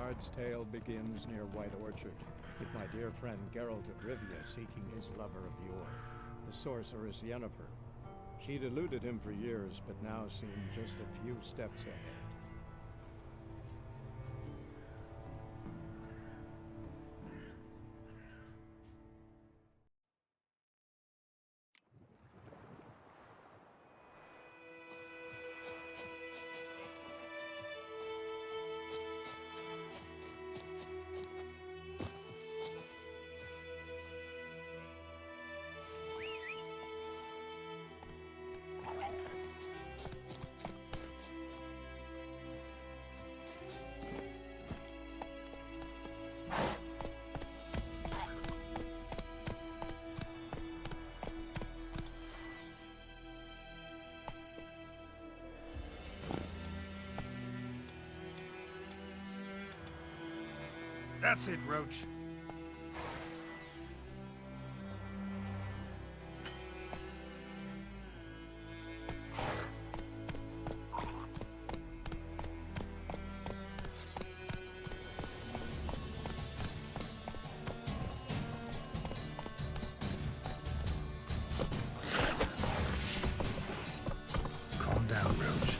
Bard's tale begins near White Orchard, with my dear friend Geralt of Rivia seeking his lover of yore, the sorceress Yennefer. She'd eluded him for years, but now seemed just a few steps ahead. That's it, Roach. Calm down, Roach.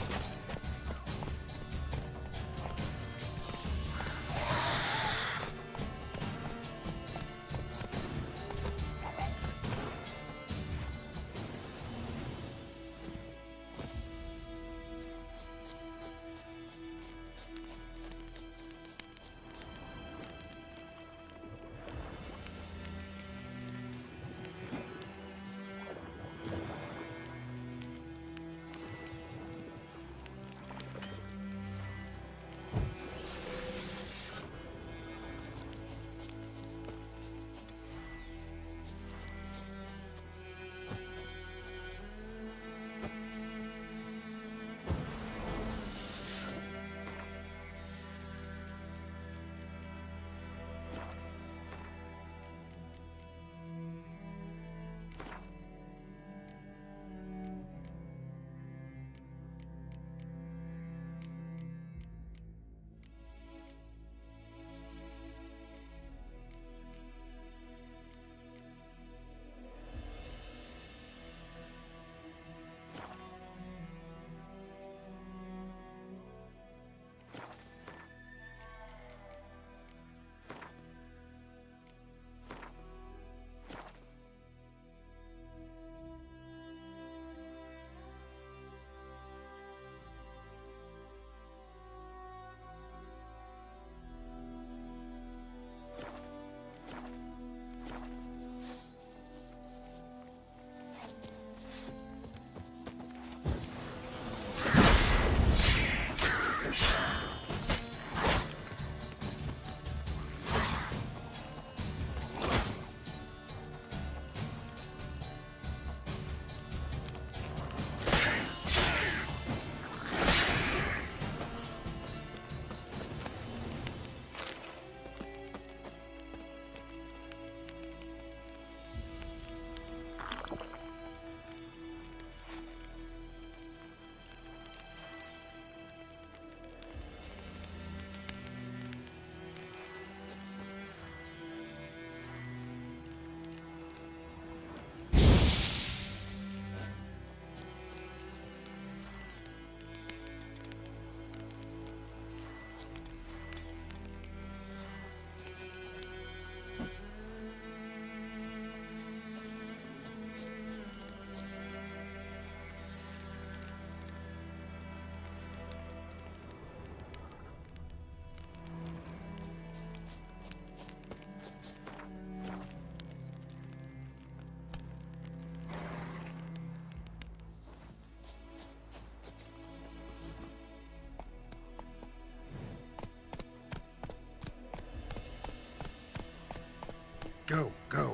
Go, go.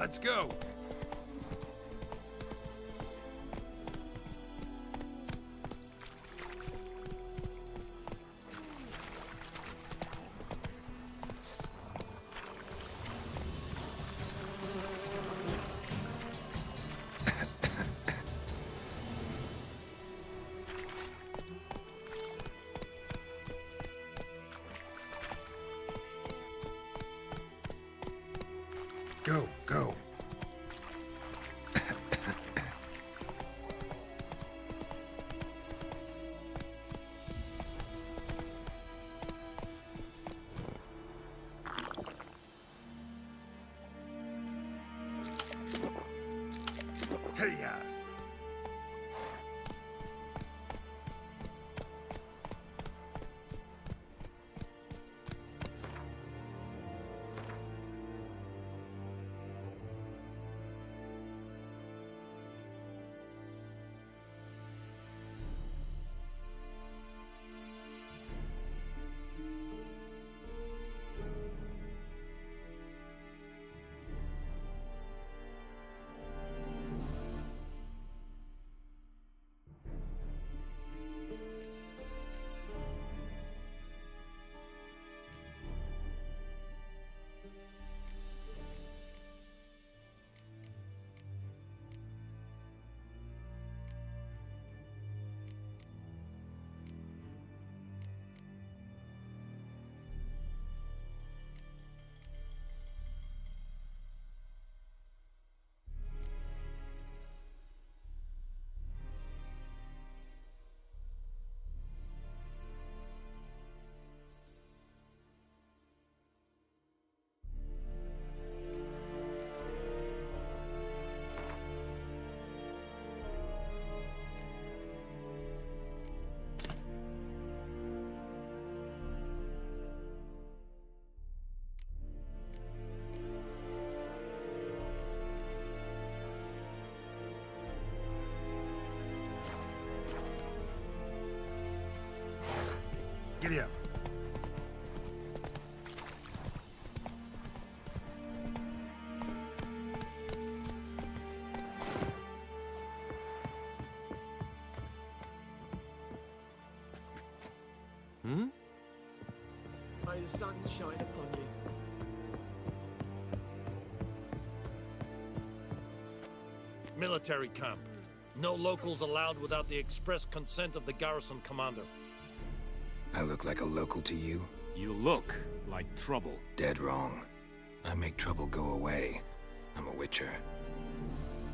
Let's go! Go, go. Hey-ya! Giddy up. May the sun shine upon you. Military camp. No locals allowed without the express consent of the garrison commander. I look like a local to you? You look like trouble. Dead wrong. I make trouble go away. I'm a witcher.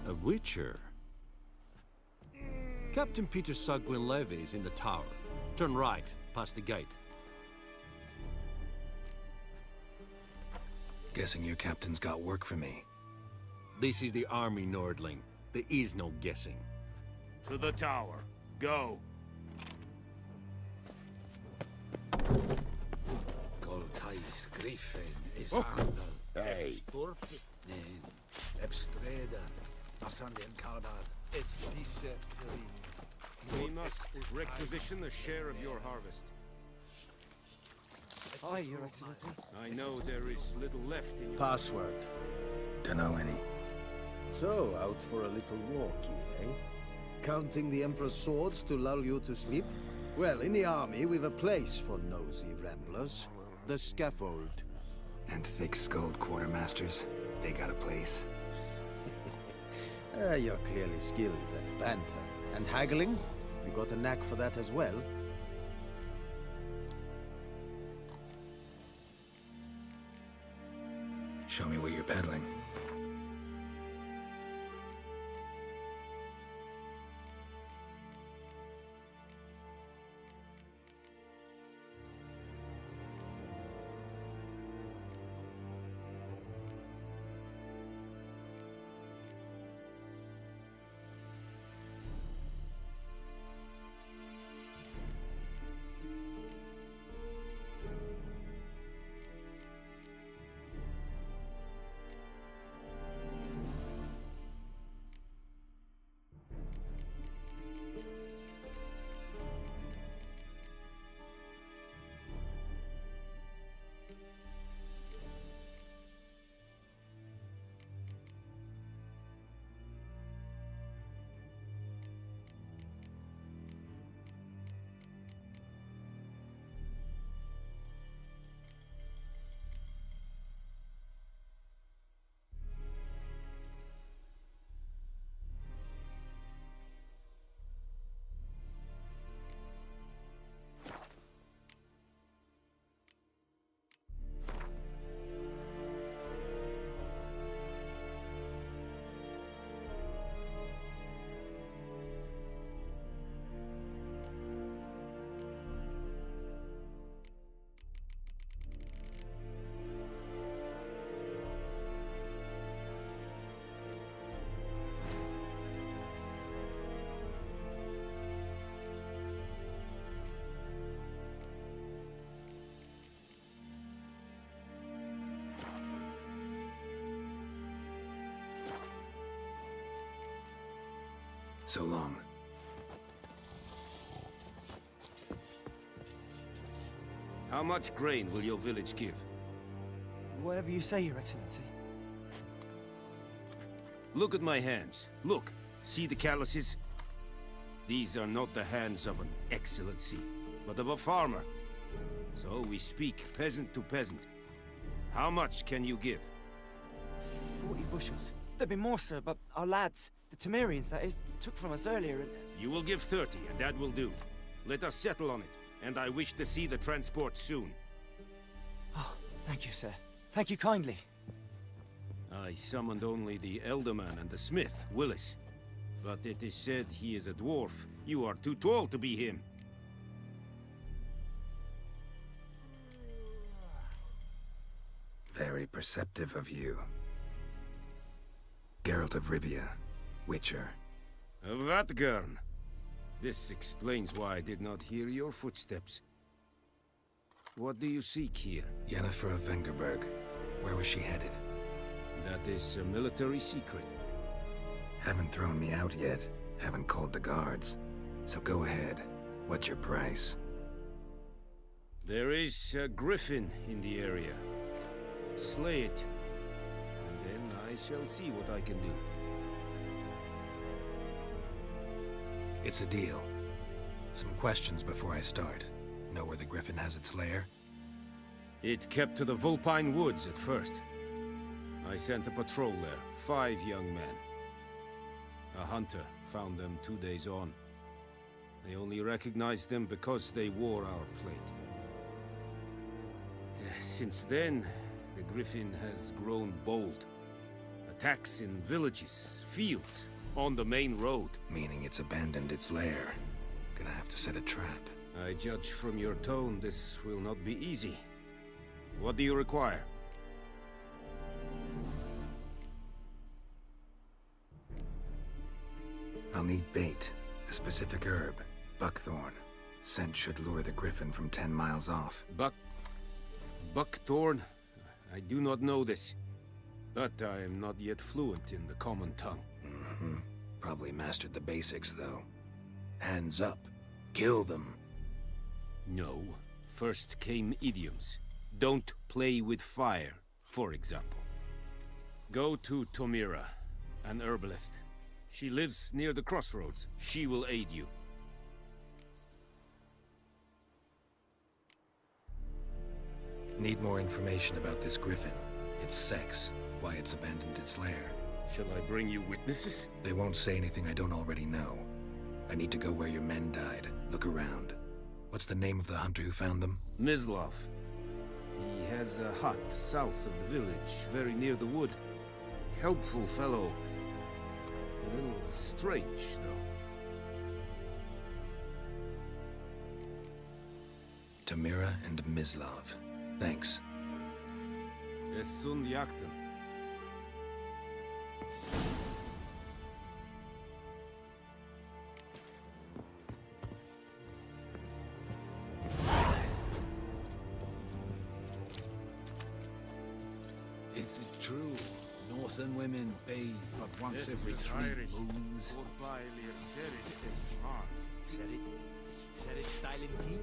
A witcher? Captain Peter Sagwin Levy is in the tower. Turn right, past the gate. Guessing your captain's got work for me. This is the army, Nordling. There is no guessing. To the tower. Go. Goltais Griffin is Hey. Ebstreda, Asandi and Cardar. It's Lisa We must requisition the share of your harvest. Aye, Your Excellency. I know there is little left in your... Password. Dunno any. So, out for a little walkie, eh? Counting the Emperor's swords to lull you to sleep? Well, in the army, we've a place for nosy ramblers. The scaffold. And thick-skulled quartermasters. They got a place. You're clearly skilled at banter. And haggling? You got a knack for that as well? Show me what you're peddling. So long. How much grain will your village give? Whatever you say, Your Excellency. Look at my hands. Look. See the calluses? These are not the hands of an excellency, but of a farmer. So we speak peasant to peasant. How much can you give? 40 bushels. There'd be more, sir, but our lads, the Temerians, that is, took from us earlier and... You will give 30, and that will do. Let us settle on it, and I wish to see the transport soon. Oh, thank you, sir. Thank you kindly. I summoned only the Elderman and the smith, Willis. But it is said he is a dwarf. You are too tall to be him. Very perceptive of you. Geralt of Rivia, Witcher. Vatgern. This explains why I did not hear your footsteps. What do you seek here? Yennefer of Vengerberg. Where was she headed? That is a military secret. Haven't thrown me out yet. Haven't called the guards. So go ahead. What's your price? There is a griffin in the area. Slay it, and then I shall see what I can do. It's a deal. Some questions before I start. Know where the griffin has its lair? It kept to the Vulpine Woods at first. I sent a patrol there, 5 young men. A hunter found them 2 days on. They only recognized them because they wore our plate. Since then, the griffin has grown bold. Attacks in villages, fields, on the main road. Meaning it's abandoned its lair. Gonna have to set a trap. I judge from your tone this will not be easy. What do you require? I'll need bait, a specific herb, buckthorn. Scent should lure the griffin from 10 miles off. Buckthorn? I do not know this. But I am not yet fluent in the common tongue. Probably mastered the basics, though. Hands up. Kill them. No. First came idioms. Don't play with fire, for example. Go to Tomira, an herbalist. She lives near the crossroads. She will aid you. Need more information about this griffin. Its sex, why it's abandoned its lair. Shall I bring you witnesses? They won't say anything I don't already know. I need to go where your men died. Look around. What's the name of the hunter who found them? Mislav. He has a hut south of the village, very near the wood. Helpful fellow. A little strange, though. Tamira and Mislav. Thanks. Es sunt jakten. Is it true? Northern women bathe but once every 3 moons. Said it? Said it styling key?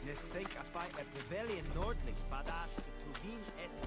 Nestek a fight at rebellion nordlich, badass Tuvin es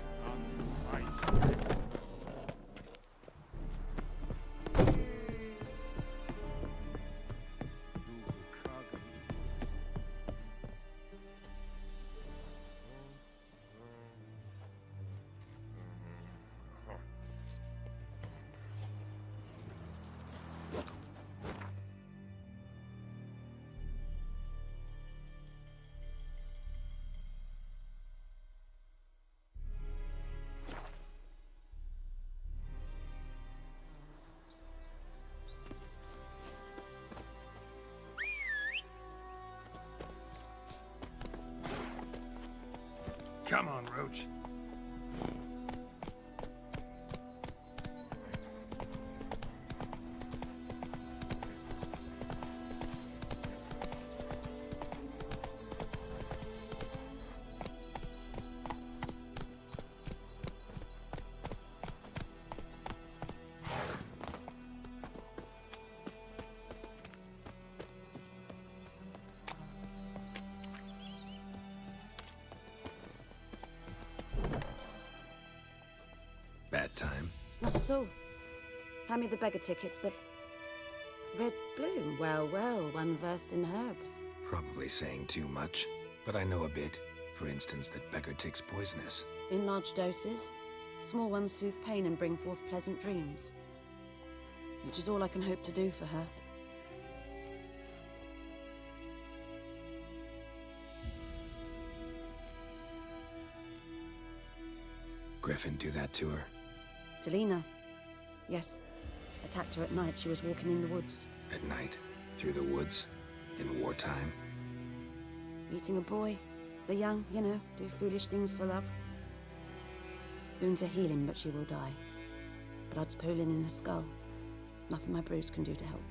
Come on, Roach. Bad time? Not at all. Hand me the beggar tickets, the... Red bloom. Well, well, one versed in herbs. Probably saying too much, but I know a bit. For instance, that beggar tick's poisonous. In large doses. Small ones soothe pain and bring forth pleasant dreams. Which is all I can hope to do for her. Griffin do that to her? Delina. Yes. Attacked her at night. She was walking in the woods. At night? Through the woods? In wartime? Meeting a boy. The young, you know, do foolish things for love. Wounds are healing, but she will die. Blood's pooling in her skull. Nothing my bruise can do to help.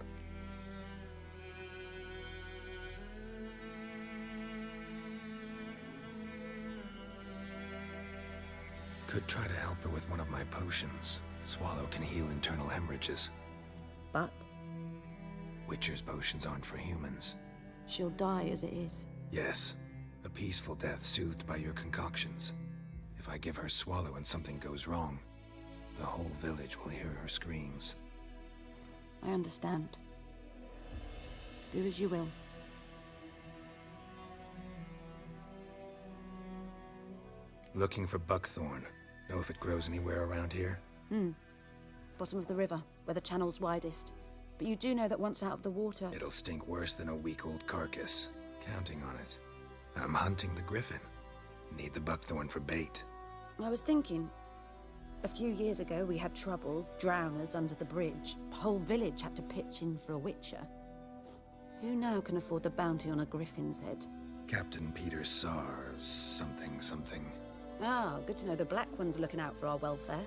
Could try to help her with one of my potions. Swallow can heal internal hemorrhages. But? Witcher's potions aren't for humans. She'll die as it is. Yes. A peaceful death soothed by your concoctions. If I give her Swallow and something goes wrong, the whole village will hear her screams. I understand. Do as you will. Looking for buckthorn. Know if it grows anywhere around here? Bottom of the river, where the channel's widest. But you do know that once out of the water... It'll stink worse than a week-old carcass. Counting on it. I'm hunting the griffin. Need the buckthorn for bait. I was thinking... A few years ago, we had trouble, drowners under the bridge. The whole village had to pitch in for a witcher. Who now can afford the bounty on a griffin's head? Captain Peter Sars, something. Ah, good to know the Black One's looking out for our welfare.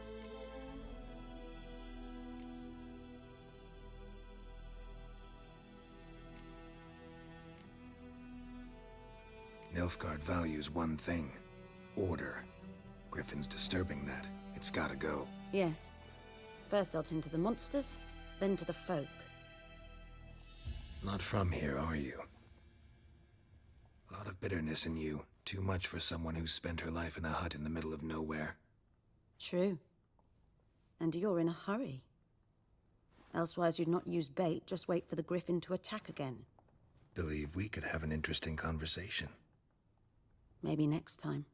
Nilfgaard values one thing. Order. Griffin's disturbing that. It's gotta go. Yes. First I'll tend to the monsters, then to the folk. Not from here, are you? A lot of bitterness in you. Too much for someone who's spent her life in a hut in the middle of nowhere. True. And you're in a hurry. Elsewise you'd not use bait, just wait for the griffin to attack again. Believe we could have an interesting conversation. Maybe next time.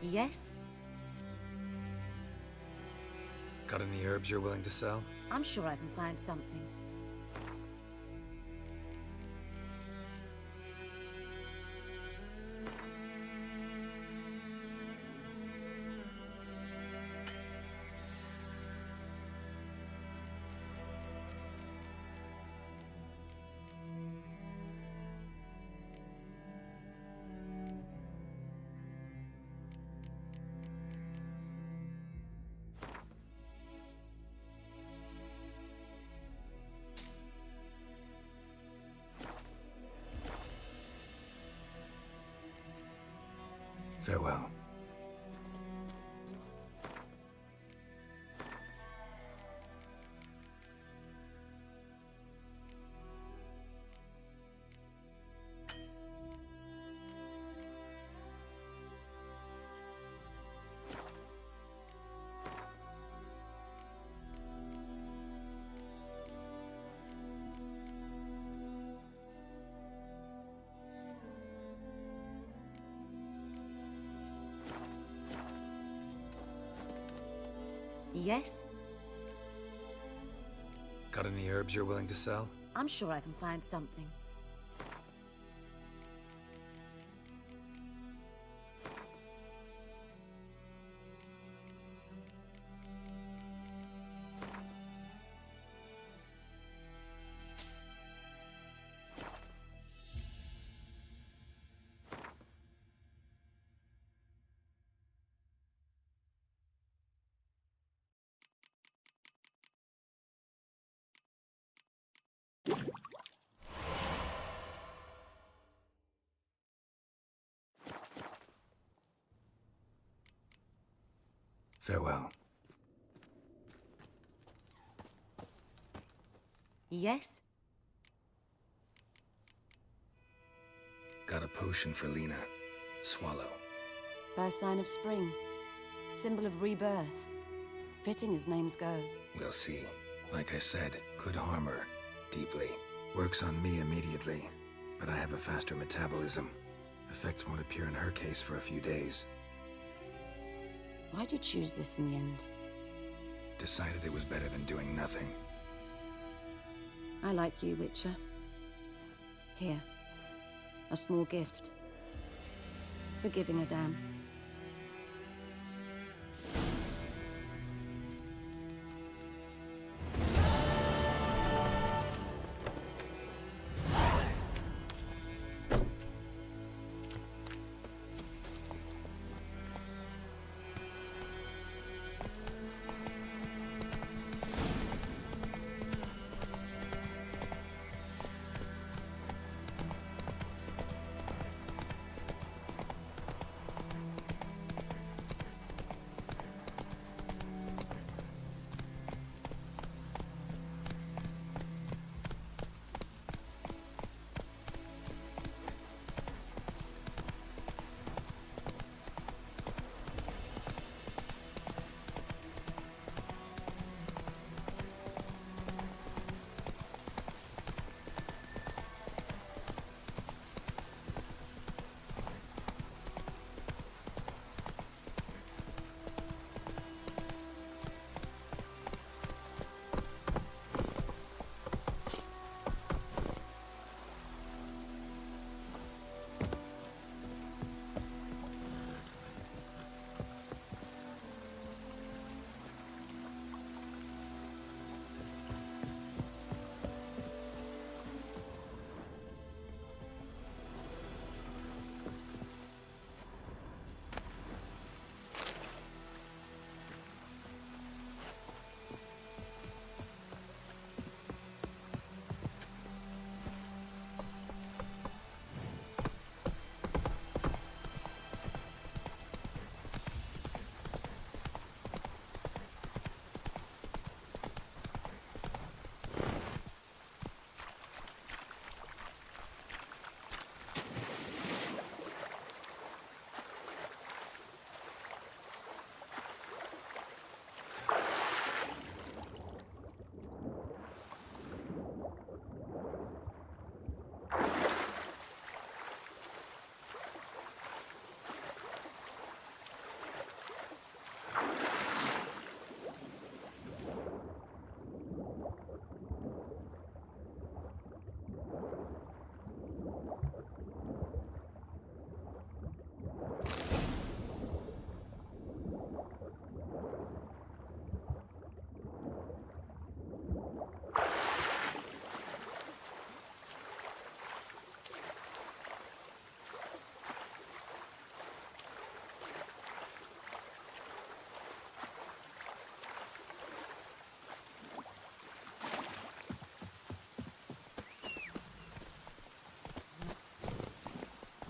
Yes? Got any herbs you're willing to sell? I'm sure I can find something. Farewell. Yes? Got any herbs you're willing to sell? I'm sure I can find something. Farewell. Yes? Got a potion for Lena. Swallow. First sign of spring. Symbol of rebirth. Fitting as names go. We'll see. Like I said, could harm her. Deeply. Works on me immediately, but I have a faster metabolism. Effects won't appear in her case for a few days. Why'd you choose this in the end? Decided it was better than doing nothing. I like you, Witcher. Here. A small gift. For giving a damn.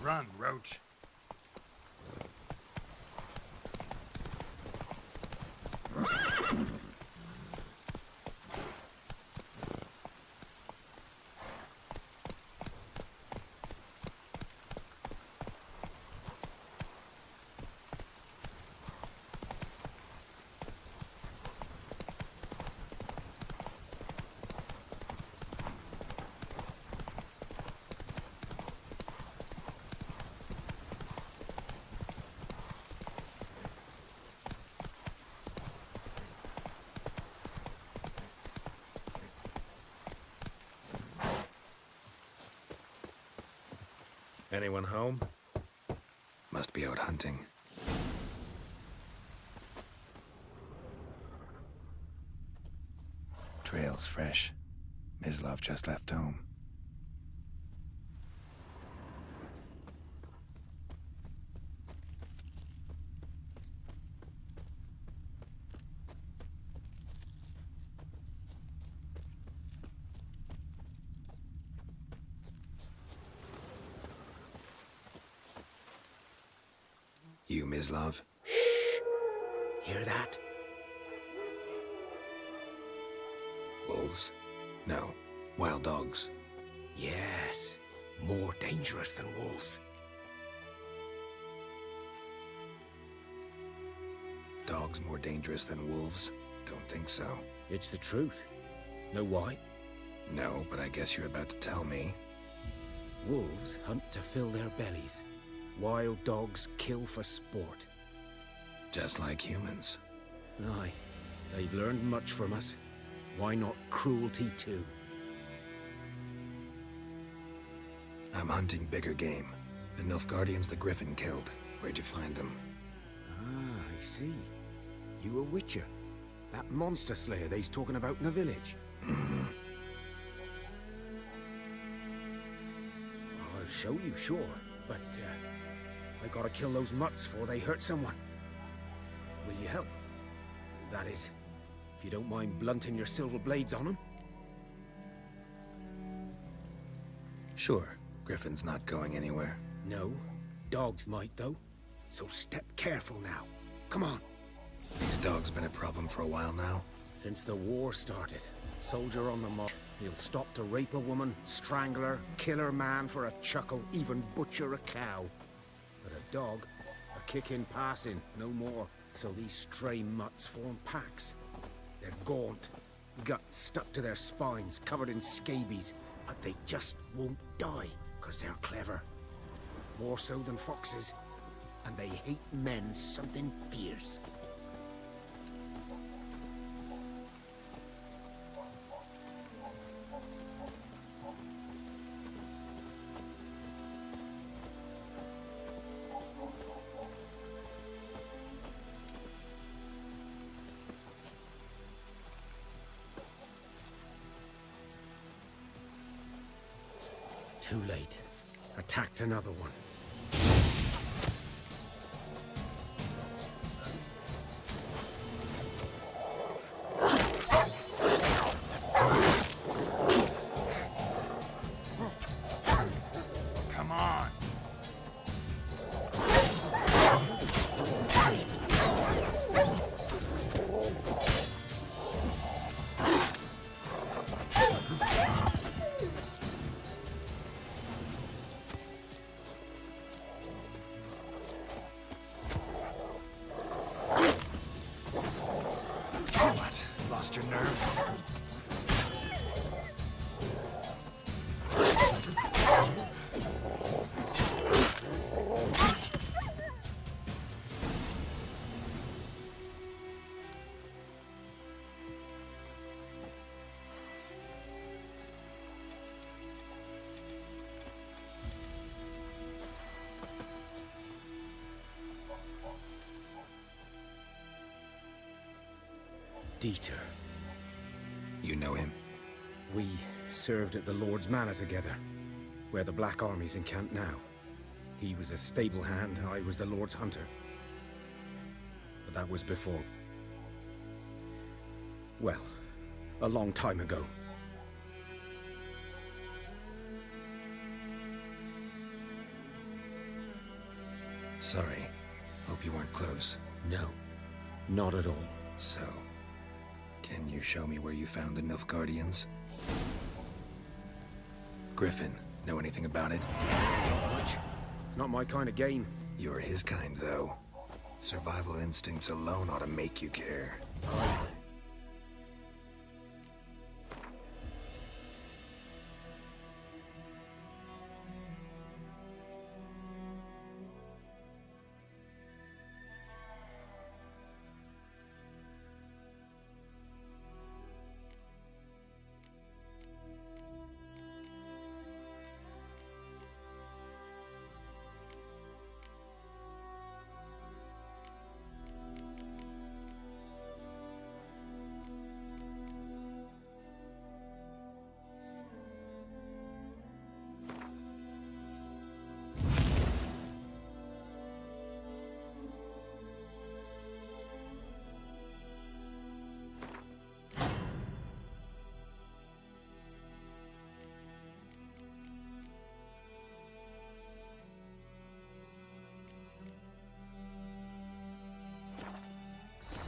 Run, Roach. Anyone home? Must be out hunting. Trail's fresh. Mislav just left home. You, Mislav? Hear that? Wolves? No. Wild dogs. Yes. More dangerous than wolves. Dogs more dangerous than wolves? Don't think so. It's the truth. Know why? No, but I guess you're about to tell me. Wolves hunt to fill their bellies. Wild dogs kill for sport. Just like humans. Aye. They've learned much from us. Why not cruelty too? I'm hunting bigger game. The Nilfgaardians the Griffin killed. Where'd you find them? Ah, I see. You a witcher. That monster slayer they's talking about in the village. Mm-hmm. I'll show you, sure. But, I gotta kill those mutts before they hurt someone. Will you help? That is, if you don't mind blunting your silver blades on them. Sure. Griffin's not going anywhere. No. Dogs might, though. So step careful now. Come on. These dogs been a problem for a while now? Since the war started. Soldier on the march. He'll stop to rape a woman, strangle her, kill her man for a chuckle, even butcher a cow. But a dog, a kick in passing, no more. So these stray mutts form packs. They're gaunt, guts stuck to their spines, covered in scabies, but they just won't die, 'cause they're clever. More so than foxes, and they hate men something fierce. Too late. Attacked another one. Come on! What? Lost your nerve? Dieter. You know him? We served at the Lord's Manor together, where the Black Army's encamped now. He was a stable hand, I was the Lord's hunter. But that was before... well, a long time ago. Sorry. Hope you weren't close. No, not at all. So, can you show me where you found the Nilfgaardians? Griffin, know anything about it? Not much. It's not my kind of game. You're his kind, though. Survival instincts alone ought to make you care. Aye.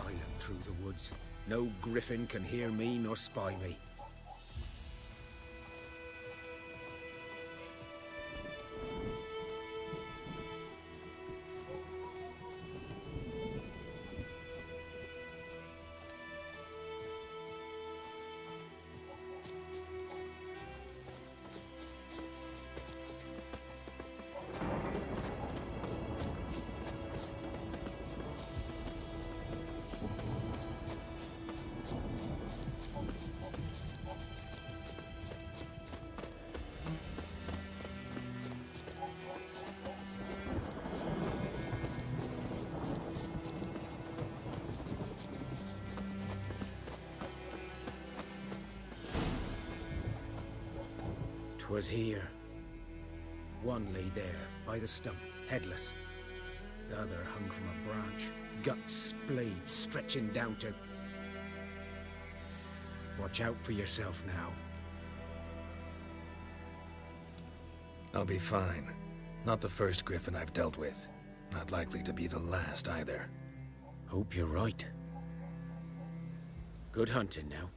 silent through the woods. No griffin can hear me nor spy me. Was here. One lay there, by the stump, headless. The other hung from a branch, guts splayed, stretching down to... Watch out for yourself now. I'll be fine. Not the first griffin I've dealt with. Not likely to be the last either. Hope you're right. Good hunting now.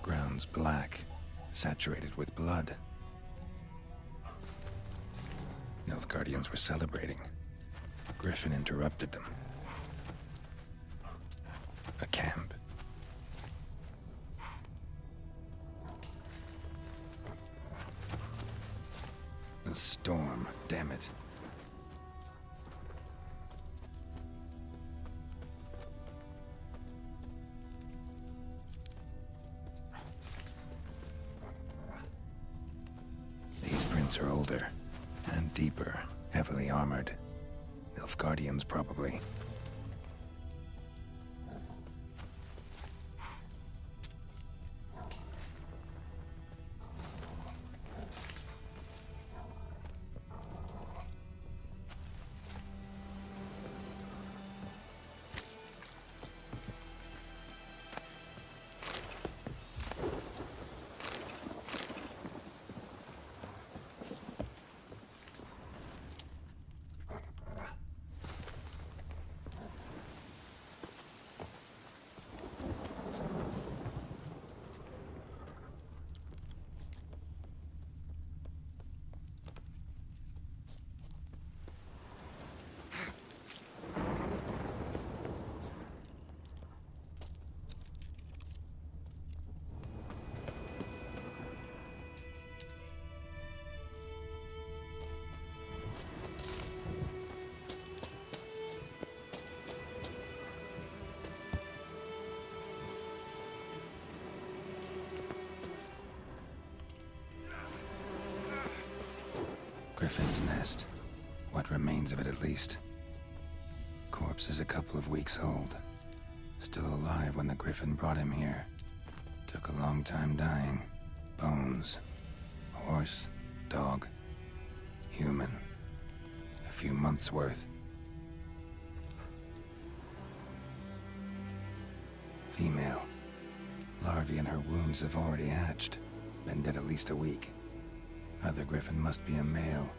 Ground's black, saturated with blood. Nilfgaardians were celebrating. Griffin interrupted them. A camp. A storm, damn it. Are older and deeper, heavily armored. Nilfgaardians, probably. Griffin's nest. What remains of it, at least. Corpse is a couple of weeks old. Still alive when the Griffin brought him here. Took a long time dying. Bones. Horse. Dog. Human. A few months' worth. Female. Larvae in her wounds have already hatched. Been dead at least a week. Other Griffin must be a male.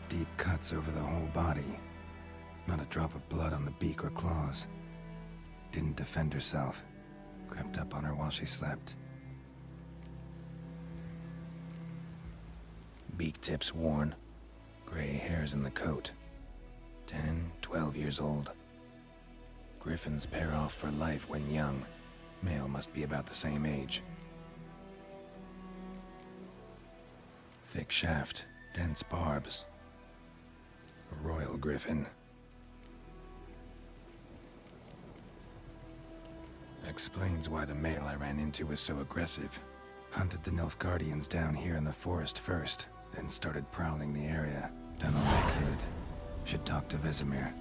Deep cuts over the whole body. Not a drop of blood on the beak or claws. Didn't defend herself. Crept up on her while she slept. Beak tips worn. Gray hairs in the coat. 10, 12 years old. Griffins pair off for life when young. Male must be about the same age. Thick shaft, dense barbs. A royal griffin. Explains why the male I ran into was so aggressive. Hunted the Nilfgaardians down here in the forest first, then started prowling the area. Done all I could. Should talk to Vesemir.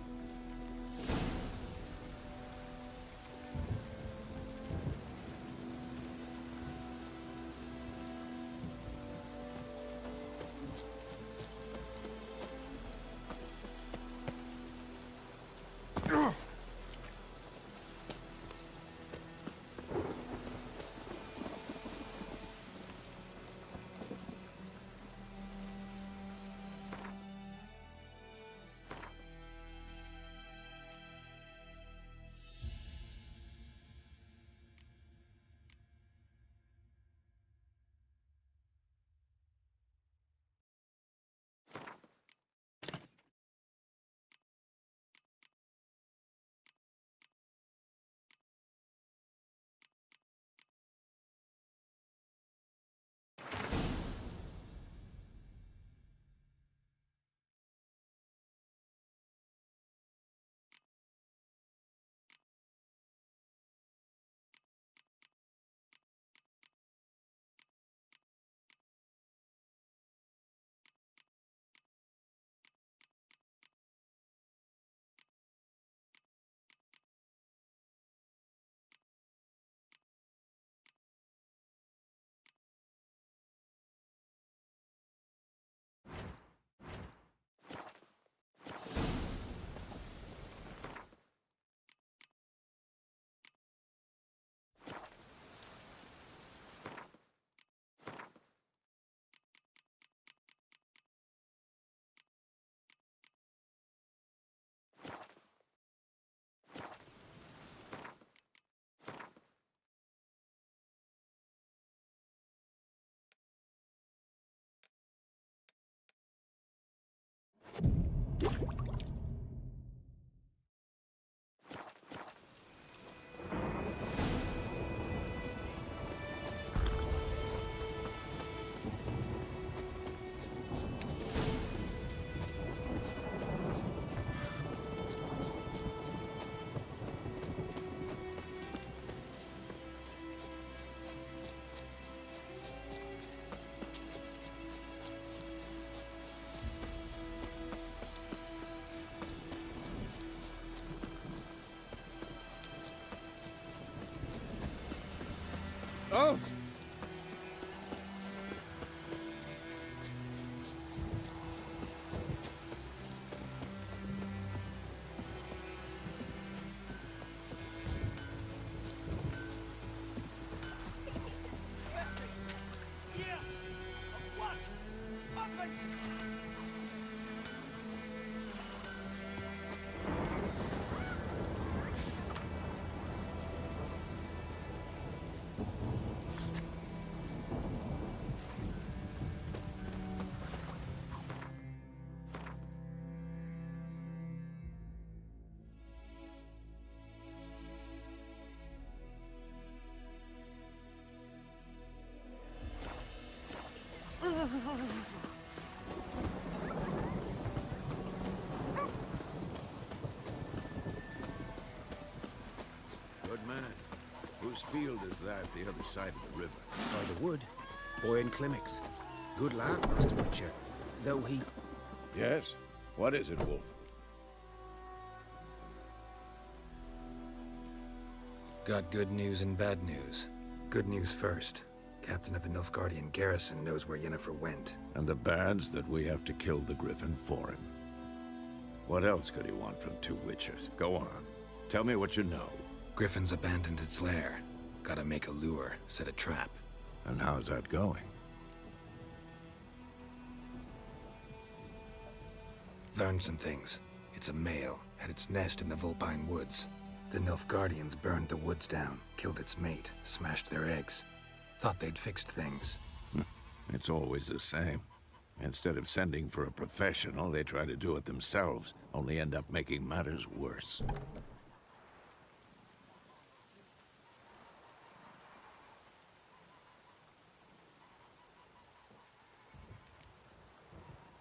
Halt! Yes! What? Puppets! Good man. Whose field is that the other side of the river? By the wood. Boy in Climmix. Good lad, Master Witcher. Though he... Yes? What is it, Wolf? Got good news and bad news. Good news first. Captain of the Nilfgaardian garrison knows where Yennefer went. And the bad's that we have to kill the Griffin for him. What else could he want from two witchers? Go on. Tell me what you know. Griffin's abandoned its lair. Gotta make a lure, set a trap. And how's that going? Learned some things. It's a male, had its nest in the Vulpine Woods. The Nilfgaardians burned the woods down, killed its mate, smashed their eggs. Thought they'd fixed things. It's always the same. Instead of sending for a professional, they try to do it themselves, only end up making matters worse.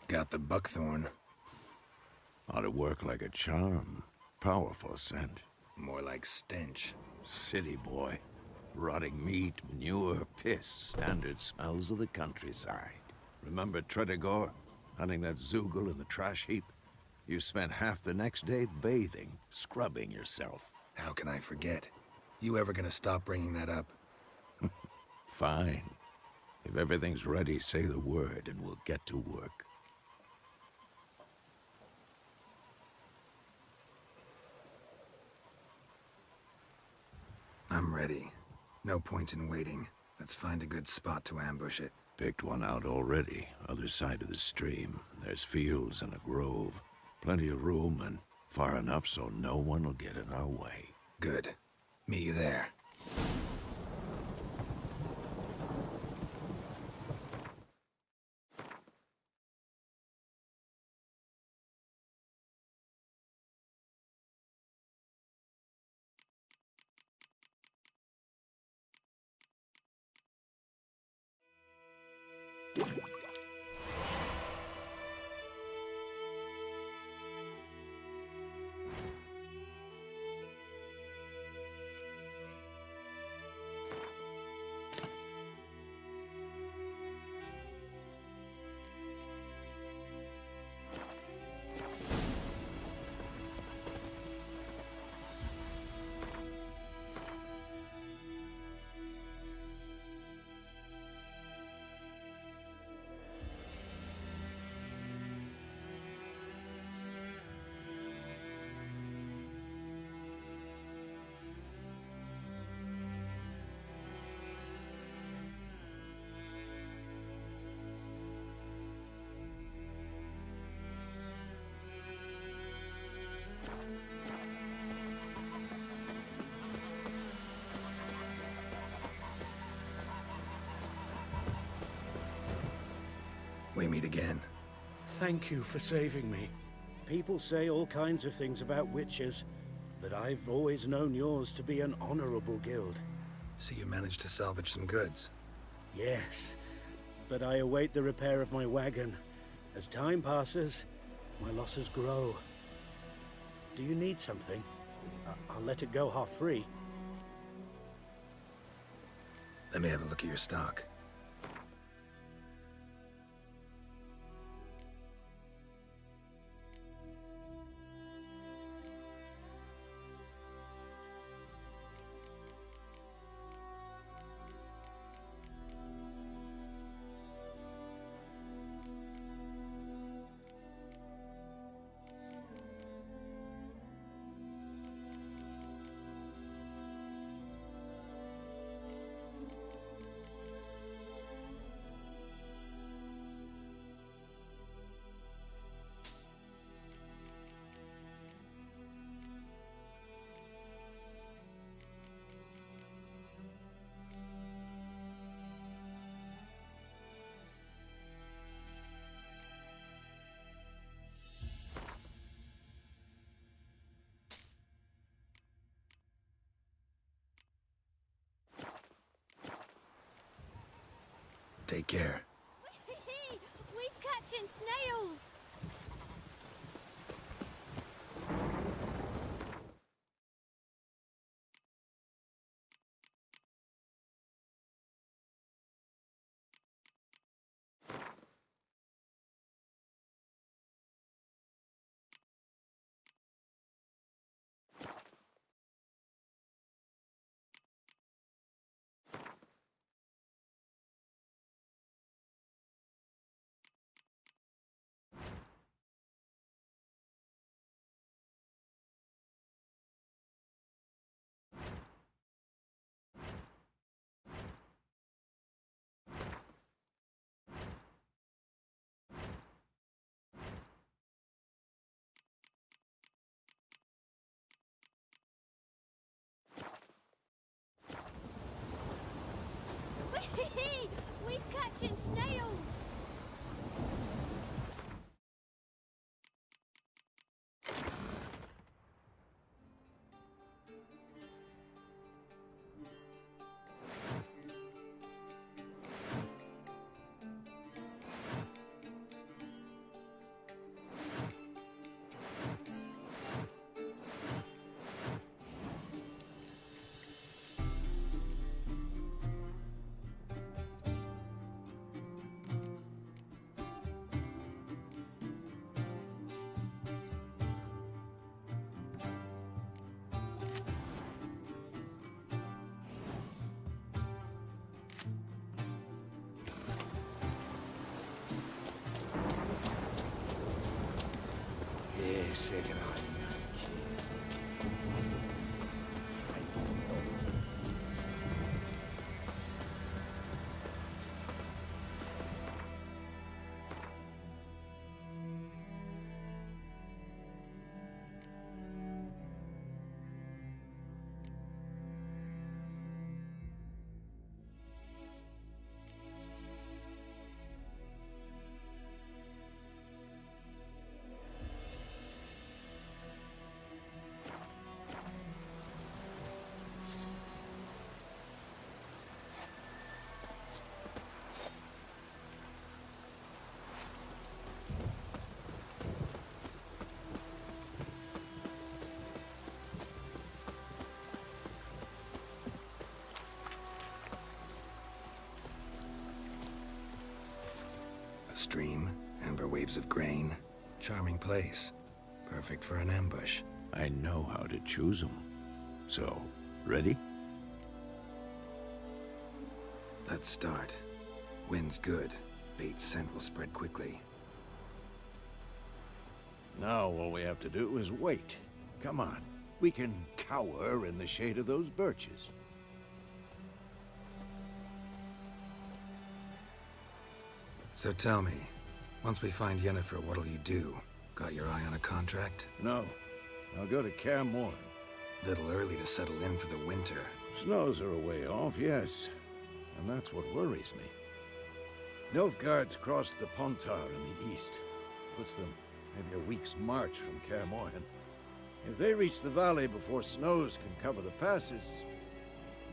Got the buckthorn. Ought to work like a charm. Powerful scent. More like stench. City boy. Rotting meat, manure, piss, standard smells of the countryside. Remember Tredegor? Hunting that Zoogle in the trash heap? You spent half the next day bathing, scrubbing yourself. How can I forget? You ever gonna stop bringing that up? Fine. If everything's ready, say the word and we'll get to work. I'm ready. No point in waiting. Let's find a good spot to ambush it. Picked one out already, other side of the stream. There's fields and a grove. Plenty of room and far enough so no one will get in our way. Good. Meet you there. We meet again. Thank you for saving me. People say all kinds of things about witches, but I've always known yours to be an honorable guild. So you managed to salvage some goods? Yes, but I await the repair of my wagon. As time passes, my losses grow. Do you need something? I'll let it go half-free. Let me have a look at your stock. Take care. We's catching snails! We's catching snails! Second Stream, amber waves of grain. Charming place. Perfect for an ambush. I know how to choose them. So, ready? Let's start. Wind's good. Bait's scent will spread quickly. Now all we have to do is wait. Come on. We can cower in the shade of those birches. So tell me, once we find Yennefer, what'll you do? Got your eye on a contract? No. I'll go to Kaer Morhen. Little early to settle in for the winter. Snows are a way off, yes. And that's what worries me. Nilfgaard's crossed the Pontar in the east. Puts them maybe a week's march from Kaer Morhen. If they reach the valley before snows can cover the passes,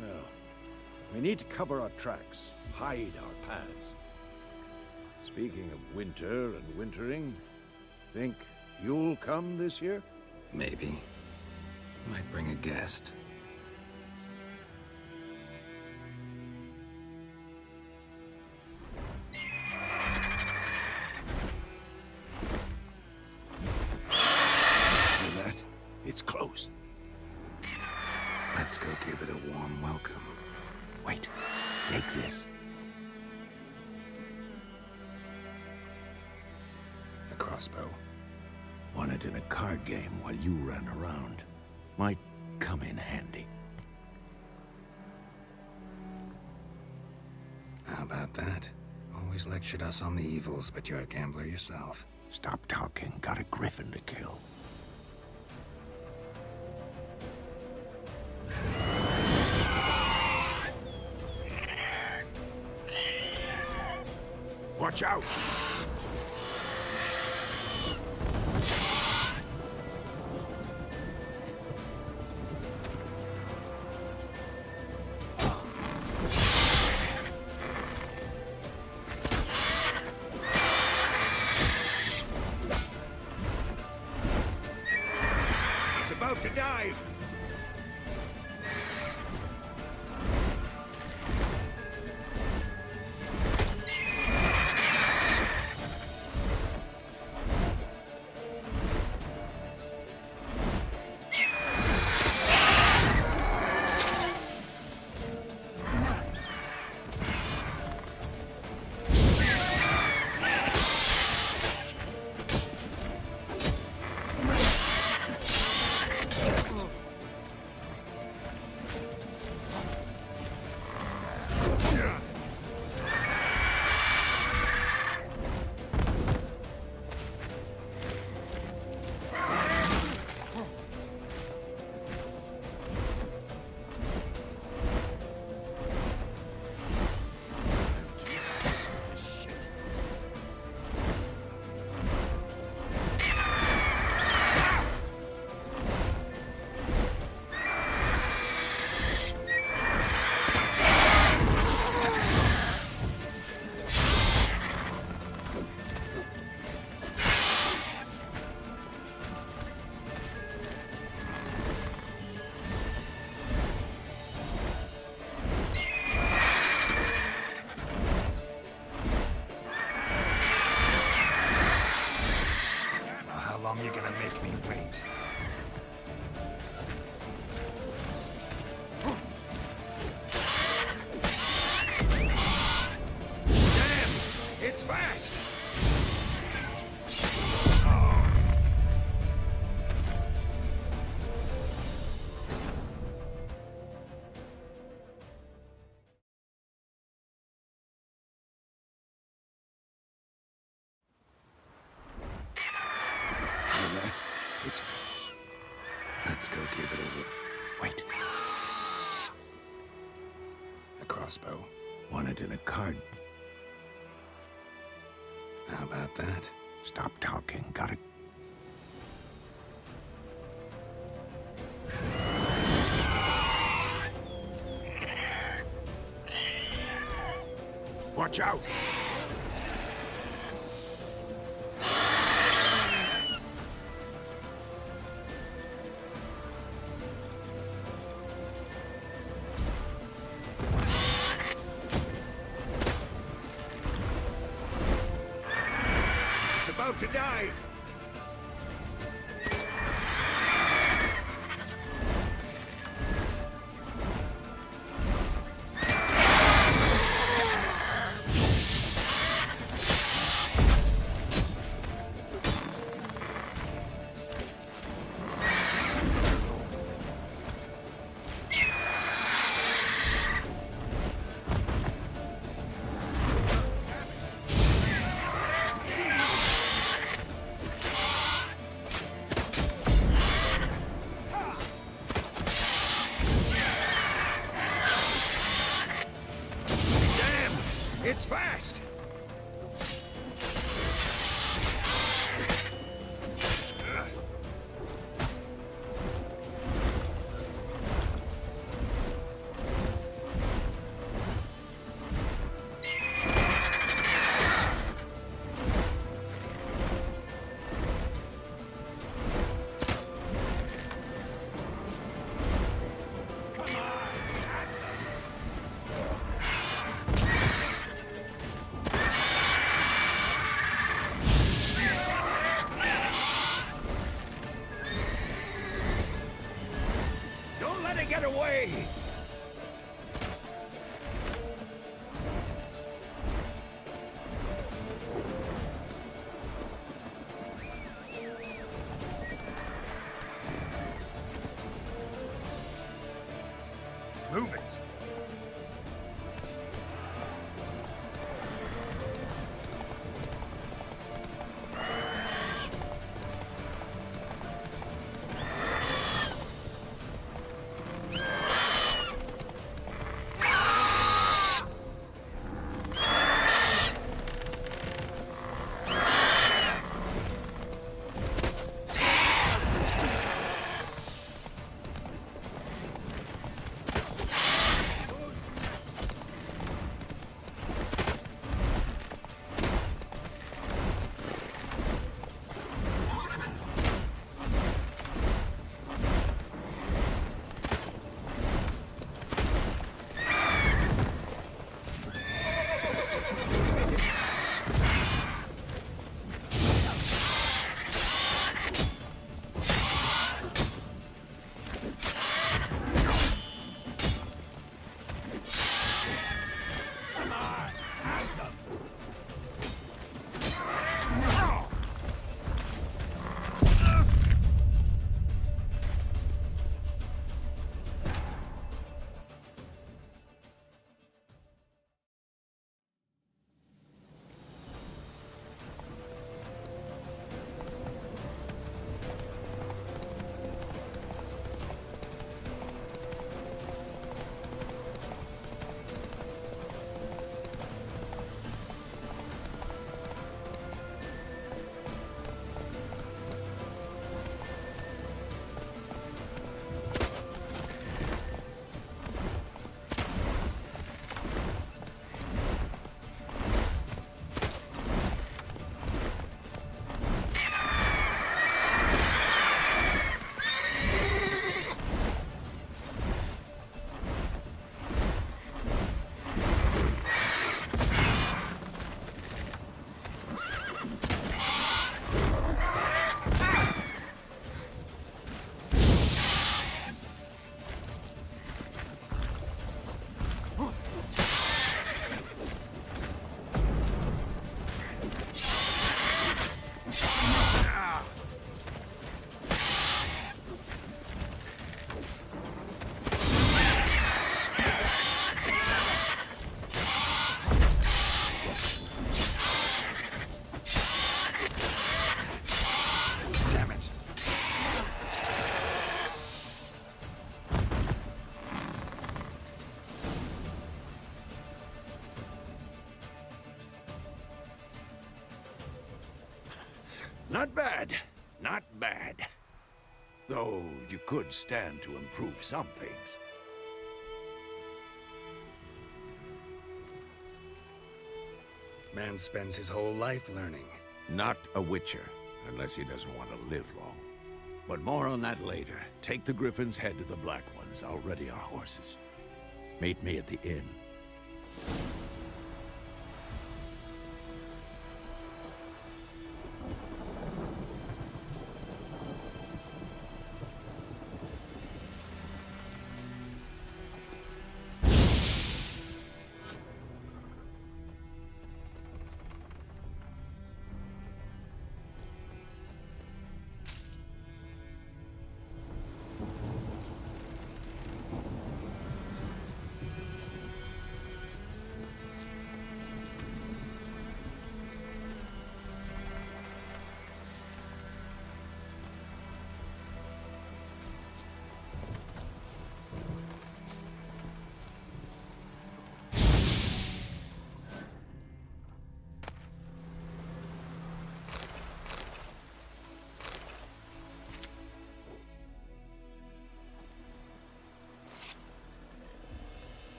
well, we need to cover our tracks, hide our paths. Speaking of winter and wintering, think you'll come this year? Maybe. Might bring a guest. Hear that? It's close. Let's go give it a warm welcome. Wait, take this. A crossbow. Won it in a card game while you ran around. Might come in handy. How about that? Always lectured us on the evils, but you're a gambler yourself. Stop talking. Got a griffin to kill. Watch out! about to dive! You're gonna make me wait. Damn! It's fast! Let's go give it a... Wait. A crossbow. Want it in a card? How about that? Stop talking. Gotta... Watch out! It's about to dive! It's fast! Get away! Move it! Not bad. Not bad. Though you could stand to improve some things. Man spends his whole life learning. Not a Witcher, unless he doesn't want to live long. But more on that later. Take the Griffin's head to the Black Ones. I'll ready our horses. Meet me at the inn.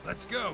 Let's go.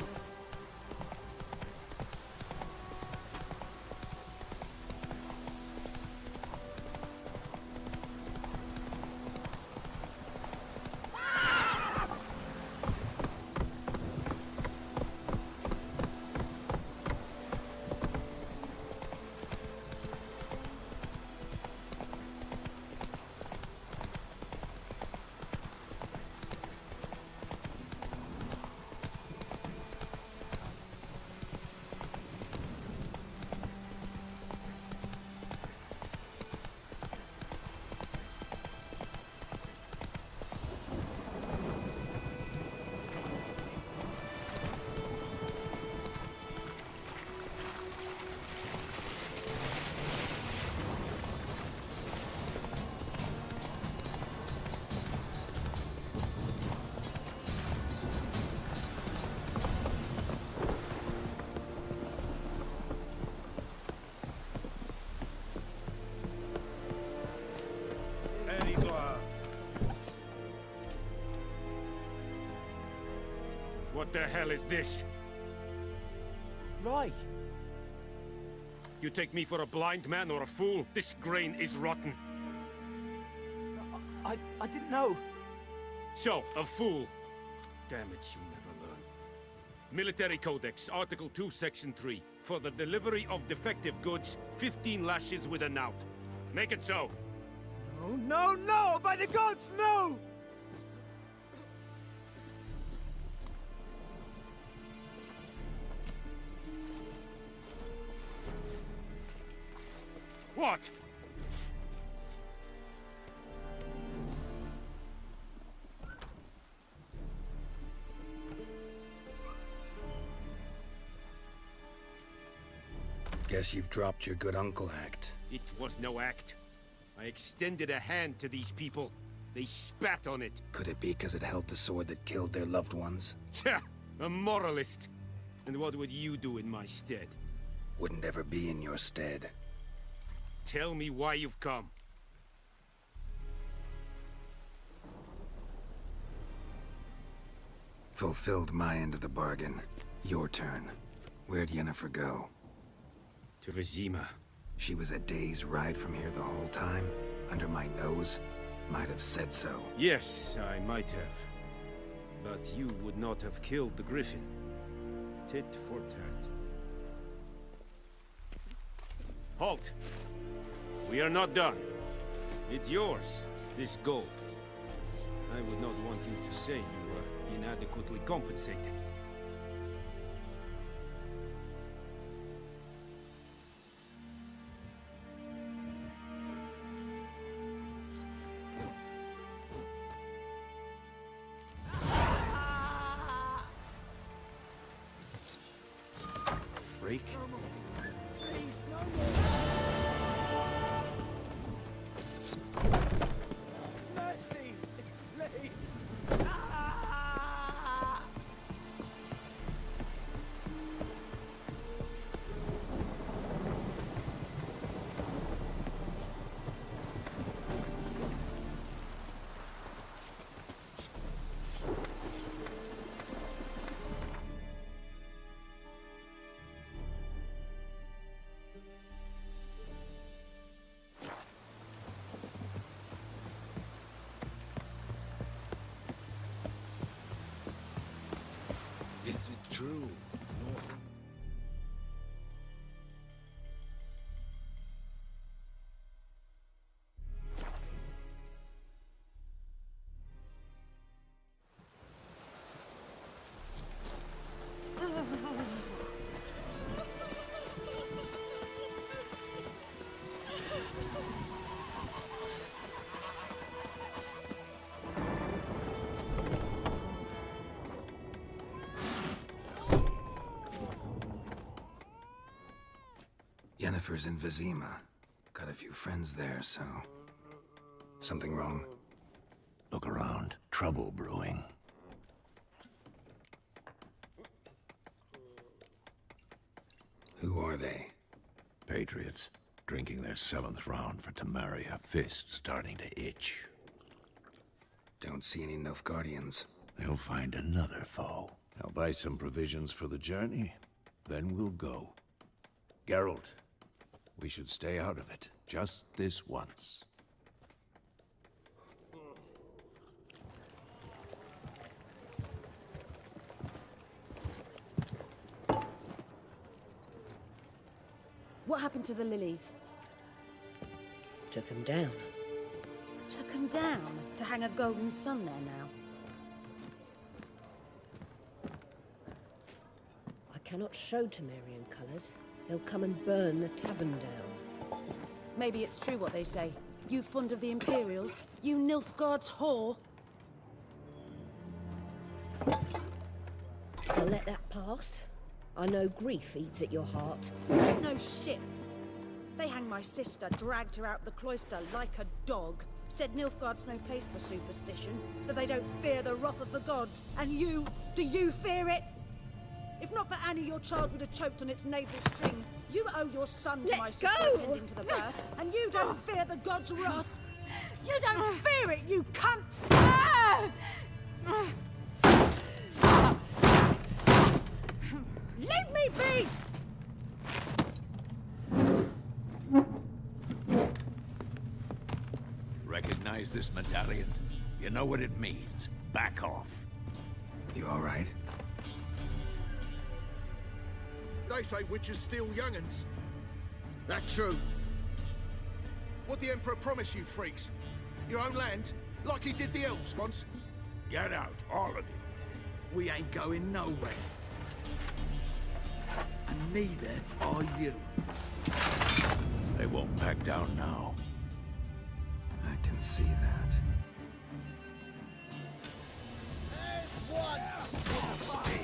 What the hell is this? Right. You take me for a blind man or a fool? This grain is rotten. I didn't know. So, a fool. Damn it, you never learn. Military Codex, Article 2, Section 3. For the delivery of defective goods, 15 lashes with a knout. Make it so. No, no, no! By the gods, no! What? Guess you've dropped your good uncle act. It was no act. I extended a hand to these people. They spat on it. Could it be because it held the sword that killed their loved ones? Tja, a moralist. And what would you do in my stead? Wouldn't ever be in your stead. Tell me why you've come. Fulfilled my end of the bargain. Your turn. Where'd Yennefer go? To Vizima. She was a day's ride from here the whole time? Under my nose? Might have said so. Yes, I might have. But you would not have killed the Griffin. Tit for tat. Halt! We are not done. It's yours, this gold. I would not want you to say you were inadequately compensated. Freak. true. North. Yennefer's in Vizima. Got a few friends there, so... Something wrong? Look around. Trouble brewing. Who are they? Patriots. Drinking their 7th round for Temeria. Fist starting to itch. Don't see any Nilfgaardians. They'll find another foe. I'll buy some provisions for the journey. Then we'll go. Geralt, we should stay out of it. Just this once. What happened to the lilies? Took him down. Took them down to hang a golden sun there now. I cannot show Temerian colours. They'll come and burn the tavern down. Maybe it's true what they say. You fond of the Imperials? You Nilfgaard's whore? I'll let that pass. I know grief eats at your heart. You know shit. They hanged my sister, dragged her out the cloister like a dog. Said Nilfgaard's no place for superstition, that they don't fear the wrath of the gods. And you, do you fear it? If not for Annie, your child would have choked on its navel string. You owe your son to my sister attending to the birth, and you don't fear the gods' wrath. You don't fear it, you cunt! Leave me be! Recognize this medallion? You know what it means. Back off. You all right? They say witches steal young'uns. That true? What the Emperor promise you, freaks? Your own land? Like he did the elves once? Get out, all of you. We ain't going nowhere. And neither are you. They won't back down now. I can see that. There's one! Mistake.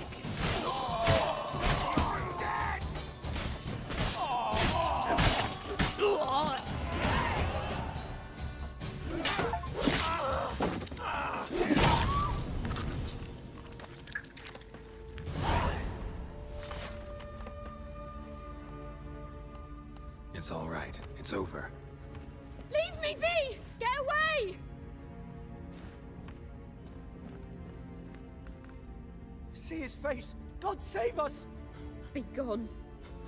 It's all right. It's over. Leave me be! Get away! See his face! God save us! Be gone,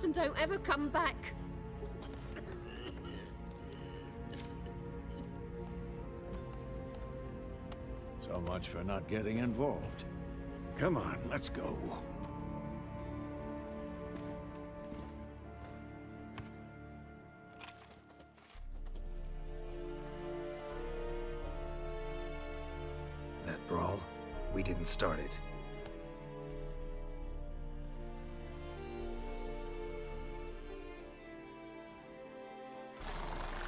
and don't ever come back. So much for not getting involved. Come on, let's go. That brawl, we didn't start it.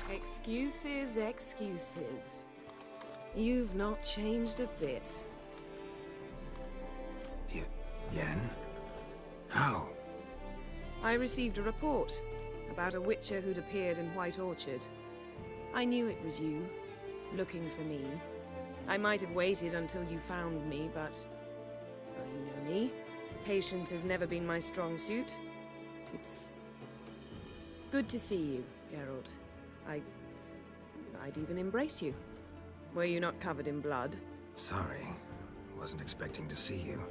Excuses, excuses. You've not changed a bit. Yen? How? I received a report about a witcher who'd appeared in White Orchard. I knew it was you, looking for me. I might have waited until you found me, but... well, you know me. Patience has never been my strong suit. It's... good to see you, Geralt. I'd even embrace you. Were you not covered in blood? Sorry. Wasn't expecting to see you.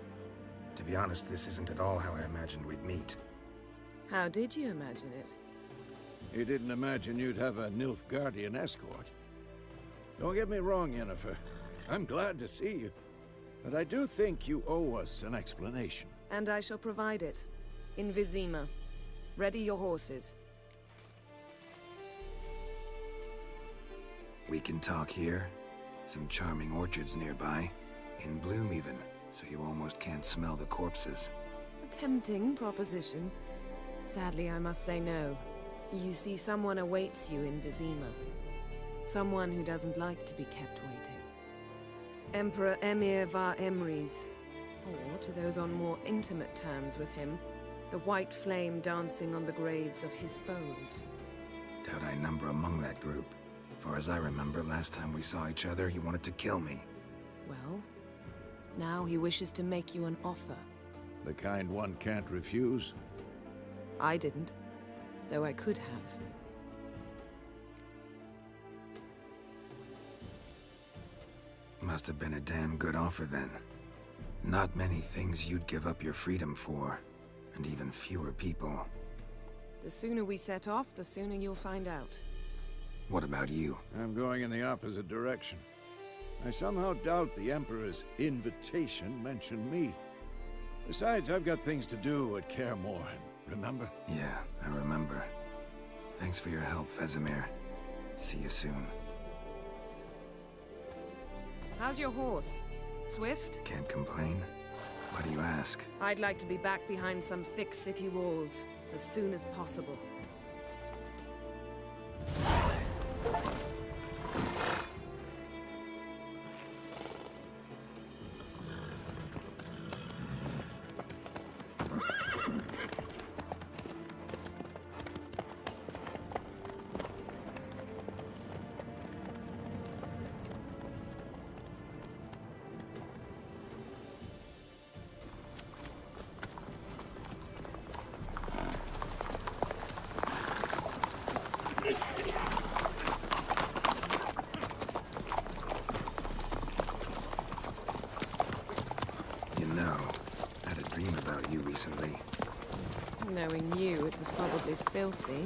To be honest, this isn't at all how I imagined we'd meet. How did you imagine it? You didn't imagine you'd have a Nilfgaardian escort. Don't get me wrong, Yennefer. I'm glad to see you. But I do think you owe us an explanation. And I shall provide it. In Vizima. Ready your horses. We can talk here. Some charming orchards nearby. In bloom even, so you almost can't smell the corpses. A tempting proposition. Sadly, I must say no. You see, someone awaits you in Vizima. Someone who doesn't like to be kept waiting. Emperor Emir var Emrys. Or, to those on more intimate terms with him, the white flame dancing on the graves of his foes. Doubt I number among that group. Far as I remember, last time we saw each other, he wanted to kill me. Well, now he wishes to make you an offer. The kind one can't refuse? I didn't, though I could have. Must have been a damn good offer then. Not many things you'd give up your freedom for, and even fewer people. The sooner we set off, the sooner you'll find out. What about you? I'm going in the opposite direction. I somehow doubt the Emperor's invitation mentioned me. Besides, I've got things to do at Kaer Morhen, remember? Yeah, I remember. Thanks for your help, Vesemir. See you soon. How's your horse? Swift? Can't complain. Why do you ask? I'd like to be back behind some thick city walls as soon as possible. Recently. Knowing you, it was probably filthy.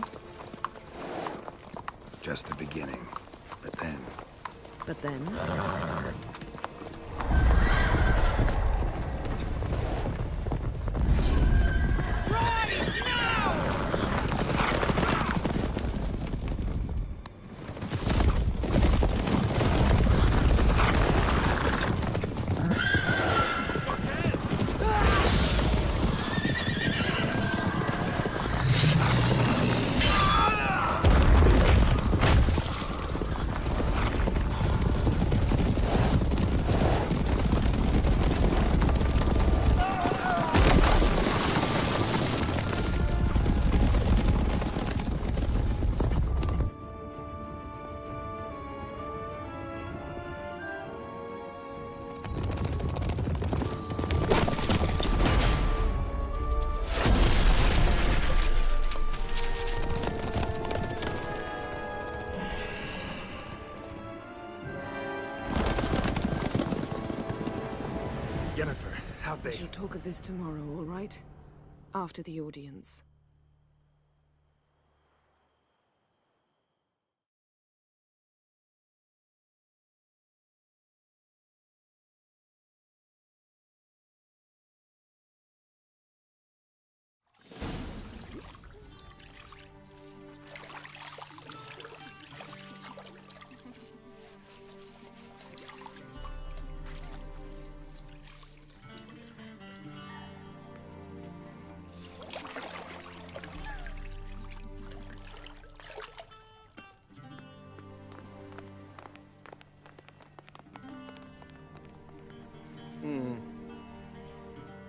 Just the beginning. But then... But then? We shall talk of this tomorrow, all right? After the audience.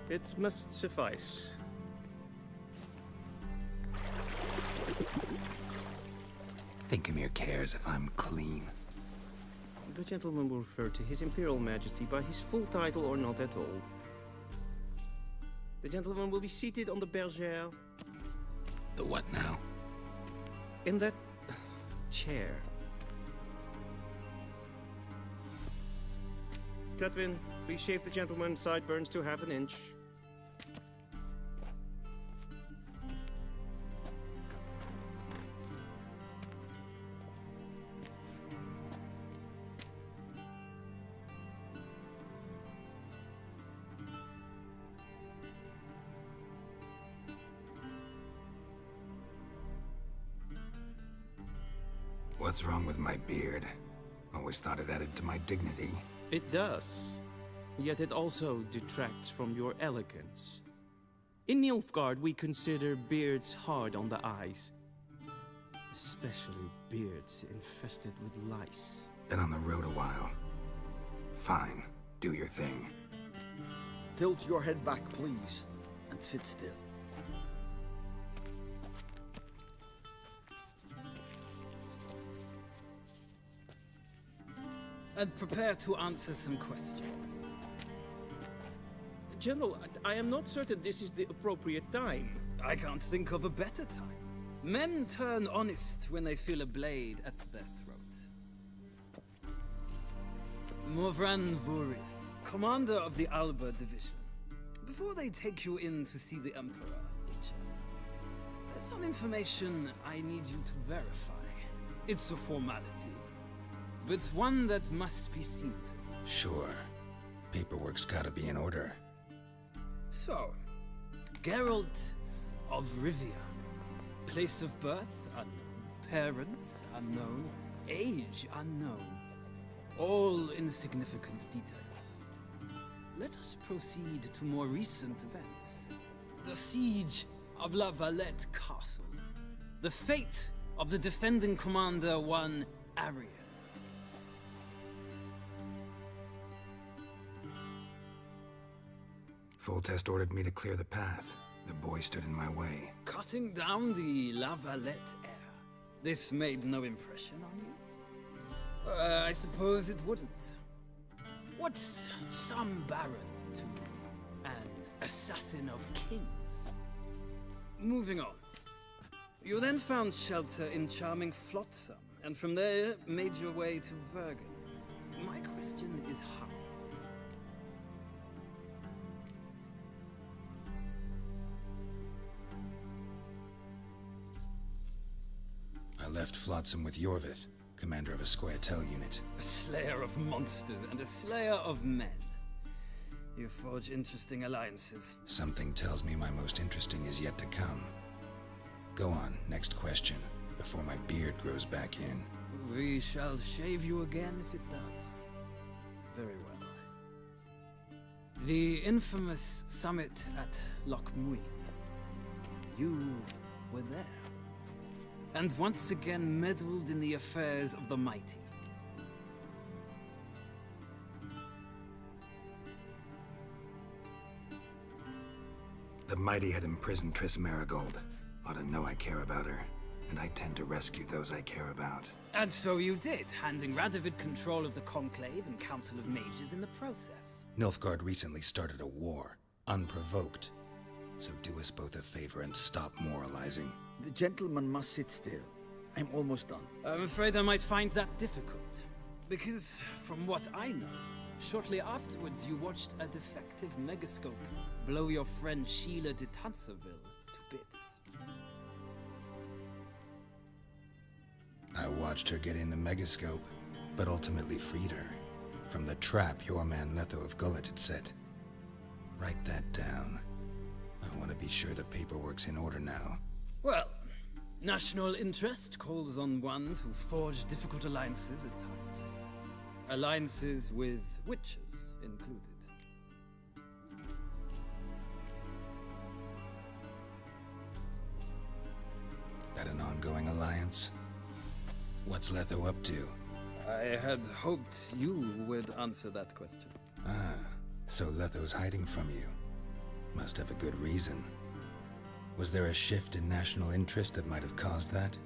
It must suffice. Thinkamir cares if I'm clean. The gentleman will refer to His Imperial Majesty by his full title or not at all. The gentleman will be seated on the bergère. The what now? In that chair. Cletwin, please shave the gentleman's sideburns to half an inch. What's wrong with my beard? Always thought it added to my dignity. It does. Yet it also detracts from your elegance. In Nilfgaard, we consider beards hard on the eyes. Especially beards infested with lice. Been on the road a while. Fine, do your thing. Tilt your head back, please, and sit still. And prepare to answer some questions. General, I am not certain this is the appropriate time. I can't think of a better time. Men turn honest when they feel a blade at their throat. Morvran Vuris, commander of the Alba Division. Before they take you in to see the Emperor, Witcher, there's some information I need you to verify. It's a formality, but one that must be seen to. Sure. Paperwork's gotta be in order. So, Geralt of Rivia. Place of birth, unknown. Parents, unknown. Age, unknown. All insignificant details. Let us proceed to more recent events. The siege of La Valette Castle. The fate of the defending commander, one Arian. Foltest ordered me to clear the path. The boy stood in my way. Cutting down the La Valette heir. This made no impression on you? I suppose it wouldn't. What's some baron to an assassin of kings? Moving on. You then found shelter in charming Flotsam, and from there made your way to Vergen. My question is how? I left Flotsam with Yorvith, commander of a Scoia'tael unit. A slayer of monsters and a slayer of men. You forge interesting alliances. Something tells me my most interesting is yet to come. Go on, next question, before my beard grows back in. We shall shave you again if it does. Very well. The infamous summit at Loch Muin. You were there. And once again meddled in the affairs of the mighty. The mighty had imprisoned Triss Merigold. Ought to know I care about her, and I tend to rescue those I care about. And so you did, handing Radovid control of the Conclave and Council of Mages in the process. Nilfgaard recently started a war, unprovoked. So do us both a favor and stop moralizing. The gentleman must sit still. I'm almost done. I'm afraid I might find that difficult. Because, from what I know, shortly afterwards you watched a defective megascope blow your friend Sheila de Tanserville to bits. I watched her get in the megascope, but ultimately freed her from the trap your man Letho of Gullet had set. Write that down. I want to be sure the paperwork's in order now. Well, national interest calls on one to forge difficult alliances at times. Alliances with witches included. That an ongoing alliance? What's Letho up to? I had hoped you would answer that question. Ah, so Letho's hiding from you. Must have a good reason. Was there a shift in national interest that might have caused that?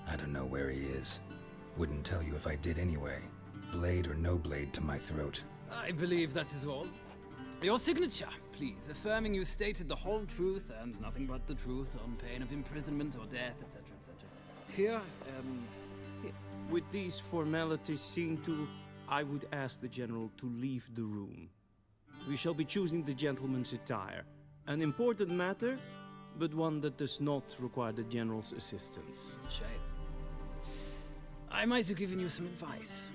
I don't know where he is. Wouldn't tell you if I did anyway. Blade or no blade to my throat. I believe that is all. Your signature, please, affirming you stated the whole truth and nothing but the truth on pain of imprisonment or death, etc., etc. Here and here. With these formalities seen to, I would ask the General to leave the room. We shall be choosing the gentleman's attire. An important matter, but one that does not require the General's assistance. Shame. I might have given you some advice.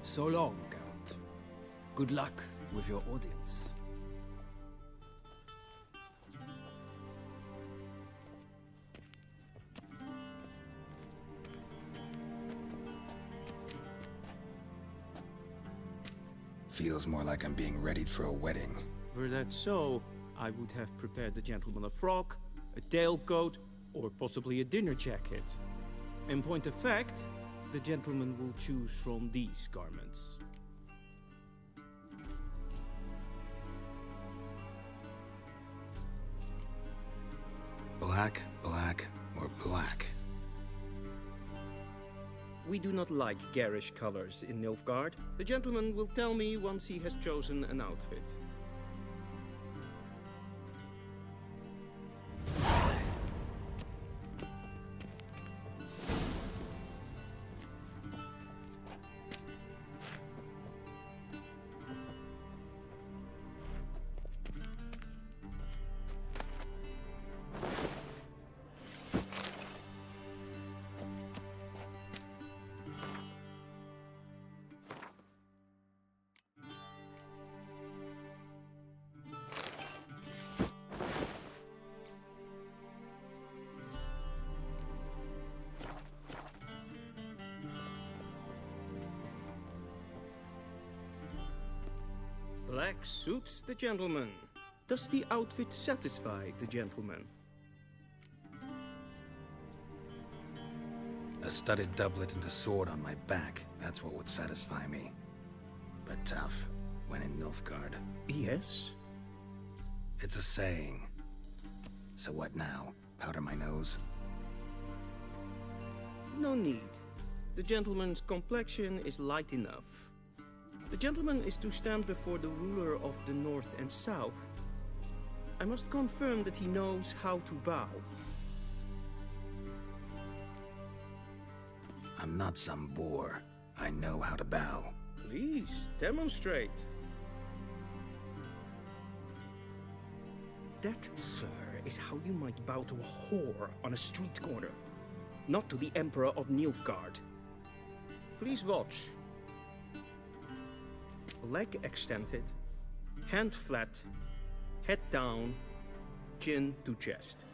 So long, Geralt. Good luck with your audience. feels more like I'm being readied for a wedding. Were that so, I would have prepared the gentleman a frock, a tailcoat, or possibly a dinner jacket. In point of fact, the gentleman will choose from these garments. Black, black, or black? We do not like garish colors in Nilfgaard. The gentleman will tell me once he has chosen an outfit. Black suits the gentleman. Does the outfit satisfy the gentleman? A studded doublet and a sword on my back, that's what would satisfy me. But tough, when in Nilfgaard. Yes? It's a saying. So what now? Powder my nose? No need. The gentleman's complexion is light enough. The gentleman is to stand before the ruler of the North and South. I must confirm that he knows how to bow. I'm not some boor. I know how to bow. Please, demonstrate. That, sir, is how you might bow to a whore on a street corner, not to the Emperor of Nilfgaard. Please watch. Leg extended, hand flat, head down, chin to chest.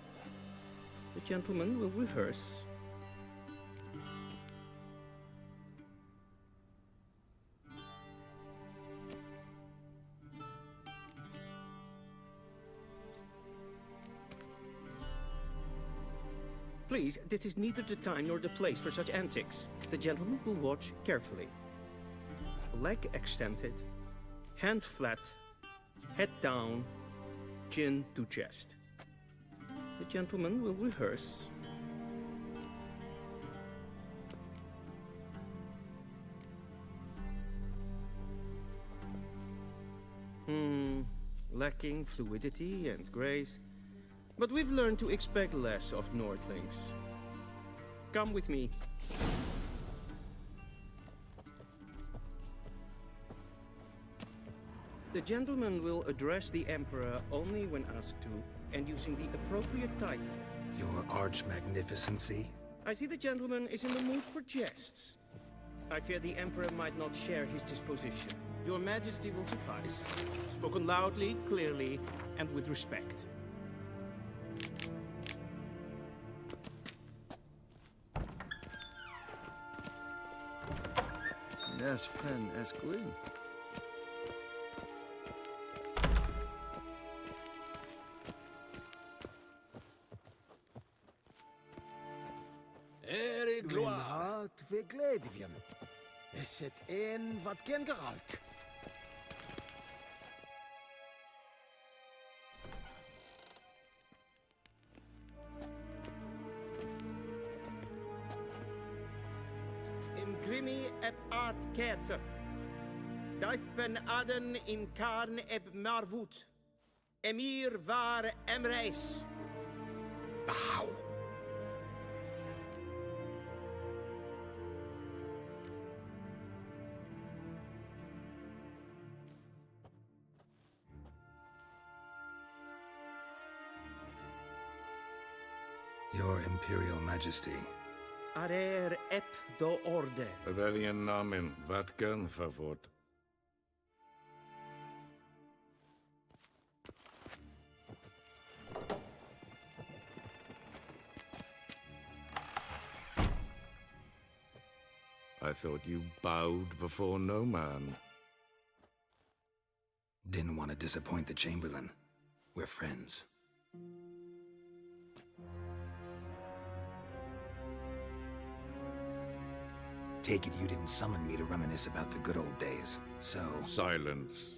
The gentleman will rehearse. Please, this is neither the time nor the place for such antics. The gentleman will watch carefully. Leg extended, hand flat, head down, chin to chest. The gentleman will rehearse. Lacking fluidity and grace. But we've learned to expect less of Nordlings. Come with me. The gentleman will address the Emperor only when asked to, and using the appropriate title. Your Arch-Magnificency? I see the gentleman is in the mood for jests. I fear the Emperor might not share his disposition. Your Majesty will suffice. Spoken loudly, clearly, and with respect. Yes, Pen Esquin. Mijn hart vergledvjem. Is het een wat ken geralt? In grimi eb aard ketzer. Duifen aden in karn eb marvoet. Emir waar emreis. Bauw. Your Imperial Majesty. Arer ep do orde. Welchen Namen? Wat kan favort? I thought you bowed before no man. Didn't want to disappoint the Chamberlain. We're friends. Take it you didn't summon me to reminisce about the good old days, so... Silence.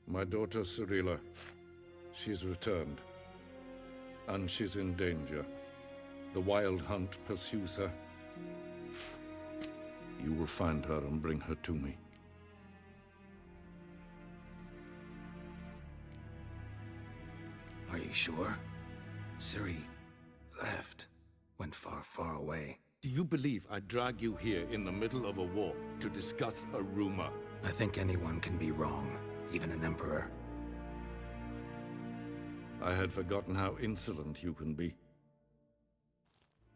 My daughter Cirilla, she's returned. And she's in danger. The Wild Hunt pursues her. You will find her and bring her to me. Are you sure? Ciri left. Went far, far away. Do you believe I drag you here in the middle of a war to discuss a rumor? I think anyone can be wrong, even an emperor. I had forgotten how insolent you can be.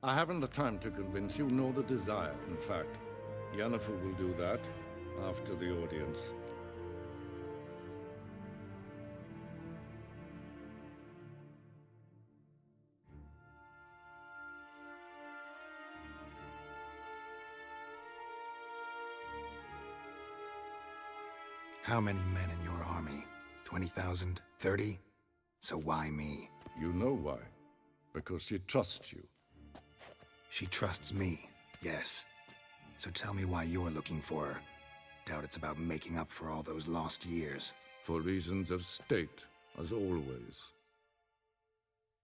I haven't the time to convince you, nor the desire, in fact. Yennefer will do that after the audience. How many men in your army? 20,000? 30? So why me? You know why. Because she trusts you. She trusts me, yes. So tell me why you're looking for her. Doubt it's about making up for all those lost years. For reasons of state, as always.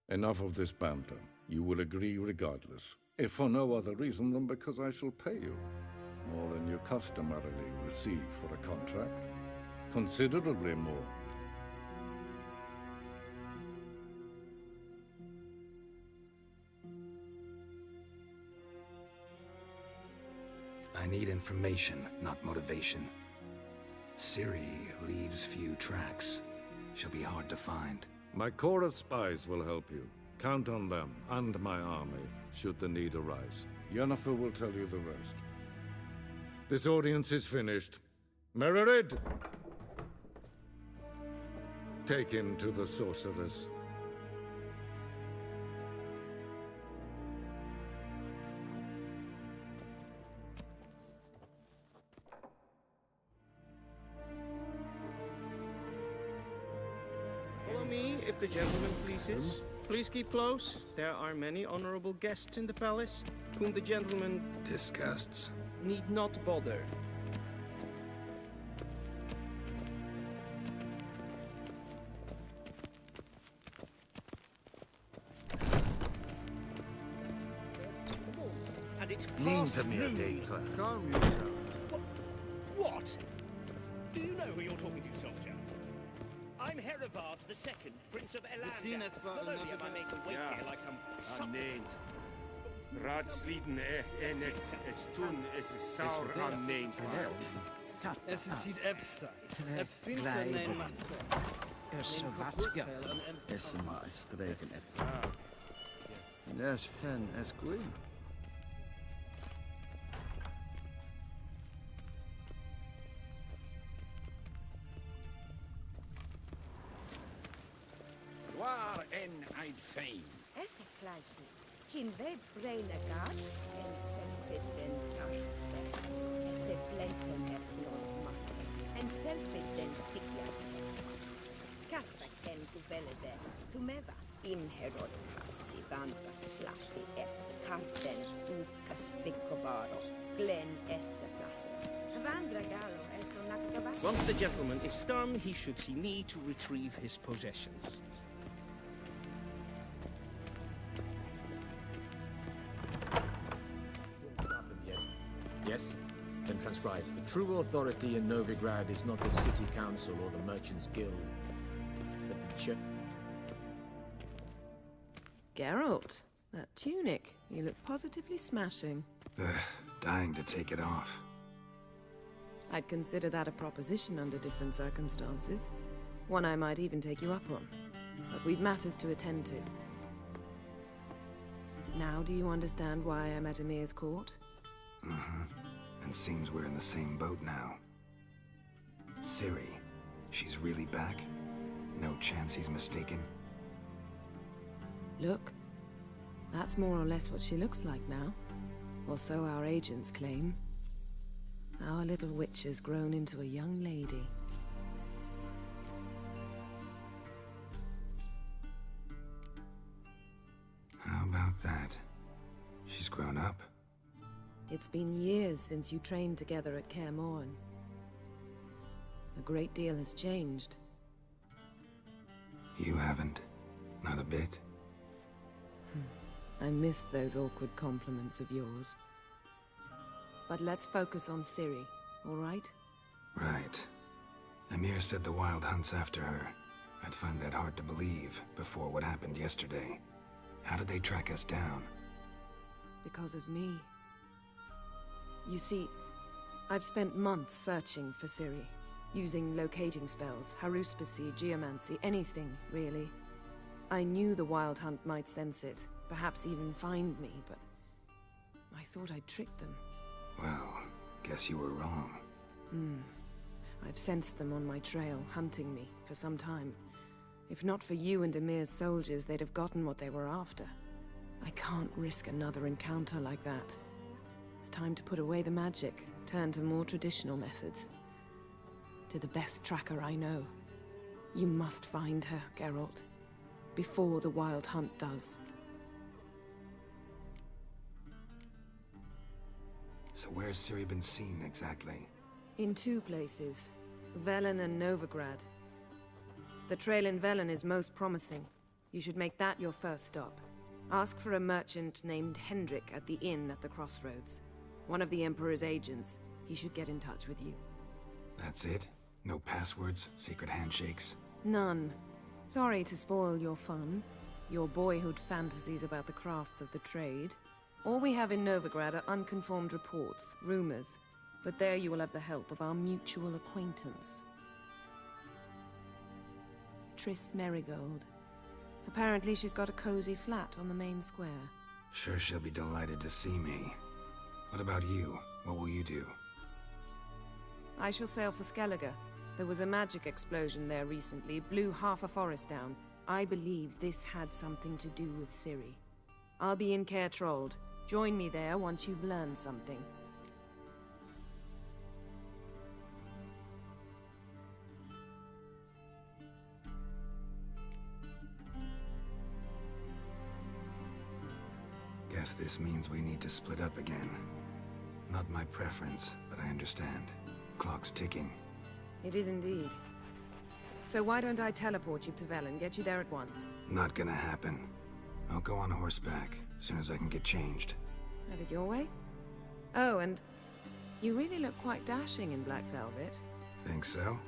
Enough of this banter. You will agree regardless. If for no other reason than because I shall pay you. More than you customarily receive for a contract. Considerably more. I need information, not motivation. Ciri leaves few tracks. She'll be hard to find. My corps of spies will help you. Count on them, and my army, should the need arise. Yennefer will tell you the rest. This audience is finished. Mererid! Take him to the sorceress. Follow me, if the gentleman pleases. Please keep close. There are many honorable guests in the palace, whom the gentleman... disgusts. ...need not bother. And it's Lean past to me, noon. Data. Calm yourself. What? Do you know who you're talking to, soldier? I'm Herivard II, Prince of Elanda. Not only am I made to wait here like some Unnamed. Ratsliden enet estun es saur unnamed file. Es sieht efsa. Finster nein macht. Esma is streken efter. Nes hen es queen. Waar en I'd fain. Esse kleidje. Geen wij breine gaat en zelfit den karte. Esse blenten het non machte. En zelfit den sikja. Kasper ken guvelle der. Tumeva. In herod kassi vanta slaffi et karten ukas vicovaro. Glen esse plassa. Vandra gallo esso nakgava. Once the gentleman is done, he should see me to retrieve his possessions. Yes? Then transcribe. The true authority in Novigrad is not the city council or the merchants' guild, but the church. Geralt, that tunic. You look positively smashing. Ugh, dying to take it off. I'd consider that a proposition under different circumstances. One I might even take you up on. But we've matters to attend to. Now do you understand why I'm at Emir's court? Mm-hmm. And seems we're in the same boat now. Ciri, she's really back? No chance he's mistaken? Look. That's more or less what she looks like now. Or so our agents claim. Our little witch has grown into a young lady. grown up. It's been years since you trained together at Kaer Morhen. A great deal has changed. You haven't. Not a bit. I missed those awkward compliments of yours. But let's focus on Ciri, all right? Right. Emir said the Wild Hunt's after her. I'd find that hard to believe before what happened yesterday. How did they track us down? Because of me. You see, I've spent months searching for Ciri, using locating spells, haruspicy, geomancy, anything, really. I knew the Wild Hunt might sense it, perhaps even find me, but I thought I'd tricked them. Well, guess you were wrong. I've sensed them on my trail, hunting me, for some time. If not for you and Emir's soldiers, they'd have gotten what they were after. I can't risk another encounter like that. It's time to put away the magic, turn to more traditional methods. To the best tracker I know. You must find her, Geralt. Before the Wild Hunt does. So where's Ciri been seen, exactly? In two places. Velen and Novigrad. The trail in Velen is most promising. You should make that your first stop. Ask for a merchant named Hendrik at the inn at the crossroads. One of the Emperor's agents. He should get in touch with you. That's it? No passwords, secret handshakes? None. Sorry to spoil your fun, your boyhood fantasies about the crafts of the trade. All we have in Novigrad are unconfirmed reports, rumors. But there you will have the help of our mutual acquaintance. Triss Merigold. Apparently she's got a cozy flat on the main square. Sure she'll be delighted to see me. What about you? What will you do? I shall sail for Skellige. There was a magic explosion there recently, blew half a forest down. I believe this had something to do with Ciri. I'll be in Caer Trolde. Join me there once you've learned something. Guess this means we need to split up again. Not my preference, but I understand. Clock's ticking. It is indeed. So why don't I teleport you to Velen, get you there at once? Not gonna happen. I'll go on horseback, as soon as I can get changed. Have it your way? Oh, and you really look quite dashing in black velvet. Think so?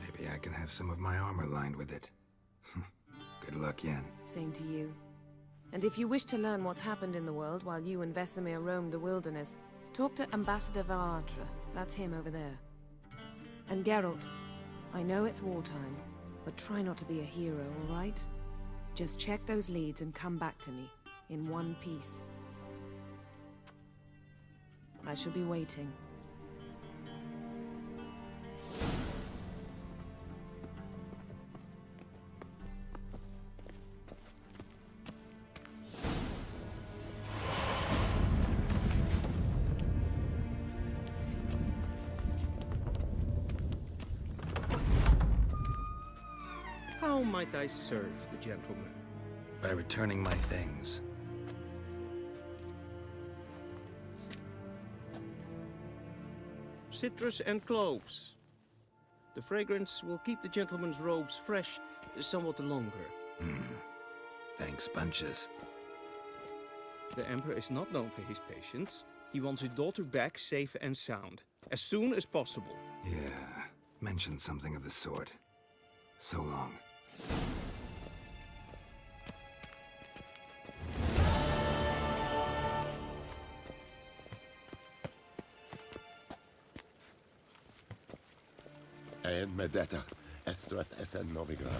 Maybe I can have some of my armor lined with it. Good luck, Yen. Same to you. And if you wish to learn what's happened in the world while you and Vesemir roamed the wilderness, talk to Ambassador Varatra. That's him over there. And Geralt, I know it's wartime, but try not to be a hero, all right? Just check those leads and come back to me, in one piece. I shall be waiting. How might I serve the gentleman? By returning my things. Citrus and cloves. The fragrance will keep the gentleman's robes fresh somewhat longer. Thanks, bunches. The Emperor is not known for his patience. He wants his daughter back safe and sound, as soon as possible. Yeah, mentioned something of the sort. So long. And Medetta, Estrath Essen Novigrad.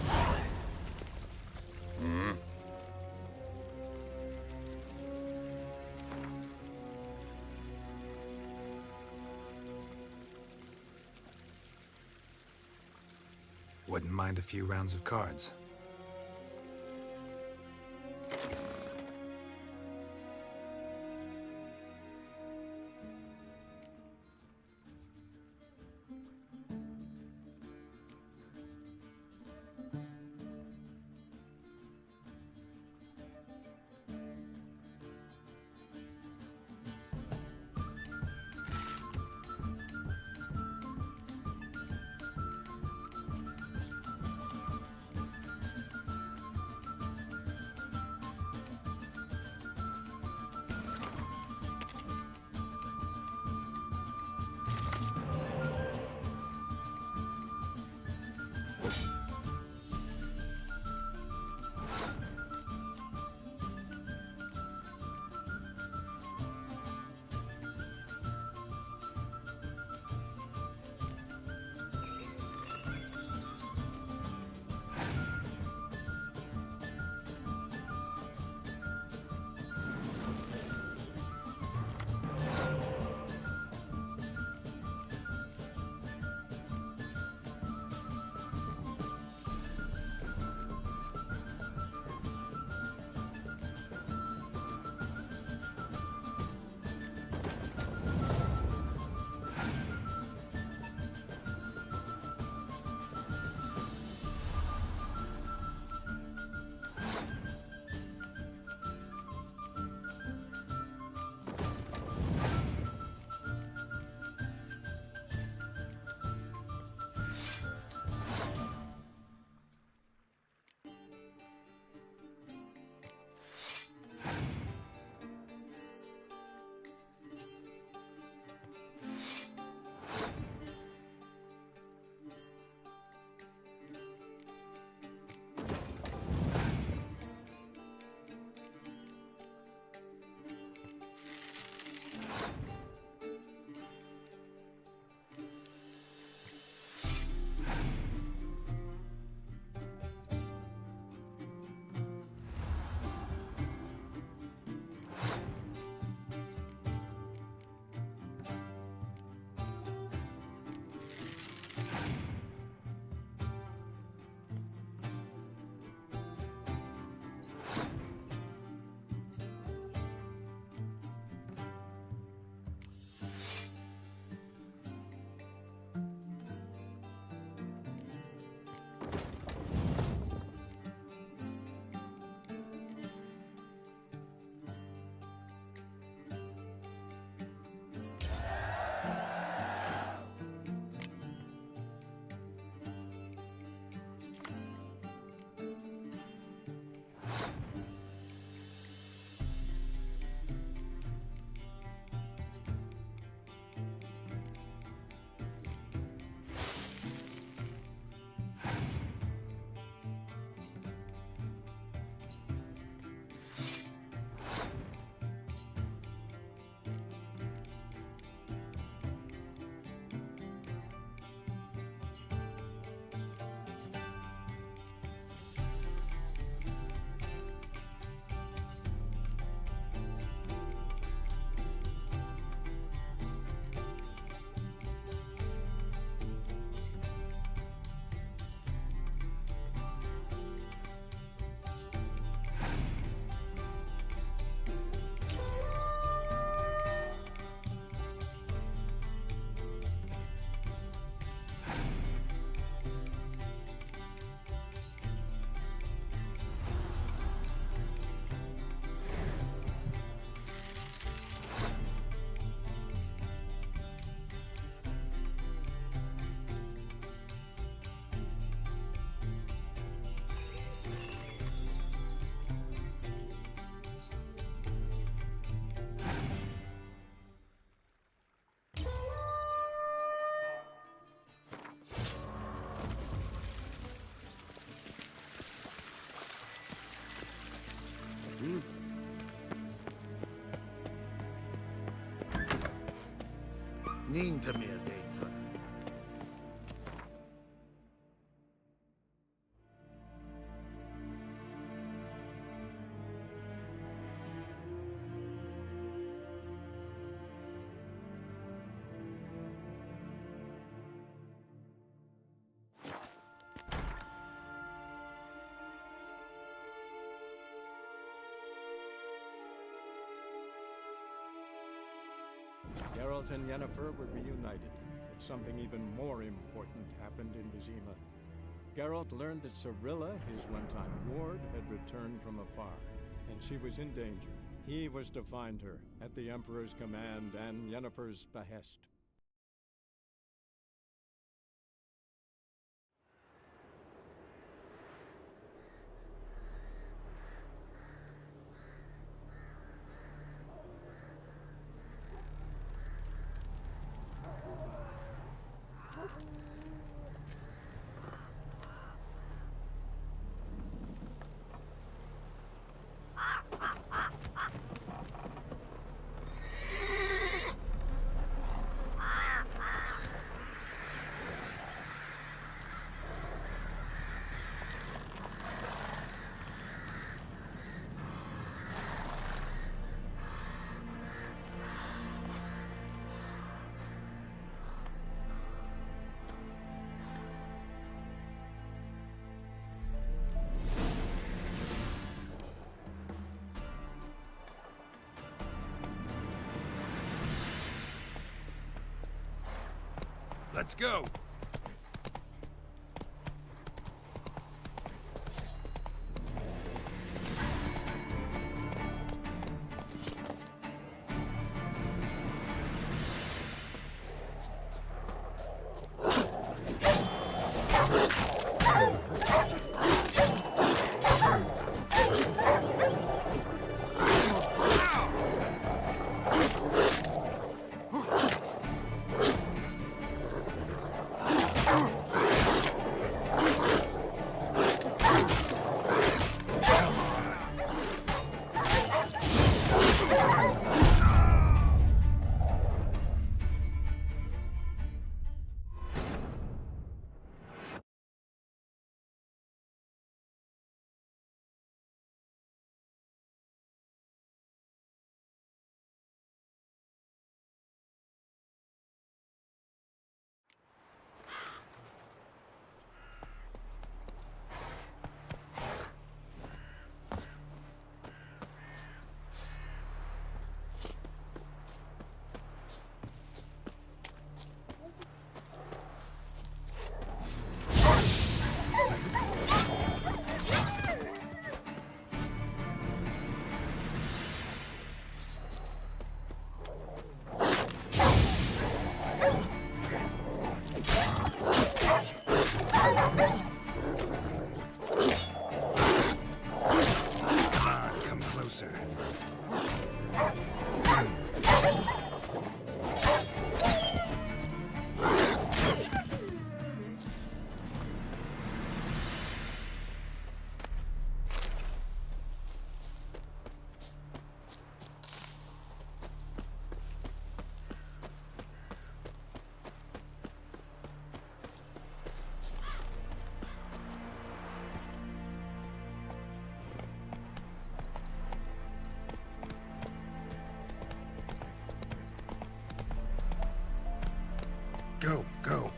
Wouldn't mind a few rounds of cards. Niente mehr dentro. Geralt and Yennefer were reunited, but something even more important happened in Vizima. Geralt learned that Cirilla, his one-time ward, had returned from afar, and she was in danger. He was to find her, at the Emperor's command and Yennefer's behest. Let's go! Go, go.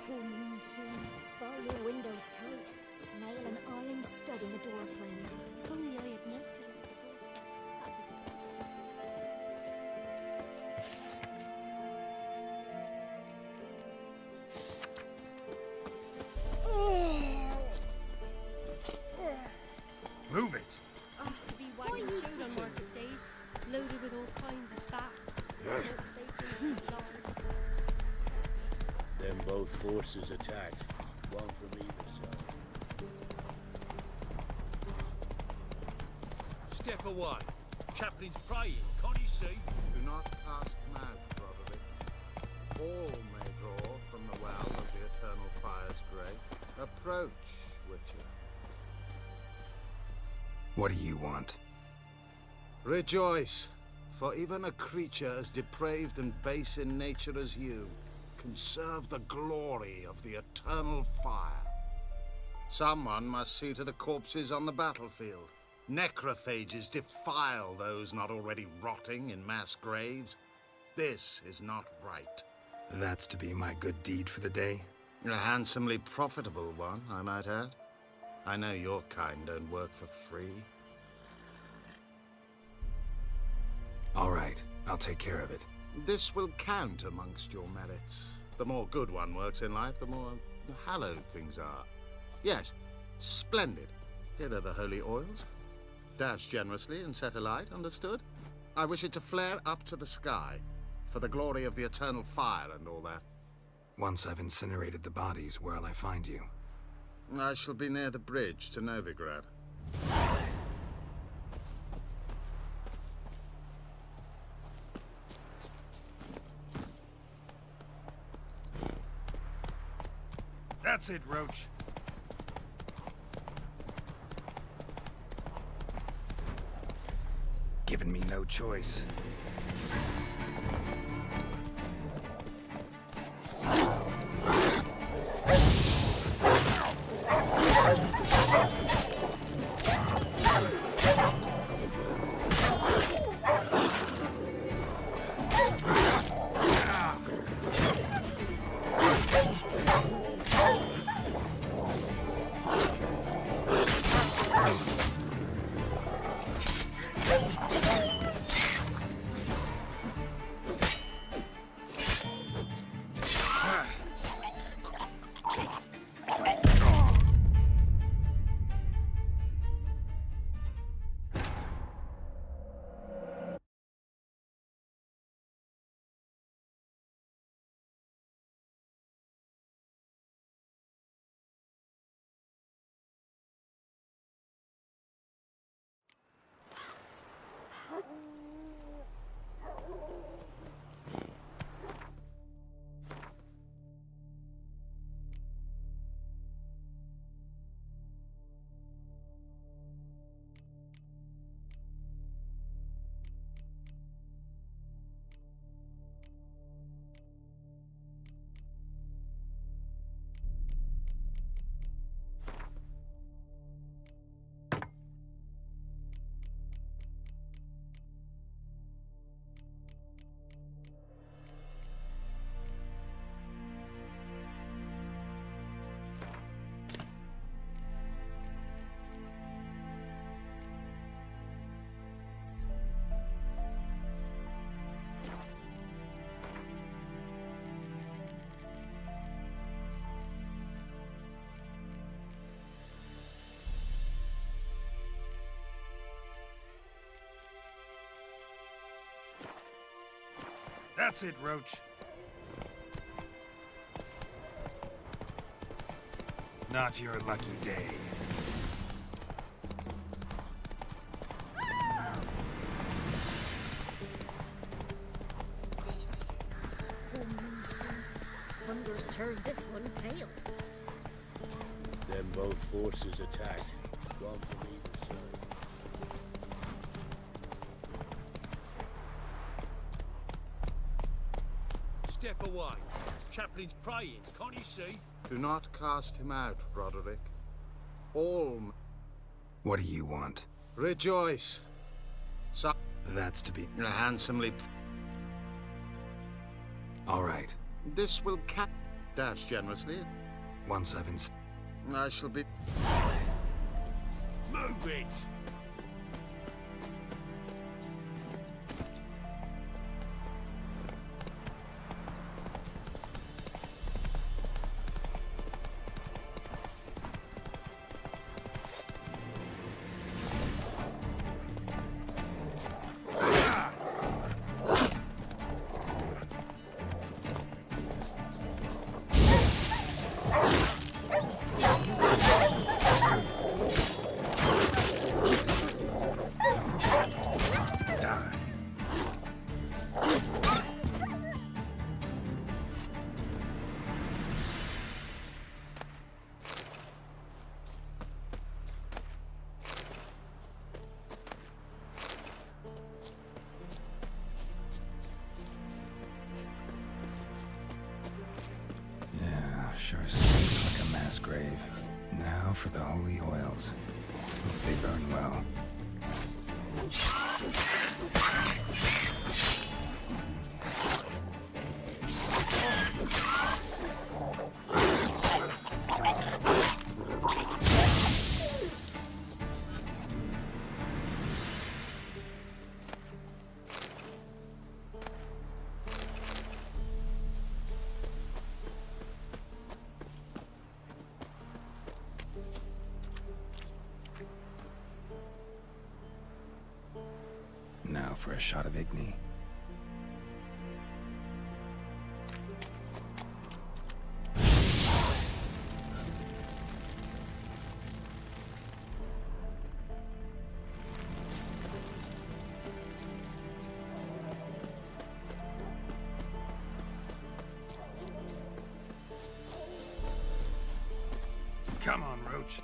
Full moon soon. Bar your windows tight. Nail an iron stud in the door frame. Only I had knocked it. Move it! Used to be wagon showed on market days, loaded with all kinds of fat. Then both forces attacked, one from either side. Step away. Chaplain's praying, can't you see? Do not cast mad, probably. All may draw from the approach, Witcher. What do you want? Rejoice, for even a creature as depraved and base in nature as you can serve the glory of the eternal fire. Someone must see to the corpses on the battlefield. Necrophages defile those not already rotting in mass graves. This is not right. That's to be my good deed for the day? A handsomely profitable one, I might add. I know your kind don't work for free. All right, I'll take care of it. This will count amongst your merits. The more good one works in life, the more hallowed things are. Yes, splendid. Here are the holy oils. Dash generously and set alight, understood? I wish it to flare up to the sky, for the glory of the eternal fire and all that. Once I've incinerated the bodies, where'll I find you? I shall be near the bridge to Novigrad. That's it, Roach. Given me no choice. That's it, Roach. Not your lucky day. Full moon soon. Hunger's turned this one pale. Then both forces attacked. One from either side. Step away. Chaplain's praying, can't you see? Do not cast him out, Roderick. All... What do you want? Rejoice. That's to be... handsomely... All right. This will dash generously. Once I've I shall be... Move it! Sure stinks like a mass grave. Now for the holy oils. Hope they burn well. Now for a shot of Igni. Come on, Roach.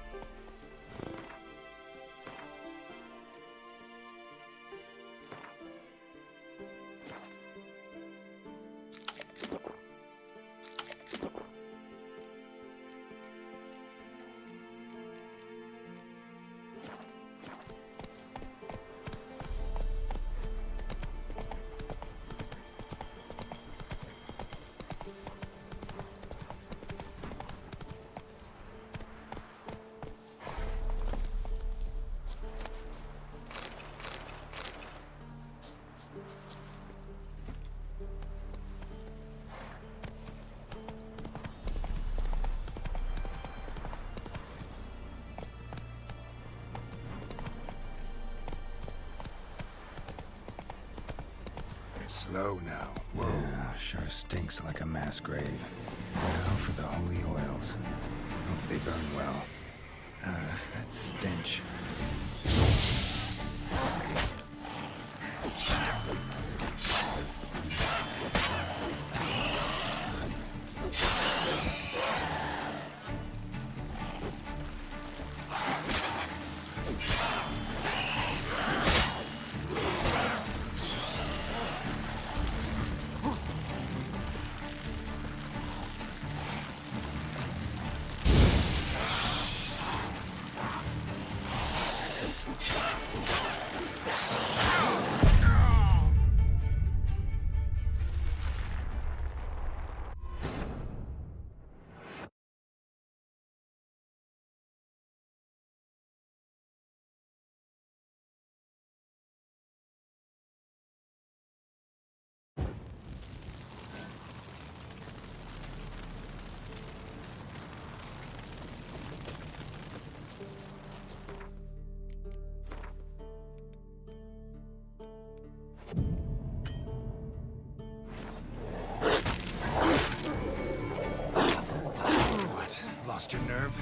Slow now. Whoa. Yeah, sure stinks like a mass grave. Now for the holy oils. Hope they burn well. That stench. Lost your nerve?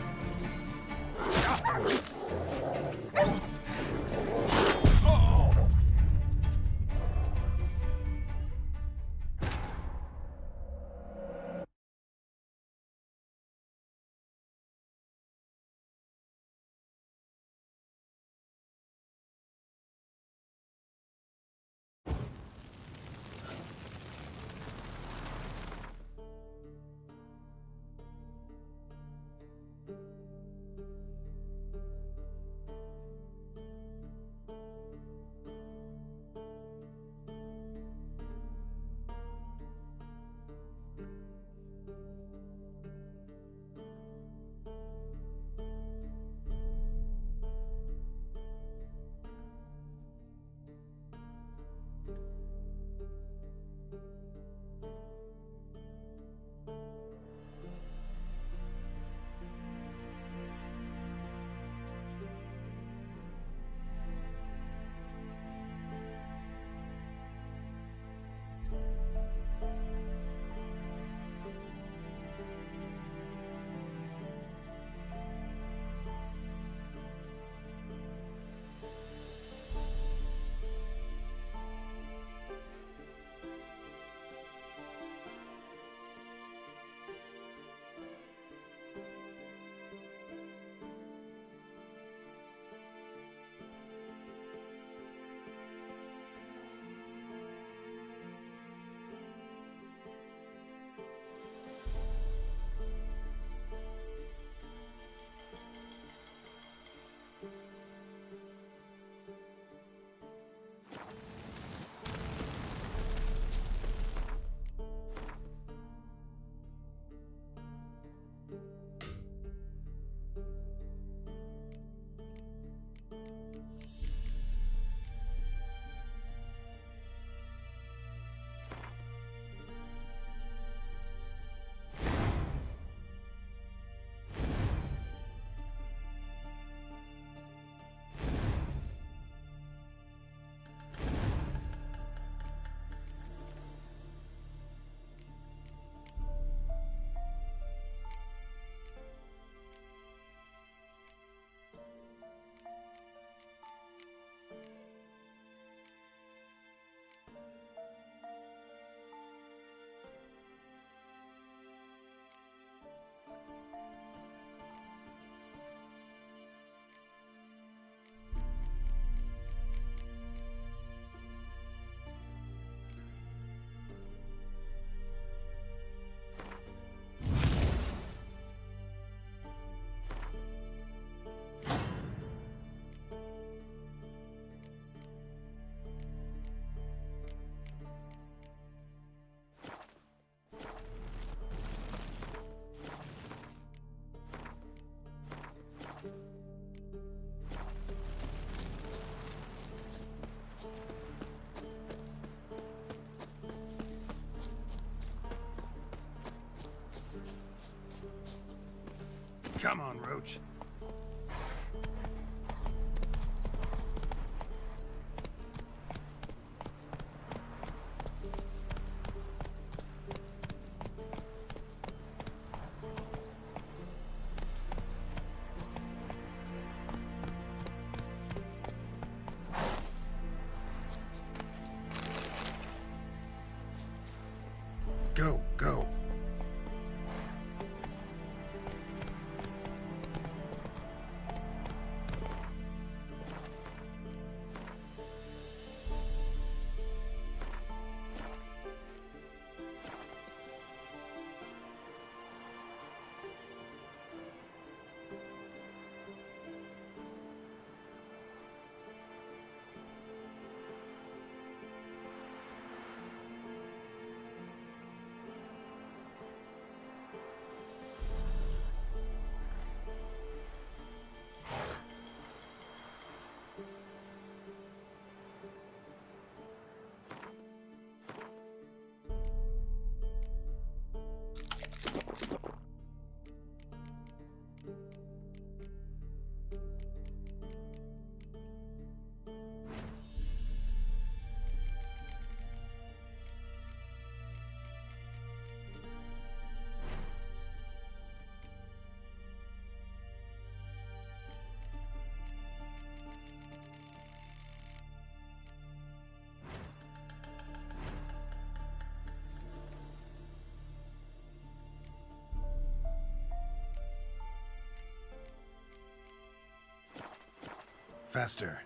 Come on, Roach. Go, go. Faster.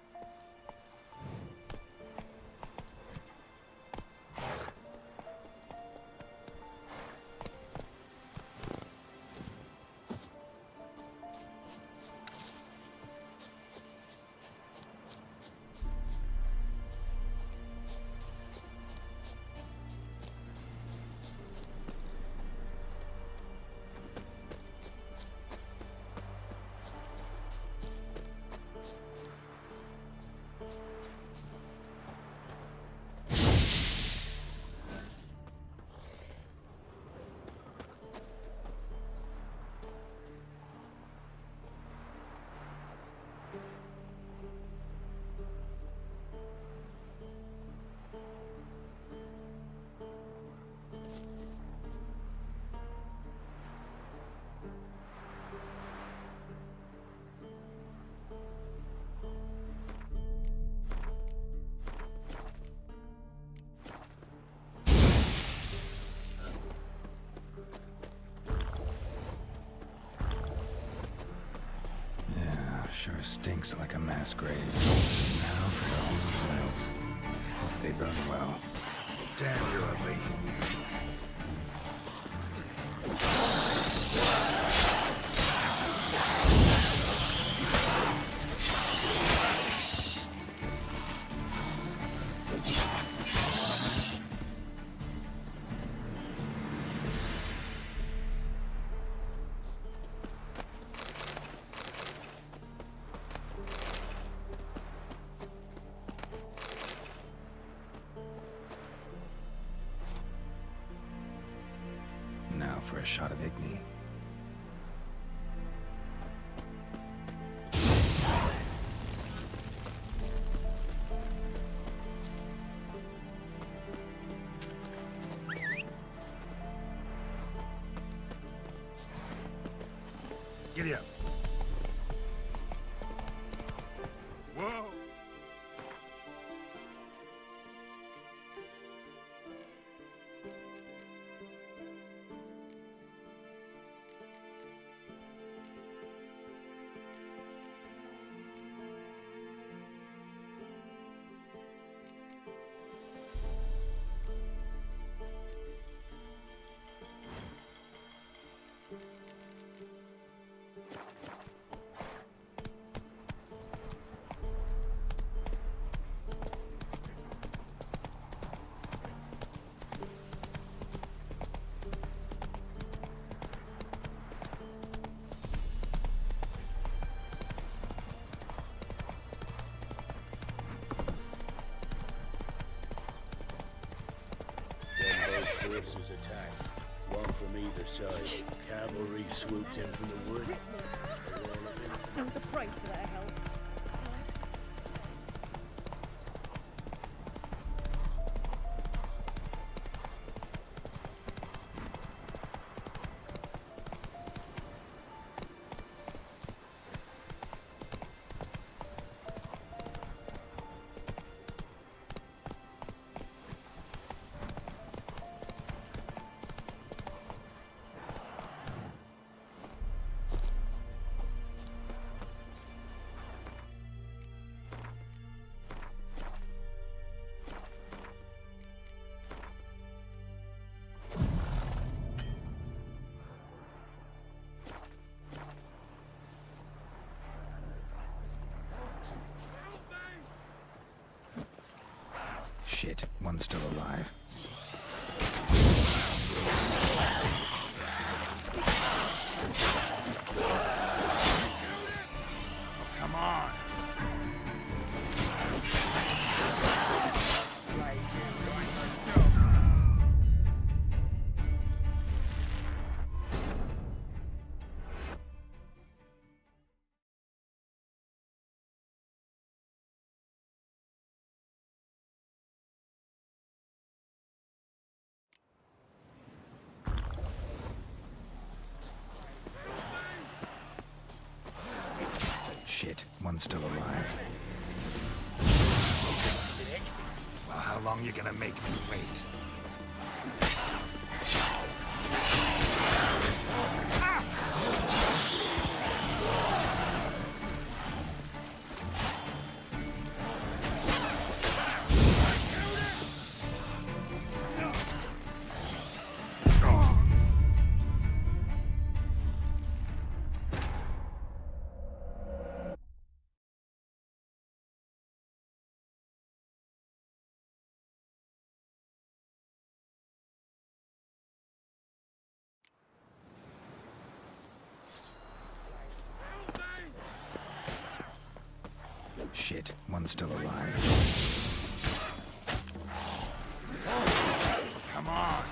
Sure stinks like a mass grave. Now for the holy wells. Hope they burn well. Damn, you're ugly. Now for a shot of Igni. Giddy up. Whoa! Forces attacked. One from either side. Cavalry swooped in from the wood. Know the price for their help. Shit, one's still alive. Come on! Shit, one's still alive. Well, how long you gonna make me wait? Shit, one's still alive. Come on!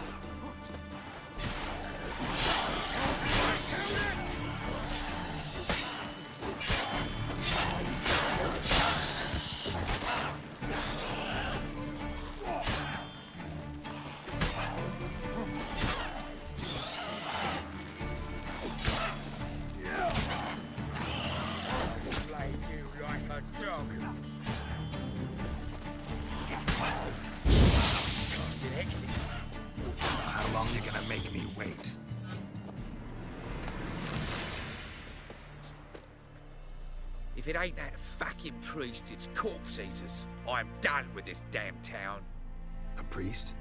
How long you gonna make me wait? If it ain't that fucking priest, it's corpse eaters. I'm done with this damn town. A priest?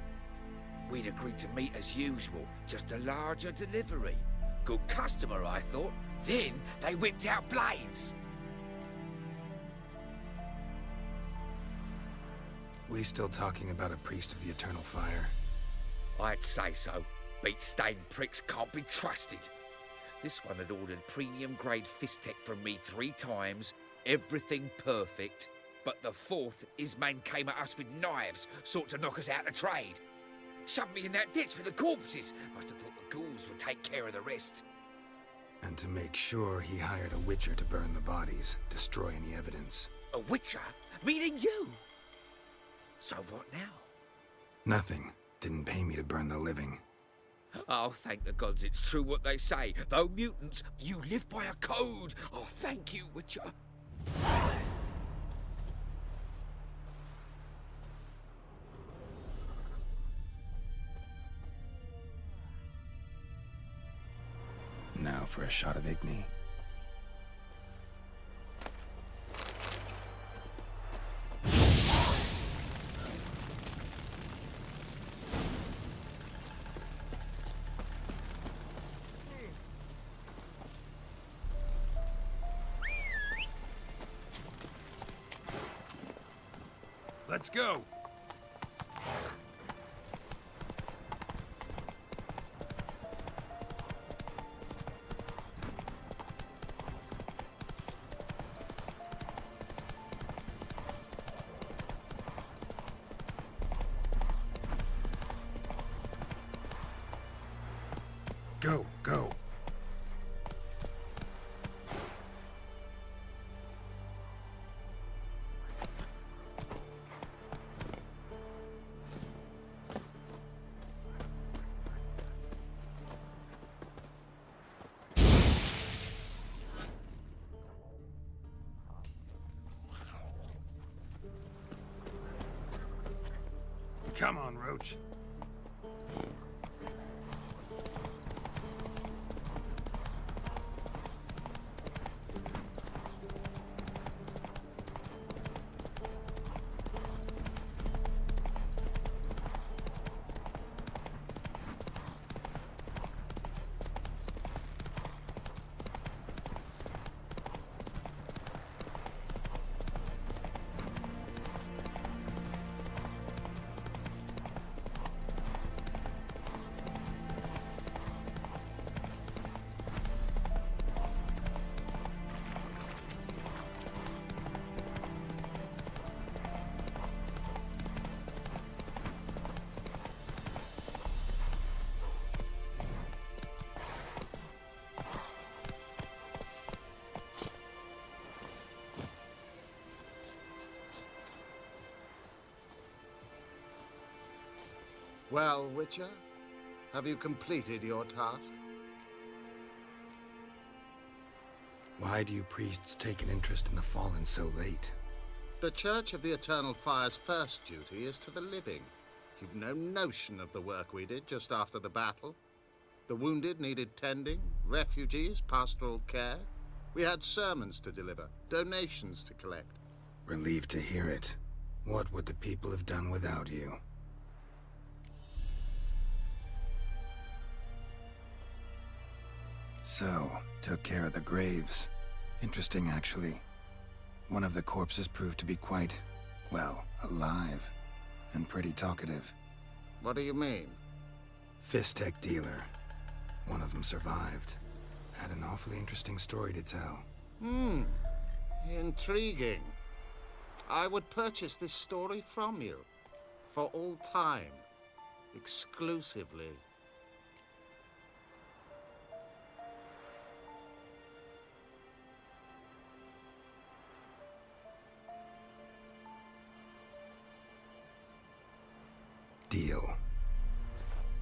We'd agreed to meet as usual, just a larger delivery. Good customer, I thought. Then they whipped out blades. We still talking about a priest of the Eternal Fire? I'd say so. Beat-stained pricks can't be trusted. This one had ordered premium-grade fist tech from me 3 times, everything perfect. But the 4th, his man came at us with knives, sought to knock us out of trade. Shoved me in that ditch with the corpses. Must have thought the ghouls would take care of the rest. And to make sure, he hired a witcher to burn the bodies, destroy any evidence. A witcher? Meaning you? So what now? Nothing. Didn't pay me to burn the living. Oh, thank the gods it's true what they say. Though mutants, you live by a code. Oh, thank you, Witcher. Now for a shot of Igni. Let's go! Come on, Roach. Well, Witcher, have you completed your task? Why do you priests take an interest in the fallen so late? The Church of the Eternal Fire's first duty is to the living. You've no notion of the work we did just after the battle. The wounded needed tending, refugees, pastoral care. We had sermons to deliver, donations to collect. Relieved to hear it. What would the people have done without you? So, took care of the graves. Interesting, actually. One of the corpses proved to be quite, well, alive. And pretty talkative. What do you mean? Fistech dealer. One of them survived. Had an awfully interesting story to tell. Intriguing. I would purchase this story from you. For all time. Exclusively. Deal.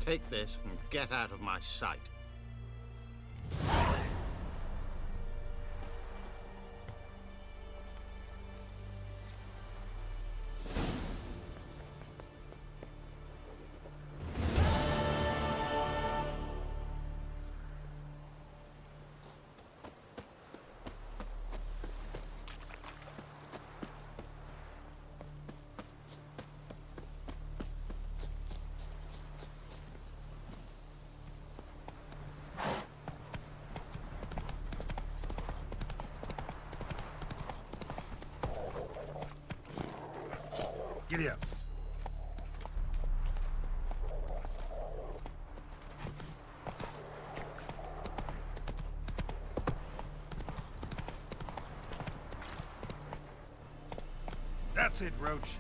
Take this and get out of my sight. Giddy up. That's it, Roach.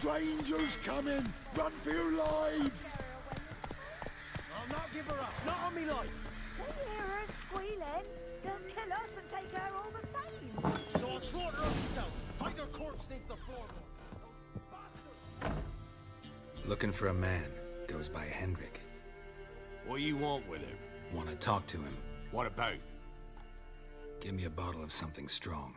Strangers coming! Run for your lives! I'll not give her up. Not on me life. They hear her squealing. They'll kill us and take her all the same. So I'll slaughter her myself. Hide her corpse neath the floorboard. Looking for a man. Goes by Hendrik. What you want with him? Want to talk to him. What about? Give me a bottle of something strong.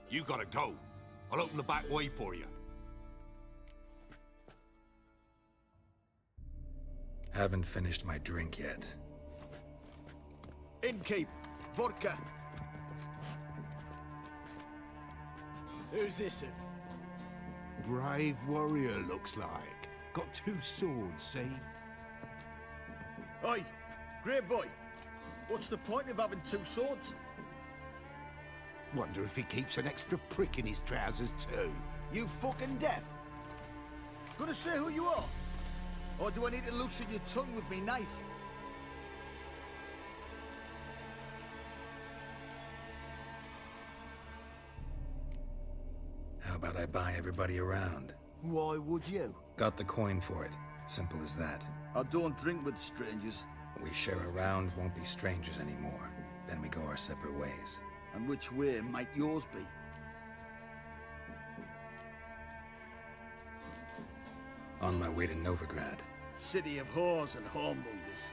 You gotta go. I'll open the back way for you. Haven't finished my drink yet. Innkeep, vodka. Who's this? Brave warrior, looks like. Got 2 swords, see? Oi, grey boy. What's the point of having 2 swords? Wonder if he keeps an extra prick in his trousers too. You fucking deaf? Gonna say who you are? Or do I need to loosen your tongue with me knife? How about I buy everybody around? Why would you? Got the coin for it. Simple as that. I don't drink with strangers. We share a round, won't be strangers anymore. Then we go our separate ways. And which way might yours be? On my way to Novigrad. City of whores and whoremongers.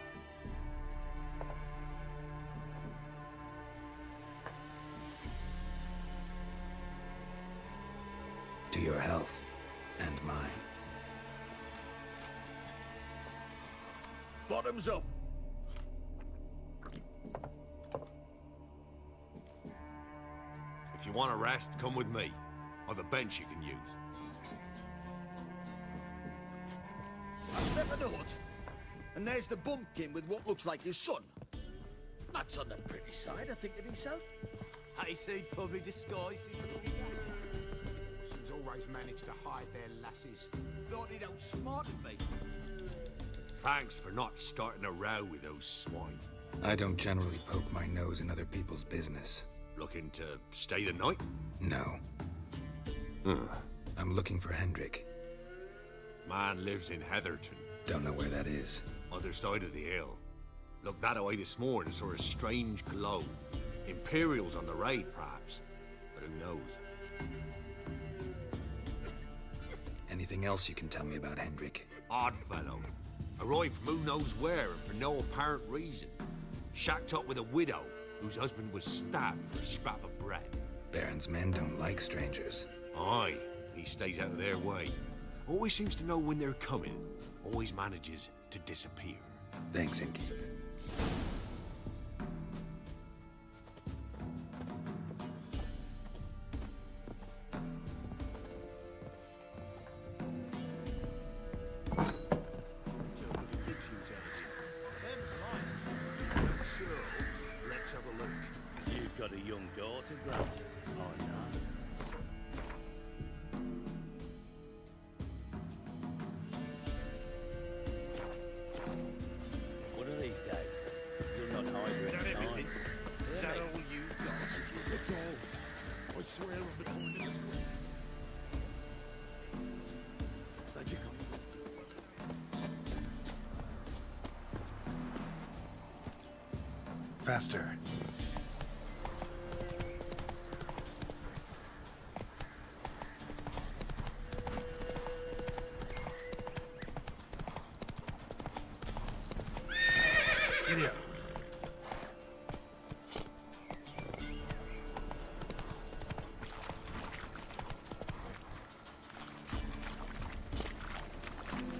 To your health. And mine. Bottoms up! If you want a rest, come with me. I've a bench you can use. I step in the hut, and there's the bumpkin with what looks like his son. That's on the pretty side, I think to myself. Hayseed probably disguised his little She's always managed to hide their lasses. Thought he'd outsmarted me. Thanks for not starting a row with those swine. I don't generally poke my nose in other people's business. Looking to stay the night? No. I'm looking for Hendrik. Man lives in Heatherton. Don't know where that is. Other side of the hill. Looked that away this morning, saw a strange glow. Imperials on the raid, perhaps. But who knows? Anything else you can tell me about Hendrik? Odd fellow. Arrived from who knows where and for no apparent reason. Shacked up with a widow whose husband was stabbed for a scrap of bread. Baron's men don't like strangers. Aye, he stays out of their way. Always seems to know when they're coming. Always manages to disappear. Thanks, Innkeep. Let's have a look. You've got a young daughter, Grant. Oh, no. One of these days, you'll not hide your time. That all you got. That's all. I swear I've been holding this one. Thank you. Faster. Giddy up.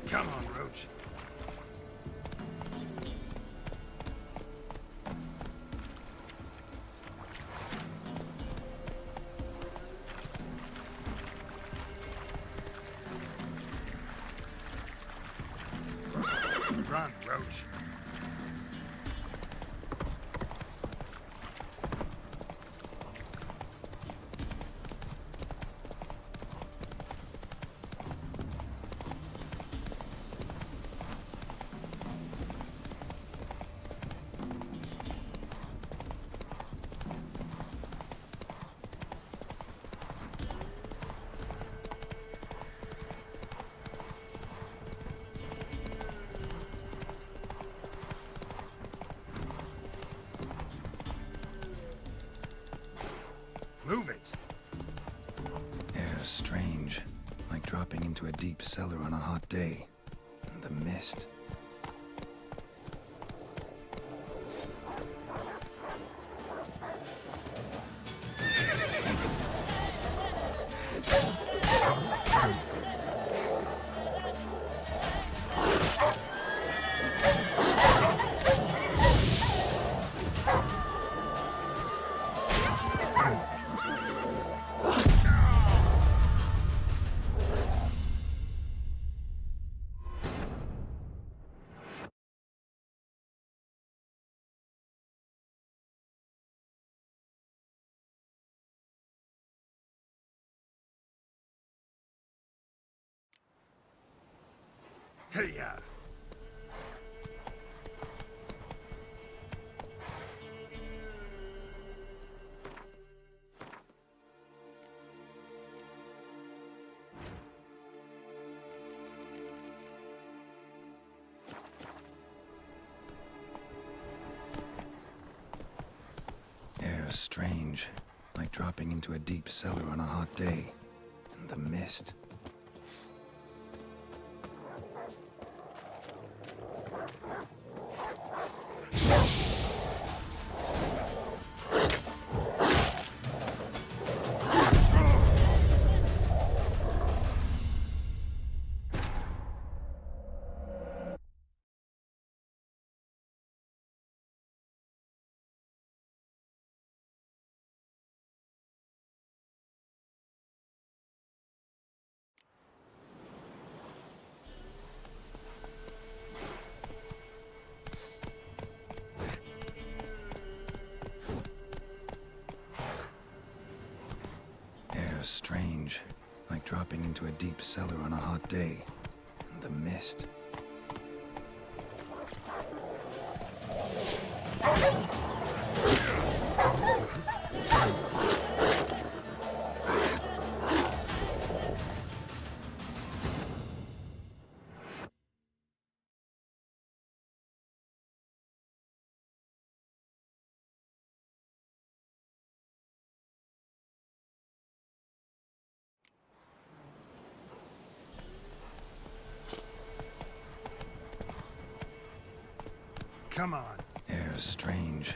Come on, Roach. Run, Roach. Move it! Air's strange. Like dropping into a deep cellar on a hot day. And the mist. Hey-ya! Air's strange, like dropping into a deep cellar on a hot day. And the mist. Air's strange, like dropping into a deep cellar on a hot day. And the mist. Come on. Air's strange,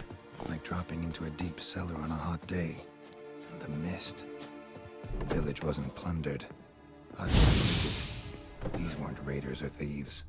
like dropping into a deep cellar on a hot day. And the mist. The village wasn't plundered. These weren't raiders or thieves.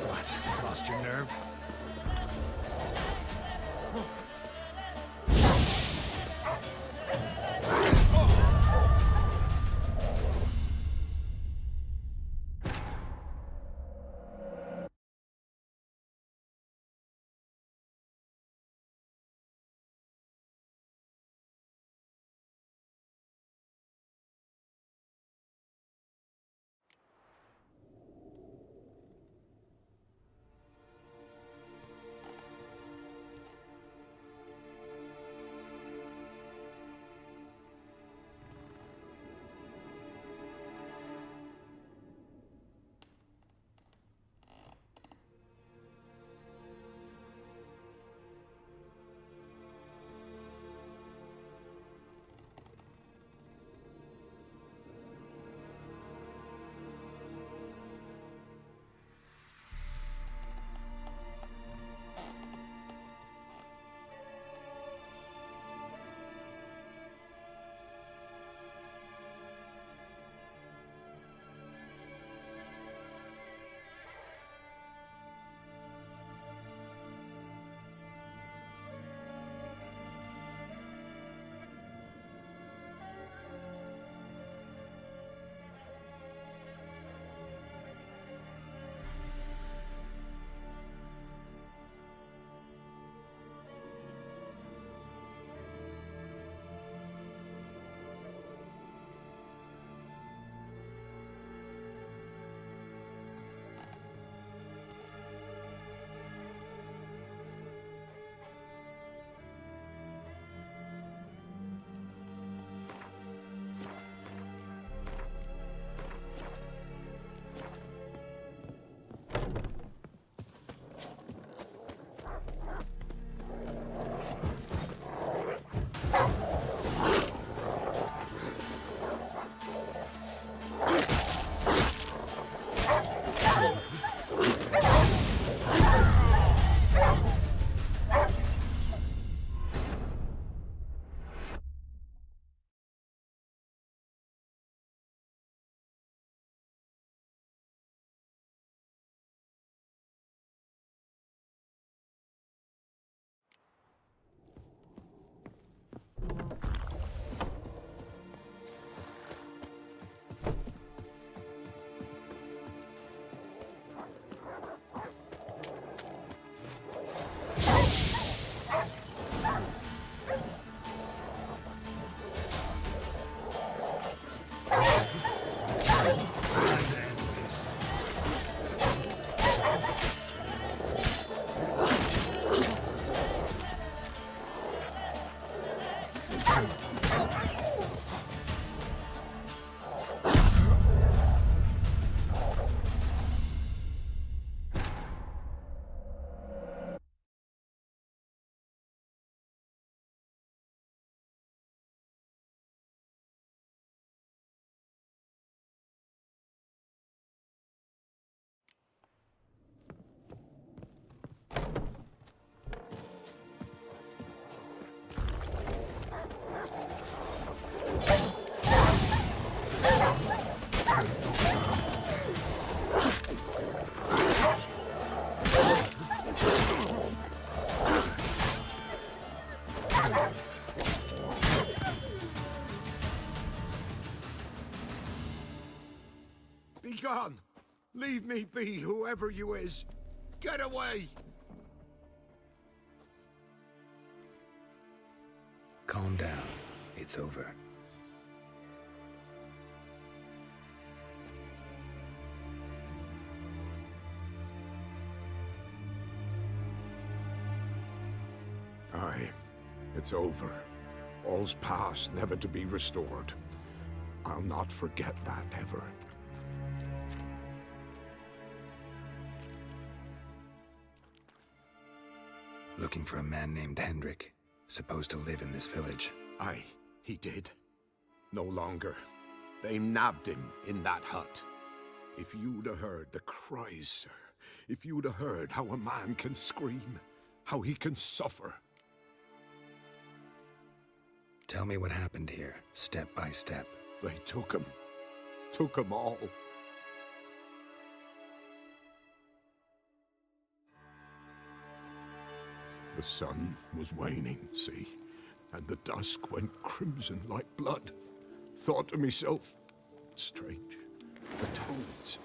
What? Lost your nerve? gone! Leave me be, whoever you is! Get away! Calm down. It's over. Aye, it's over. All's past, never to be restored. I'll not forget that ever. Looking for a man named Hendrik, supposed to live in this village. Aye, he did. No longer. They nabbed him in that hut. If you'd have heard the cries, sir. If you'd have heard how a man can scream, how he can suffer. Tell me what happened here, step by step. They took him. Took him all. The sun was waning, see? And the dusk went crimson like blood. Thought to myself, strange. The toads.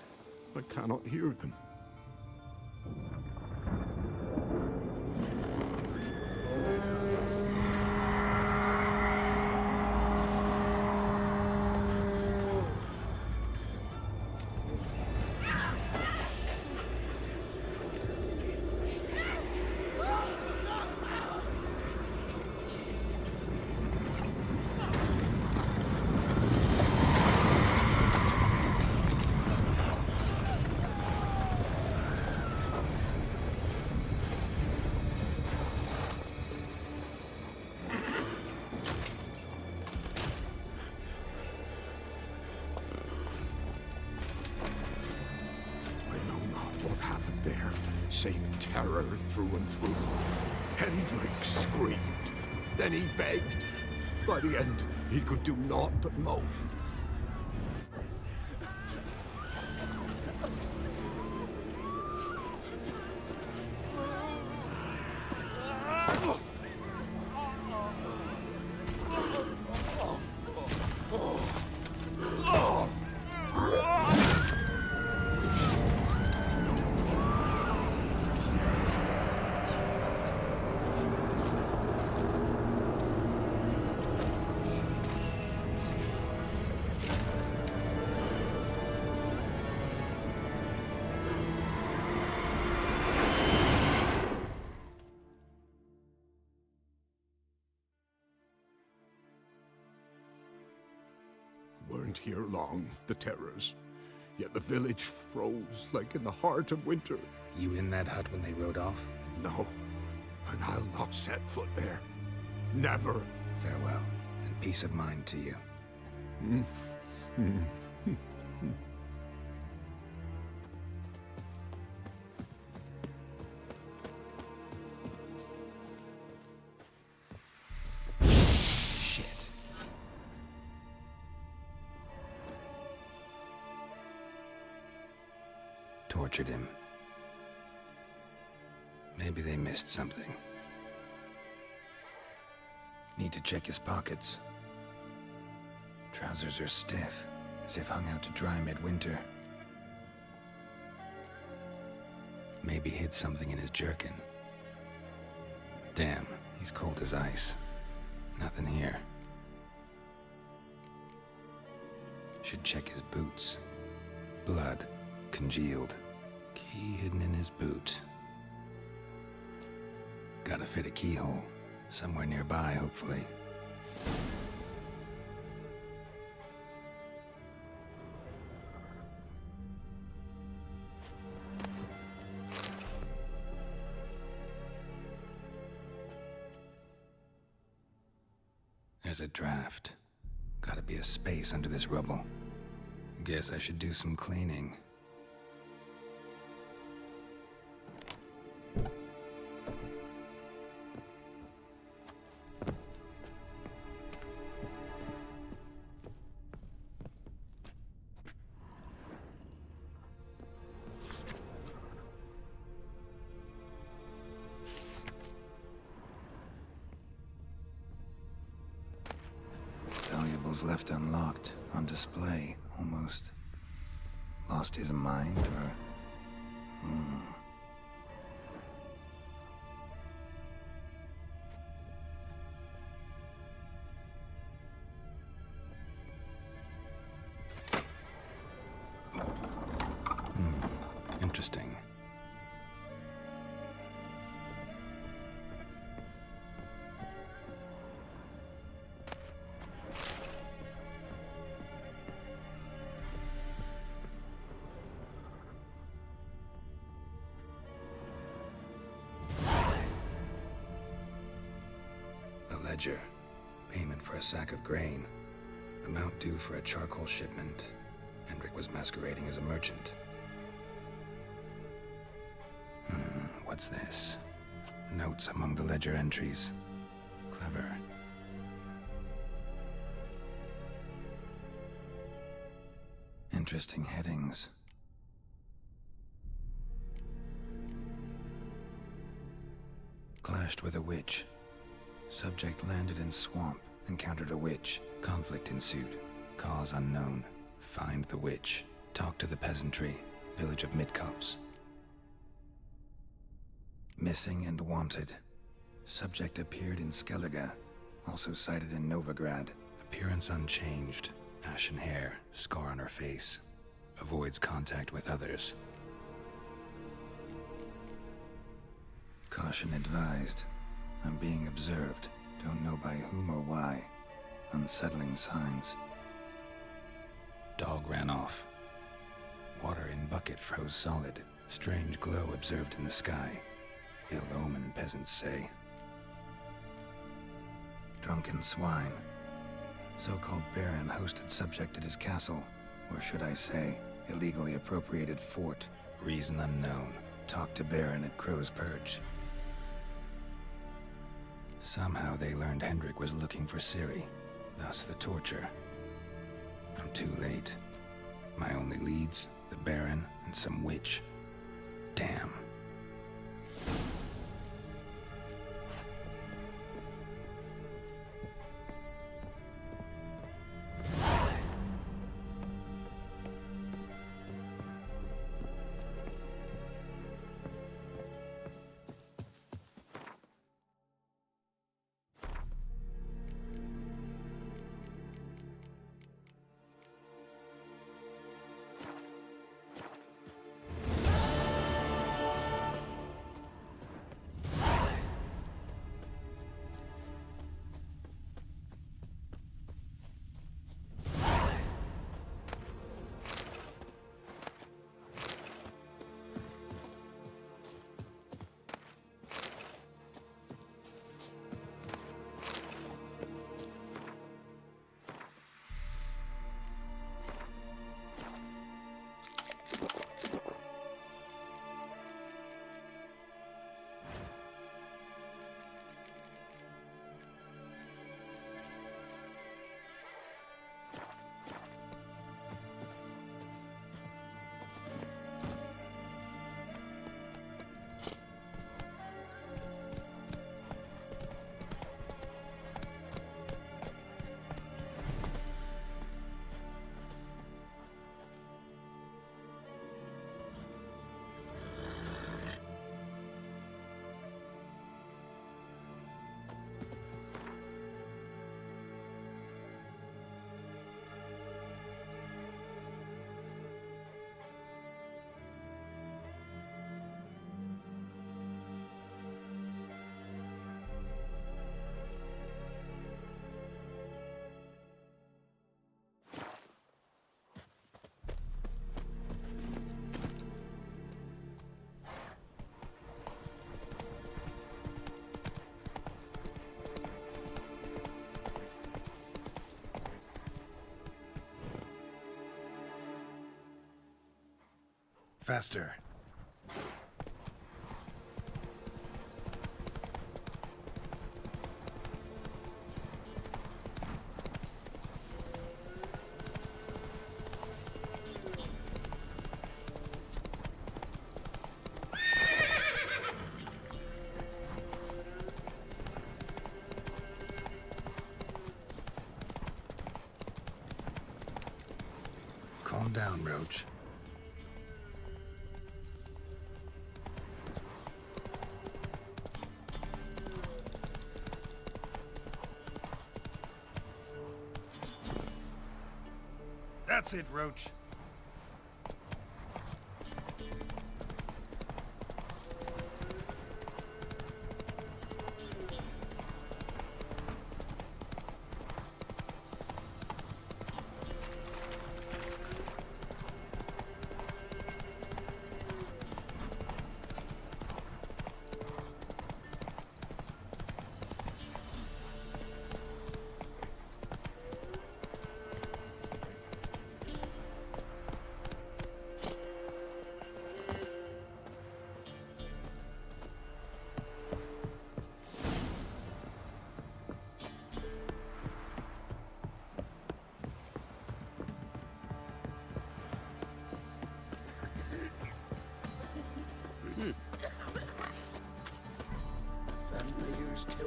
I cannot hear them. Save terror through and through. Hendrik screamed. Then he begged. By the end, he could do naught but moan. Weren't here long, the terrors. Yet the village froze like in the heart of winter. You in that hut when they rode off? No, and I'll not set foot there. Never. Farewell, and peace of mind to you. Tortured him. Maybe they missed something. Need to check his pockets. Trousers are stiff, as if hung out to dry midwinter. Maybe hid something in his jerkin. Damn, he's cold as ice. Nothing here. Should check his boots. Blood. Congealed. Key hidden in his boot. Gotta fit a keyhole. Somewhere nearby, hopefully. There's a draft. Gotta be a space under this rubble. Guess I should do some cleaning. Valuables left unlocked, on display, almost Lost his mind, or... Interesting. A ledger. Payment for a sack of grain. Amount due for a charcoal shipment. Hendrik was masquerading as a merchant. What's this? Notes among the ledger entries. Clever. Interesting headings. Clashed with a witch. Subject landed in swamp, encountered a witch. Conflict ensued. Cause unknown. Find the witch. Talk to the peasantry. Village of Midcopse. Missing and wanted. Subject appeared in Skellige, also sighted in Novigrad. Appearance unchanged. Ashen hair, scar on her face. Avoids contact with others. Caution advised. I'm being observed. Don't know by whom or why. Unsettling signs. Dog ran off. Water in bucket froze solid. Strange glow observed in the sky. Ill omen, peasants say. Drunken swine. So-called Baron hosted subject at his castle, or should I say, illegally appropriated fort. Reason unknown. Talked to Baron at Crow's Perch. Somehow they learned Hendrik was looking for Ciri, thus the torture. I'm too late. My only leads, the Baron and some witch. Damn. Faster. Calm down, Roach. That's it, Roach.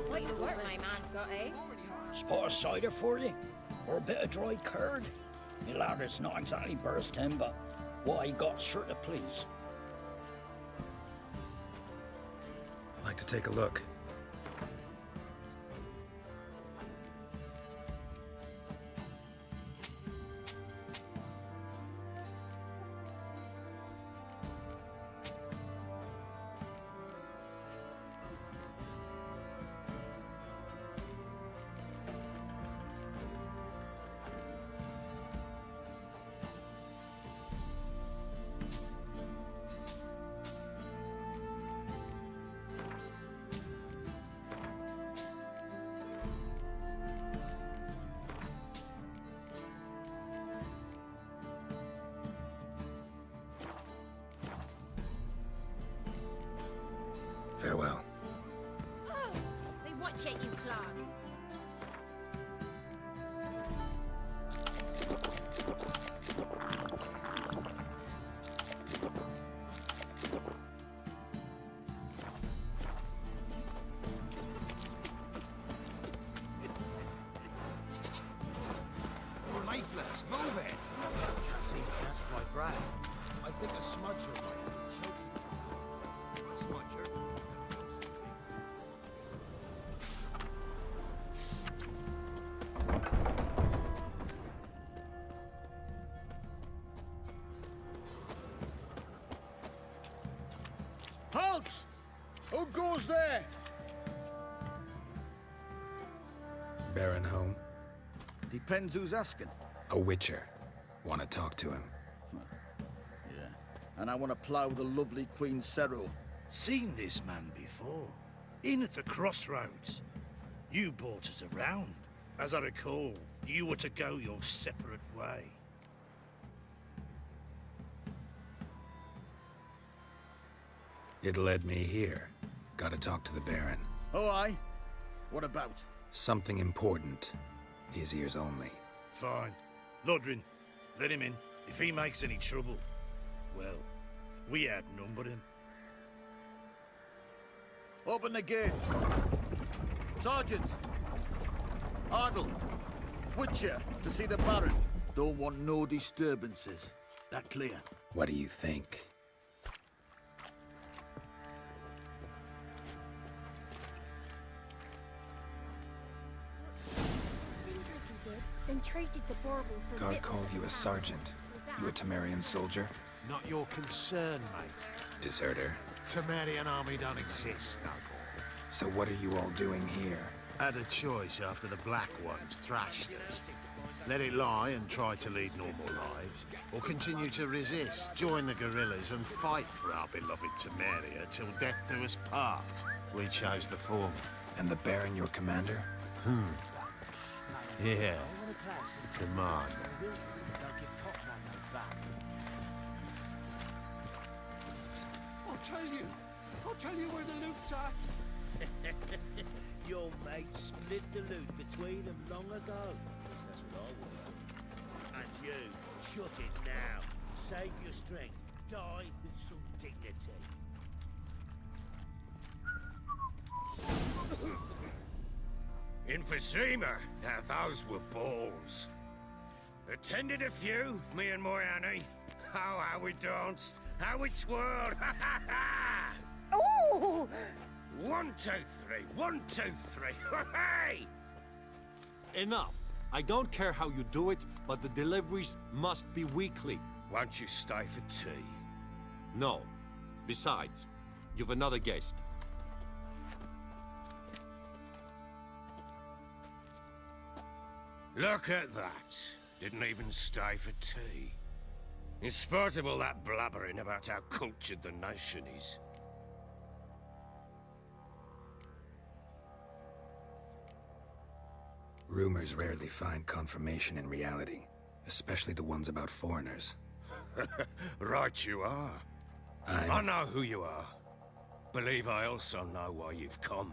Quite the work my man's got, eh? Spot of cider for you? Or a bit of dry curd? Me lad, it's not exactly bursting, but what I got's sure to please. Like to take a look. Farewell. Oh, they watch it, you clog. You're lifeless. Move it. I can't seem to catch my breath. I think a smudger might be choking. A smudger? Halt! Who goes there? Baron home? Depends who's asking. A witcher. Want to talk to him. Yeah. And I want to plough the lovely Queen Cero. Seen this man before. In at the crossroads. You brought us around. As I recall, you were to go your separate way. It led me here. Gotta talk to the Baron. Oh, aye? What about? Something important. His ears only. Fine. Lodrin, let him in. If he makes any trouble, well, we outnumber him. Open the gate. Sergeants! Ardle! Witcher, to see the Baron. Don't want no disturbances. That clear? What do you think? Then traded the baubles for God bits called of you a the sergeant. You a Temerian soldier? Not your concern, mate. Deserter? Temerian army don't exist no more. So what are you all doing here? Had a choice after the Black Ones thrashed us. Let it lie and try to lead normal lives, or continue to resist, join the guerrillas and fight for our beloved Temeria till death do us part. We chose the former. And the Baron your commander? Yeah. Commander. I'll tell you where the loot's at. Your mate split the loot between them long ago. At least that's what I would. And you, shut it now. Save your strength. Die with some dignity. Emphysema. Now those were balls. Attended a few, me and my Annie. Oh, how we danced, how we twirled. Oh! 1, 2, 3, 1, 2, 3. Hey! Enough. I don't care how you do it, but the deliveries must be weekly. Won't you stay for tea? No. Besides, you've another guest. Look at that. Didn't even stay for tea. In spite of all that blabbering about how cultured the nation is. Rumors rarely find confirmation in reality, especially the ones about foreigners. Right you are. I know who you are. Believe I also know why you've come.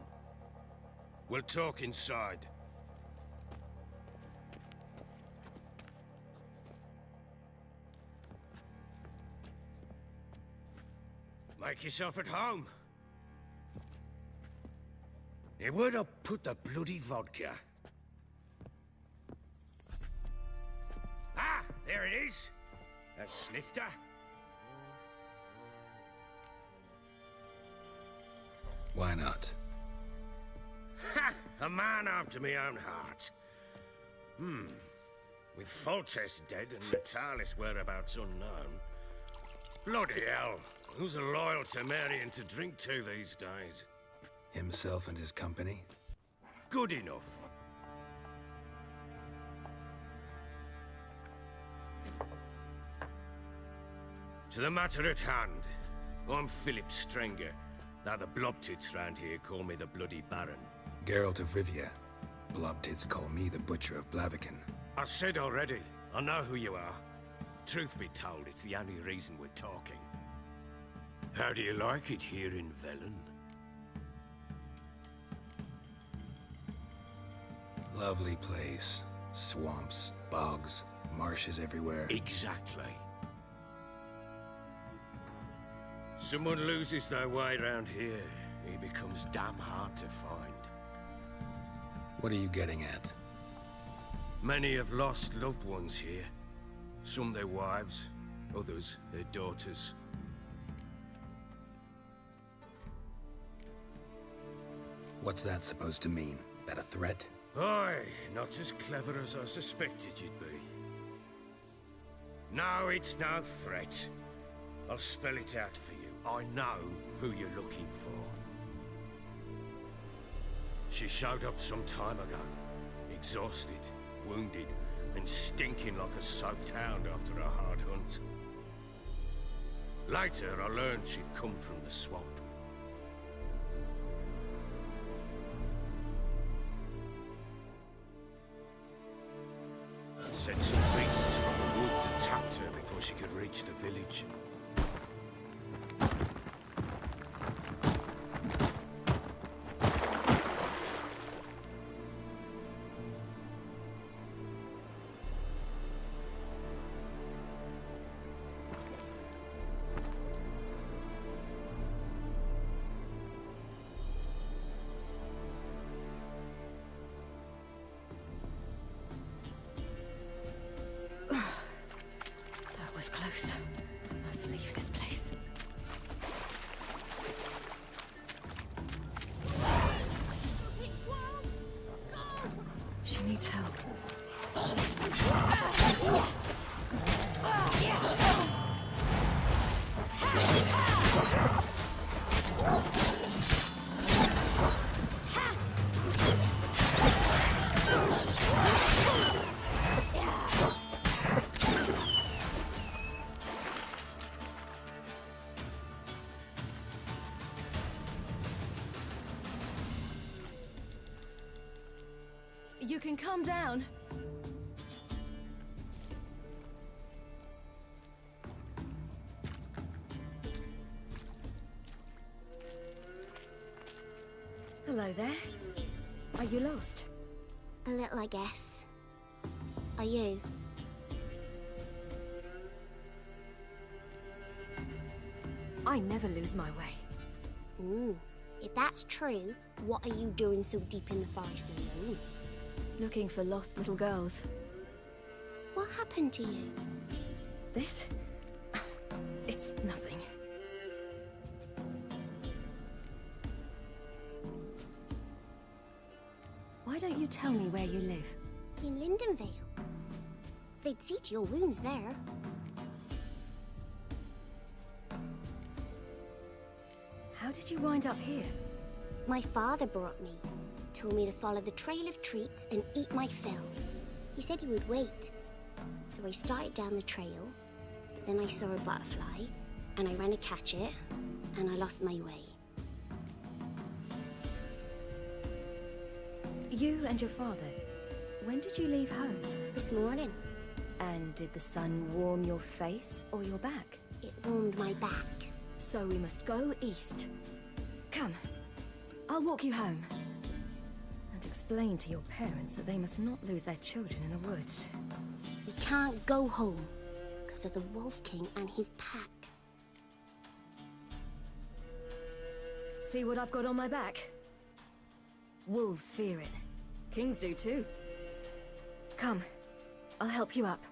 We'll talk inside. Make yourself at home. Hey, where'd I put the bloody vodka? Ah, there it is. A snifter. Why not? Ha! A man after my own heart. With Foltest dead and Natalis whereabouts unknown. Bloody hell. Who's a loyal Temerian to drink to these days? Himself and his company? Good enough. To the matter at hand. I'm Philip Strenger. Now the Blobtits round here call me the Bloody Baron. Geralt of Rivia. Blobtits call me the Butcher of Blaviken. I said already, I know who you are. Truth be told, it's the only reason we're talking. How do you like it here in Velen? Lovely place. Swamps, bogs, marshes everywhere. Exactly. Someone loses their way around here, he becomes damn hard to find. What are you getting at? Many have lost loved ones here. Some their wives, others their daughters. What's that supposed to mean? That a threat? Aye, not as clever as I suspected you'd be. No, it's no threat. I'll spell it out for you. I know who you're looking for. She showed up some time ago. Exhausted, wounded, and stinking like a soaked hound after a hard hunt. Later, I learned she'd come from the swamp. Said some beasts from the woods attacked her before she could reach the village. That was close. I must leave this place. She needs help. You can calm down. Hello there. Are you lost? A little, I guess. Are you? I never lose my way. Ooh. If that's true, what are you doing so deep in the forest alone? Looking for lost little girls. What happened to you? This? It's nothing. Why don't you tell me where you live? in Lindenvale. They'd see to your wounds there. How did you wind up here? My father brought me. Told me to follow the trail of treats and eat my fill. He said he would wait. So I started down the trail, but then I saw a butterfly, and I ran to catch it, and I lost my way. You and your father, when did you leave home? This morning. And did the sun warm your face or your back? It warmed my back. So we must go east. Come, I'll walk you home. And explain to your parents that they must not lose their children in the woods. We can't go home because of the Wolf King and his pack. See what I've got on my back? Wolves fear it. Kings do too. Come, I'll help you up.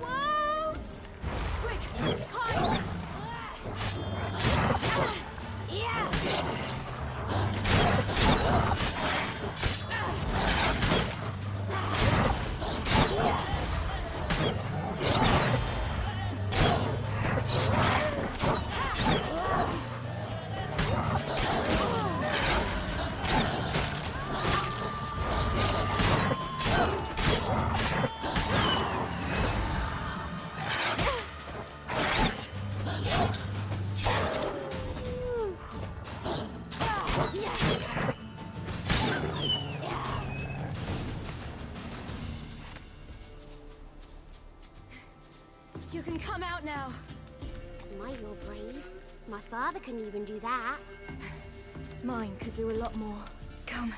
Wolves! Quick, hide! Yeah! You can come out now. My, you're brave. My father couldn't even do that. Mine could do a lot more. Come.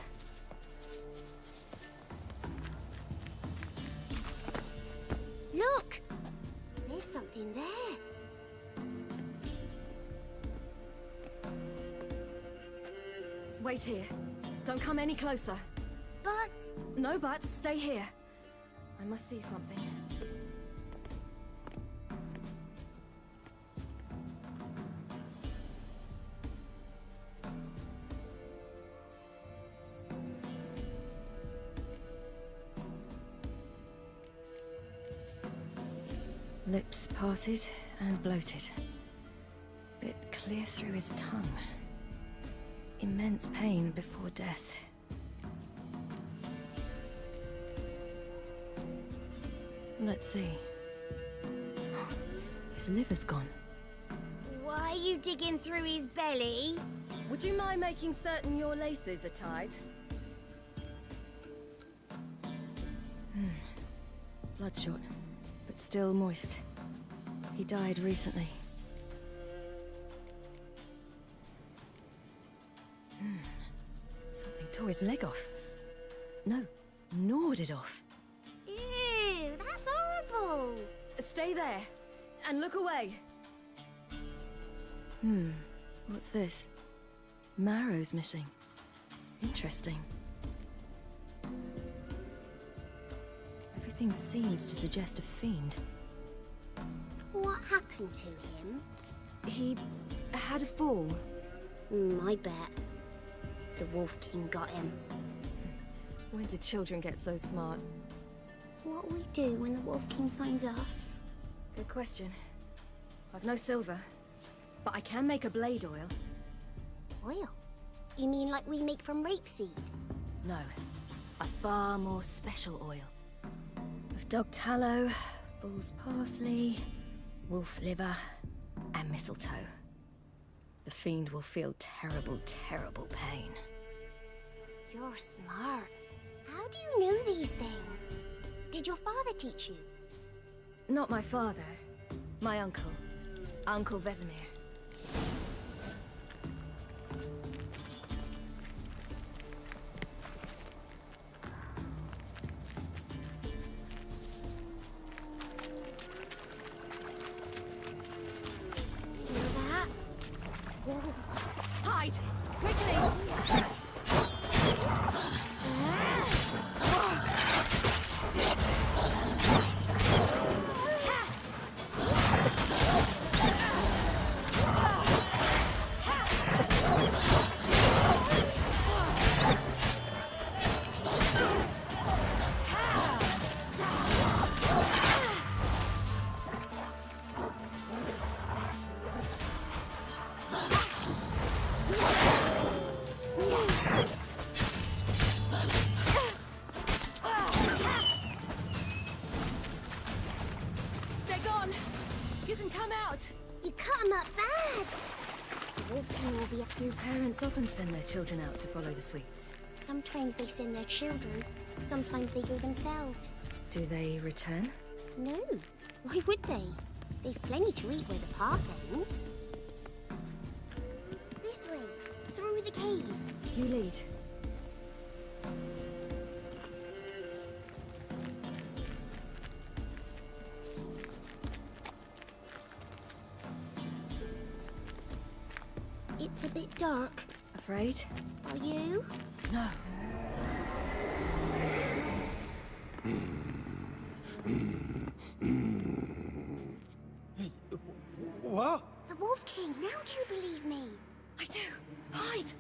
Look! There's something there. Wait here. Don't come any closer. But... No buts. Stay here. I must see something. Lips parted and bloated. Bit clear through his tongue. Immense pain before death. Let's see. His liver's gone. Why are you digging through his belly? Would you mind making certain your laces are tied? Bloodshot, but still moist. He died recently. Something tore his leg off. No, gnawed it off. Ew, that's horrible. Stay there, and look away. What's this? Marrow's missing. Interesting. Everything seems to suggest a fiend. What happened to him? He had a fall. I bet. The Wolf King got him. When did children get so smart? What'll we do when the Wolf King finds us? Good question. I've no silver, but I can make a blade oil. Oil? You mean like we make from rapeseed? No, a far more special oil. Of dog tallow, fool's parsley, wolf's liver, and mistletoe. The fiend will feel terrible, terrible pain. You're smart. How do you know these things? Did your father teach you? Not my father. My uncle. Uncle Vesemir. Hear that? Wolves. Hide! Quickly! Wolf King will be up. Do parents often send their children out to follow the sweets? Sometimes they send their children, sometimes they go themselves. Do they return? No, why would they? They've plenty to eat where the path ends. This way, through the cave. You lead. It's a bit dark. Afraid? Are you? No. What? The Wolf King, now do you believe me? I do. Hide!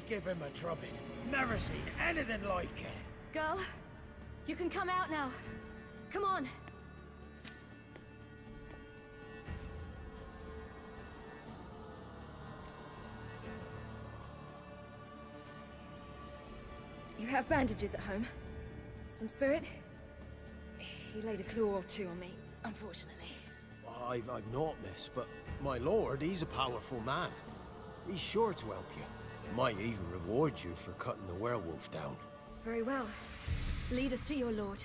Give him a drubbing. Never seen anything like it. Girl, you can come out now. Come on. You have bandages at home? Some spirit? He laid a claw or two on me, unfortunately. I've not, miss, but my lord, he's a powerful man. He's sure to help you. Might even reward you for cutting the werewolf down. Very well. Lead us to your lord.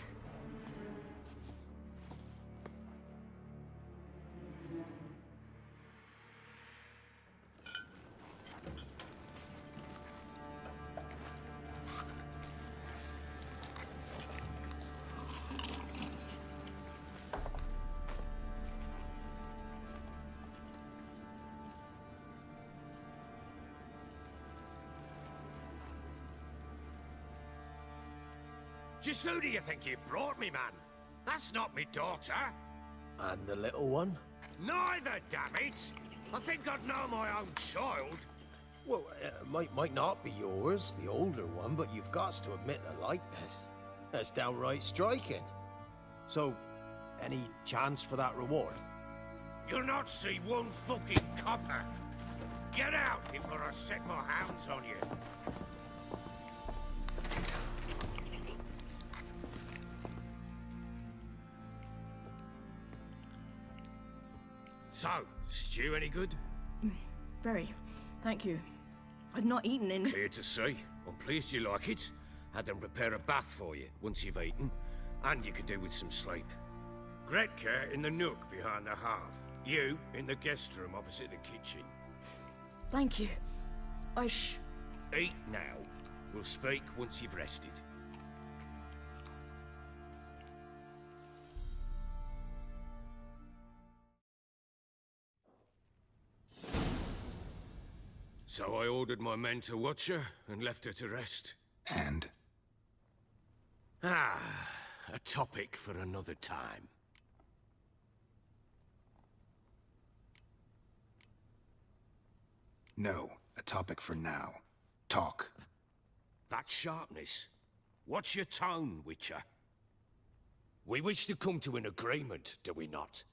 Just who do you think you brought me, man? That's not me daughter. And the little one? Neither, damn it! I think I'd know my own child. Well, might not be yours, the older one, but you've got to admit the likeness. That's downright striking. So, any chance for that reward? You'll not see one fucking copper. Get out before I set my hounds on you. So, stew any good? Very. Thank you. I'd not eaten in... Clear to see. I'm pleased you like it. Had them prepare a bath for you once you've eaten. And you could do with some sleep. Gretka in the nook behind the hearth. You in the guest room opposite the kitchen. Thank you. Eat now. We'll speak once you've rested. So I ordered my men to watch her and left her to rest. And? A topic for another time. No, a topic for now. Talk. That sharpness. What's your tone, Witcher? We wish to come to an agreement, do we not?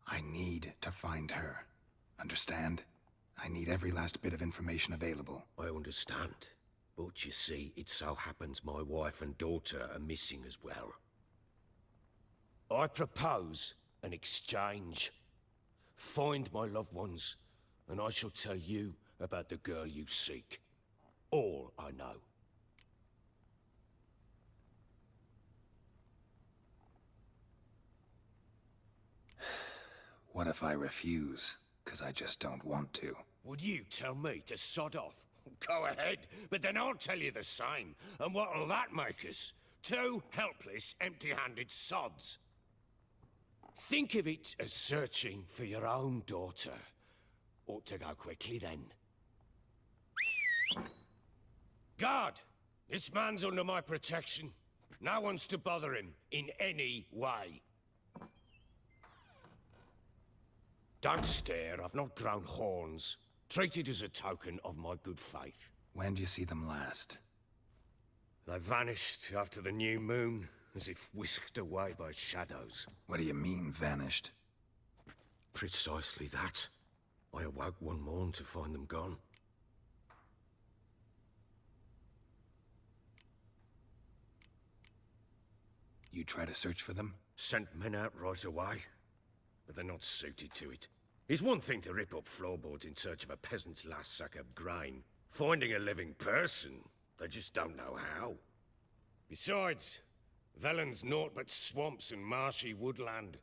I need to find her. Understand? I need every last bit of information available. I understand. But you see, it so happens my wife and daughter are missing as well. I propose an exchange. Find my loved ones, and I shall tell you about the girl you seek. All I know. What if I refuse? Because I just don't want to. Would you tell me to sod off? Go ahead, but then I'll tell you the same. And what'll that make us? Two helpless, empty-handed sods. Think of it as searching for your own daughter. Ought to go quickly then. Guard! This man's under my protection. No one's to bother him in any way. Don't stare, I've not grown horns. Treat it as a token of my good faith. When do you see them last? They vanished after the new moon, as if whisked away by shadows. What do you mean, vanished? Precisely that. I awoke one morn to find them gone. You try to search for them? Sent men out right away, but they're not suited to it. It's one thing to rip up floorboards in search of a peasant's last sack of grain. Finding a living person, they just don't know how. Besides, Velen's naught but swamps and marshy woodland.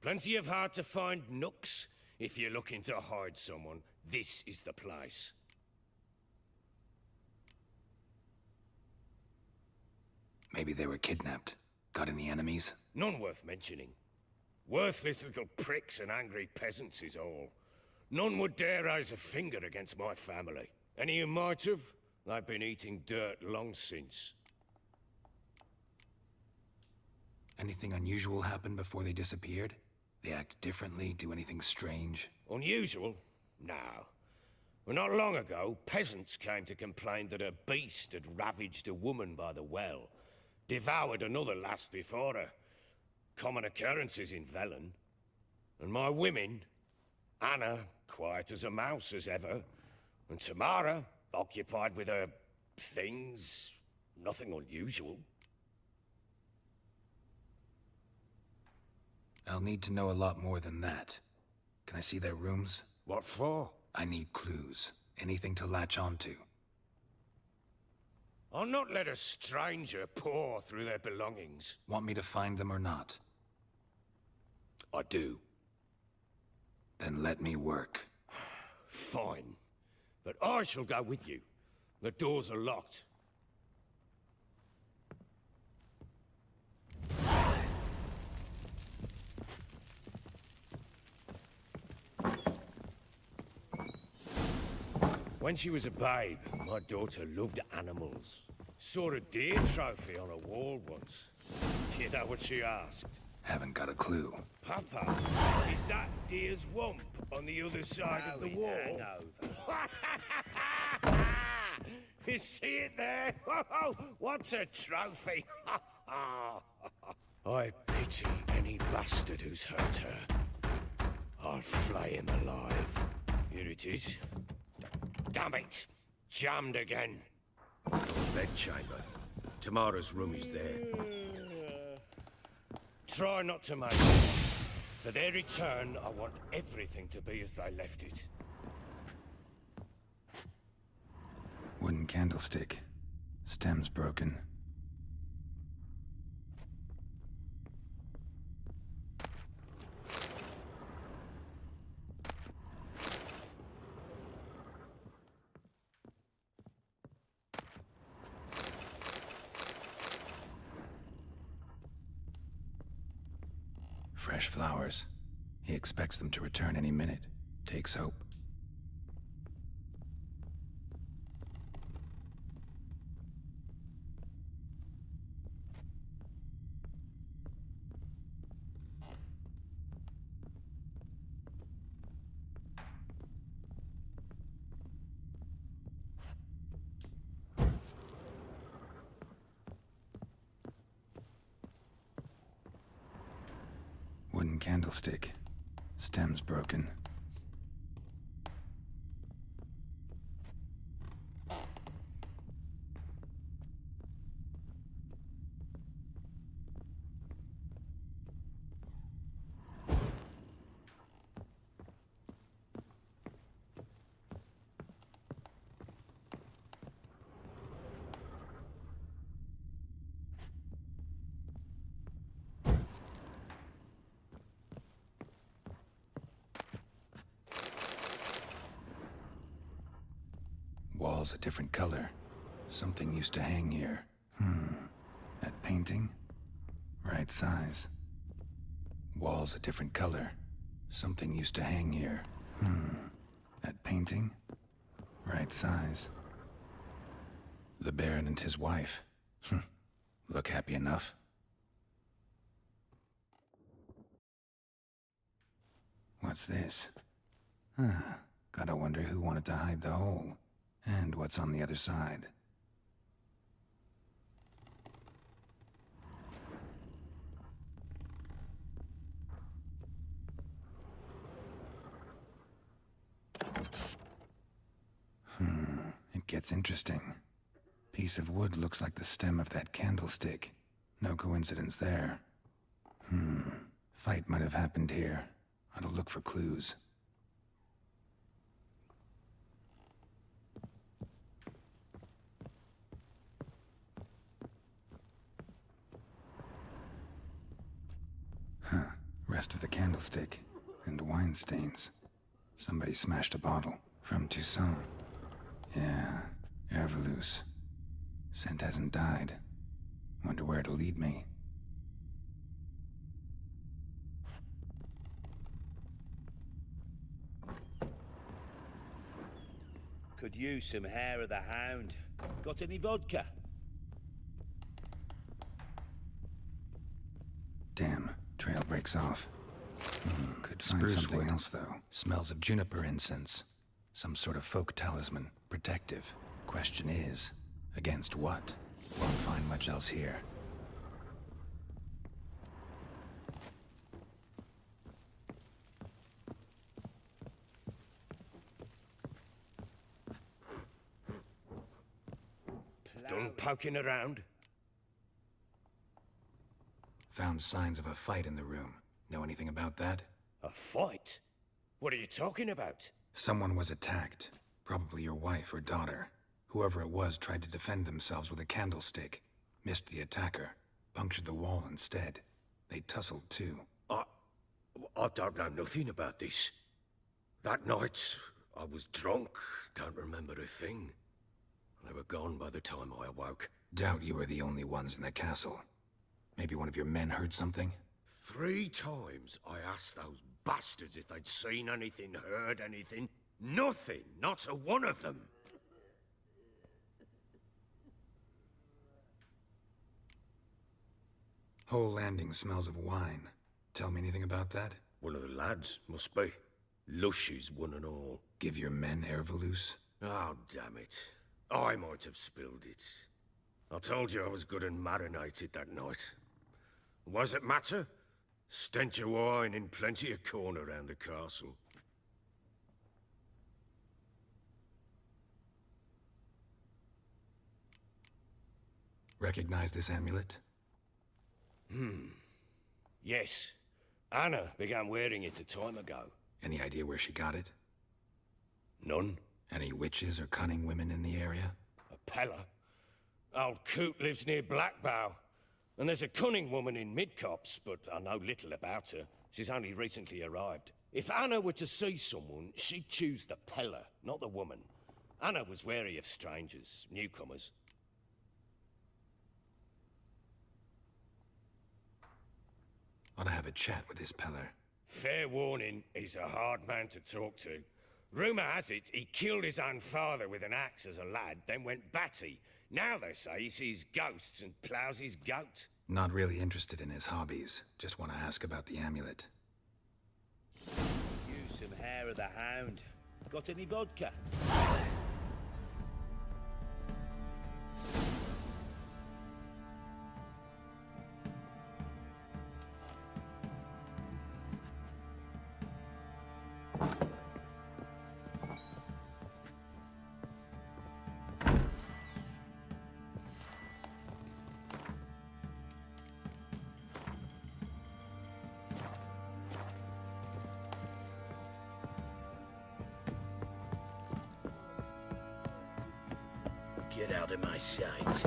Plenty of hard-to-find nooks. If you're looking to hide someone, this is the place. Maybe they were kidnapped. Got any enemies? None worth mentioning. Worthless little pricks and angry peasants is all. None would dare raise a finger against my family. Any who might have, they've been eating dirt long since. Anything unusual happen before they disappeared? They act differently, do anything strange? Unusual? No. Well, not long ago, peasants came to complain that a beast had ravaged a woman by the well. Devoured another lass before her. Common occurrences in Velen. And my women, Anna, quiet as a mouse as ever, and Tamara, occupied with her things, nothing unusual. I'll need to know a lot more than that. Can I see their rooms? What for? I need clues. Anything to latch onto. I'll not let a stranger pore through their belongings. Want me to find them or not? I do. Then let me work. Fine. But I shall go with you. The doors are locked. When she was a babe, my daughter loved animals. Saw a deer trophy on a wall once. Do you know what she asked? Haven't got a clue. Papa, is that deer's wump on the other side of the wall? You see it there? What's a trophy? I pity any bastard who's hurt her. I'll flay him alive. Here it is. Damn it! Jammed again. Bedchamber. Tamara's room is there. Try not to make it. For their return, I want everything to be as they left it. Wooden candlestick. Stem's broken. Fresh flowers. He expects them to return any minute. Takes hope. Wooden candlestick. Stem's broken. Walls a different color. Something used to hang here. That painting? Right size. Walls a different color. Something used to hang here. That painting? Right size. The Baron and his wife. Look happy enough. What's this? Gotta wonder who wanted to hide the hole. And what's on the other side. It gets interesting. Piece of wood looks like the stem of that candlestick. No coincidence there. Fight might have happened here. Ought to look for clues. Rest of the candlestick. And wine stains. Somebody smashed a bottle. From Toussaint. Yeah, Herveloos. Scent hasn't died. Wonder where it'll lead me. Could use some hair of the hound. Got any vodka? Damn, trail breaks off. Could find something else, though. Smells of juniper incense. Some sort of folk talisman. Protective. Question is, against what? Won't find much else here. Done poking around? Found signs of a fight in the room. Know anything about that? A fight? What are you talking about? Someone was attacked. Probably your wife or daughter. Whoever it was tried to defend themselves with a candlestick. Missed the attacker. Punctured the wall instead. They tussled too. I don't know nothing about this. That night, I was drunk. Don't remember a thing. They were gone by the time I awoke. Doubt you were the only ones in the castle. Maybe one of your men heard something? 3 times I asked those bastards if they'd seen anything, heard anything. Nothing, not a one of them. Whole landing smells of wine. Tell me anything about that? One of the lads, must be. Lushes, one and all. Give your men Herveloos? Oh, damn it. I might have spilled it. I told you I was good and marinated that night. Was it matter? Stench of wine in plenty of corn around the castle. Recognize this amulet? Yes. Anna began wearing it a time ago. Any idea where she got it? None. Any witches or cunning women in the area? A Pella? Old Coot lives near Blackbow. And there's a cunning woman in Midcopse, but I know little about her. She's only recently arrived. If Anna were to see someone, she'd choose the Pella, not the woman. Anna was wary of strangers, newcomers. Ought to have a chat with this Peller. Fair warning, he's a hard man to talk to. Rumour has it he killed his own father with an axe as a lad, then went batty. Now they say he sees ghosts and ploughs his goat. Not really interested in his hobbies. Just want to ask about the amulet. Use some hair of the hound. Got any vodka? Get out of my sight.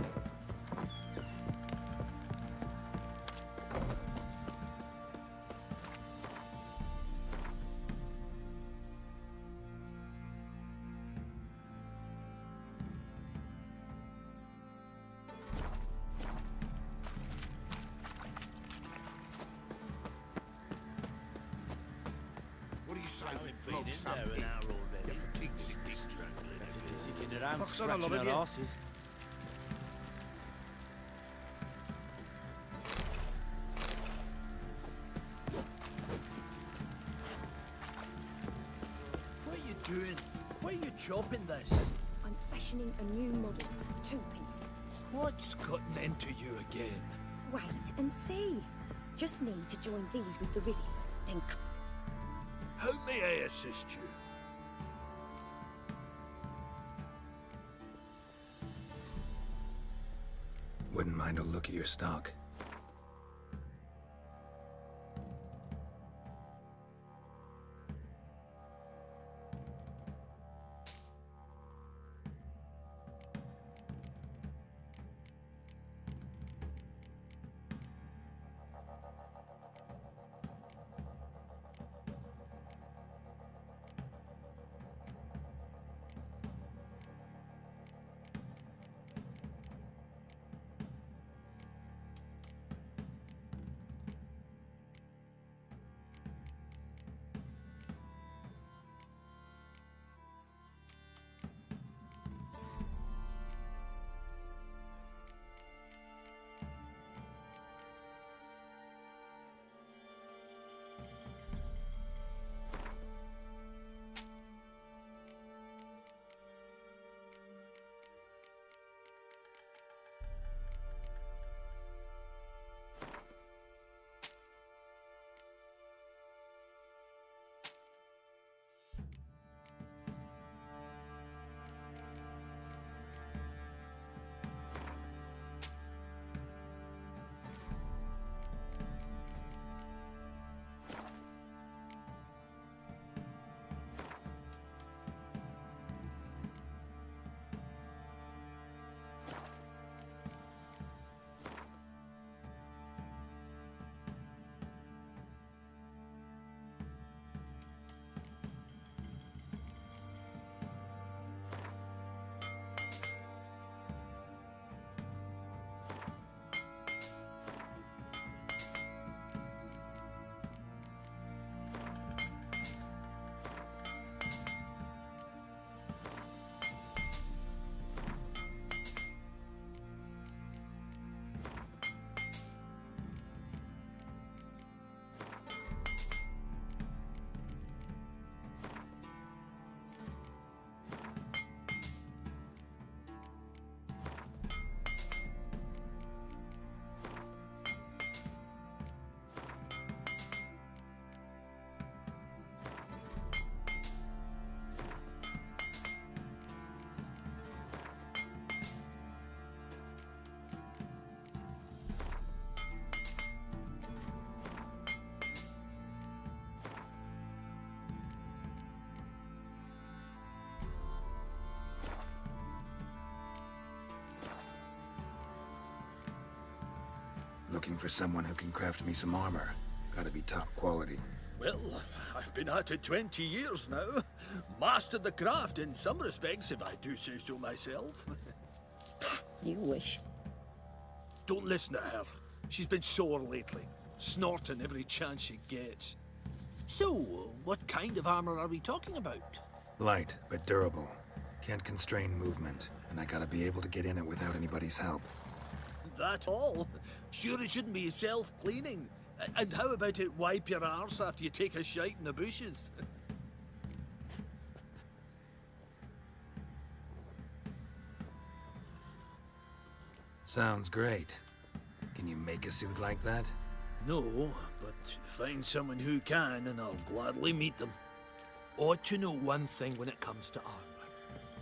so I've been flog in some there an pig. hour already. The pigs in this Better be sitting around I've done a lot scratching of our you. asses. What are you doing? Why are you chopping this? I'm fashioning a new model, two-piece. What's gotten into you again? Wait and see. Just need to join these with the rivets, then How may I assist you? Wouldn't mind a look at your stock. Looking for someone who can craft me some armor. Gotta be top quality. Well, I've been at it 20 years now. Mastered the craft in some respects, if I do say so myself. You wish. Don't listen to her. She's been sore lately, snorting every chance she gets. So, what kind of armor are we talking about? Light, but durable. Can't constrain movement, and I gotta be able to get in it without anybody's help. That all? Sure it shouldn't be self-cleaning. And how about it wipe your arse after you take a shite in the bushes? Sounds great. Can you make a suit like that? No, but find someone who can and I'll gladly meet them. Ought to know one thing when it comes to armor.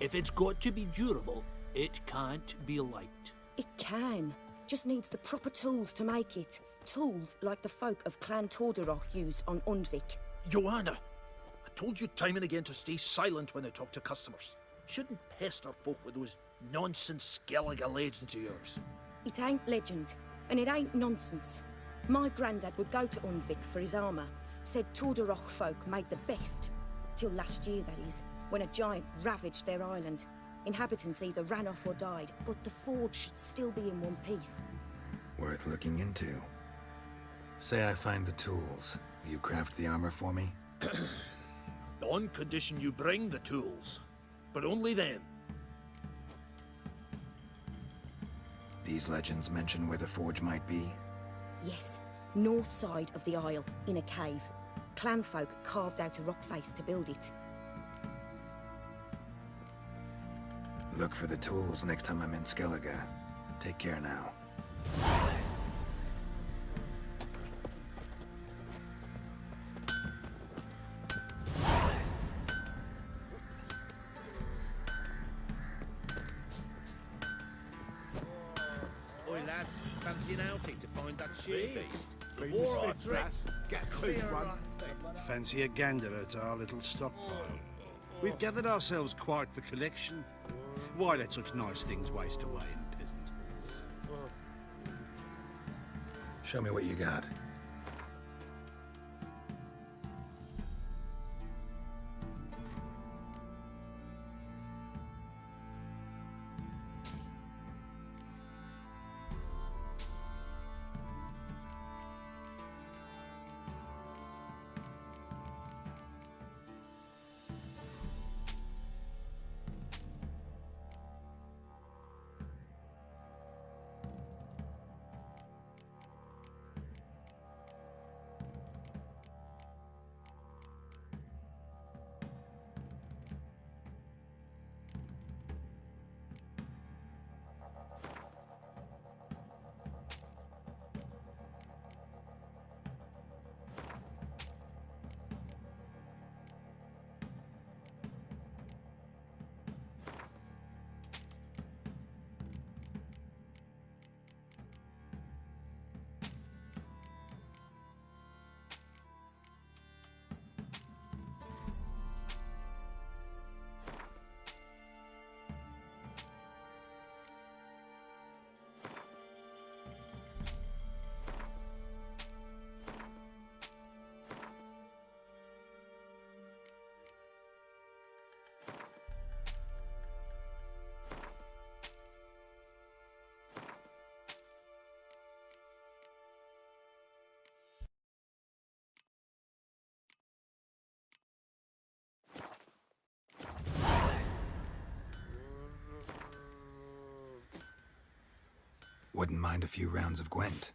If it's got to be durable, it can't be light. It can. Just needs the proper tools to make it. Tools like the folk of Clan Tordaroch use on Undvik. Joanna, I told you time and again to stay silent when I talk to customers. Shouldn't pester folk with those nonsense Skellige legends of yours. It ain't legend, and it ain't nonsense. My granddad would go to Undvik for his armour. Said Tordaroch folk made the best. Till last year, that is, when a giant ravaged their island. Inhabitants either ran off or died, but the forge should still be in one piece. Worth looking into. Say I find the tools. Will you craft the armor for me? On condition you bring the tools. But only then. These legends mention where the forge might be? Yes, north side of the Isle, in a cave. Clanfolk carved out a rock face to build it. Look for the tools next time I'm in Skellige. Take care now. Oi, lads, fancy an outing to find that sheep beast? All right, Rex. Get to one. Fancy a gander at our little stockpile. We've gathered ourselves quite the collection. Why let such nice things waste away in peasant halls? Show me what you got. Wouldn't mind a few rounds of Gwent.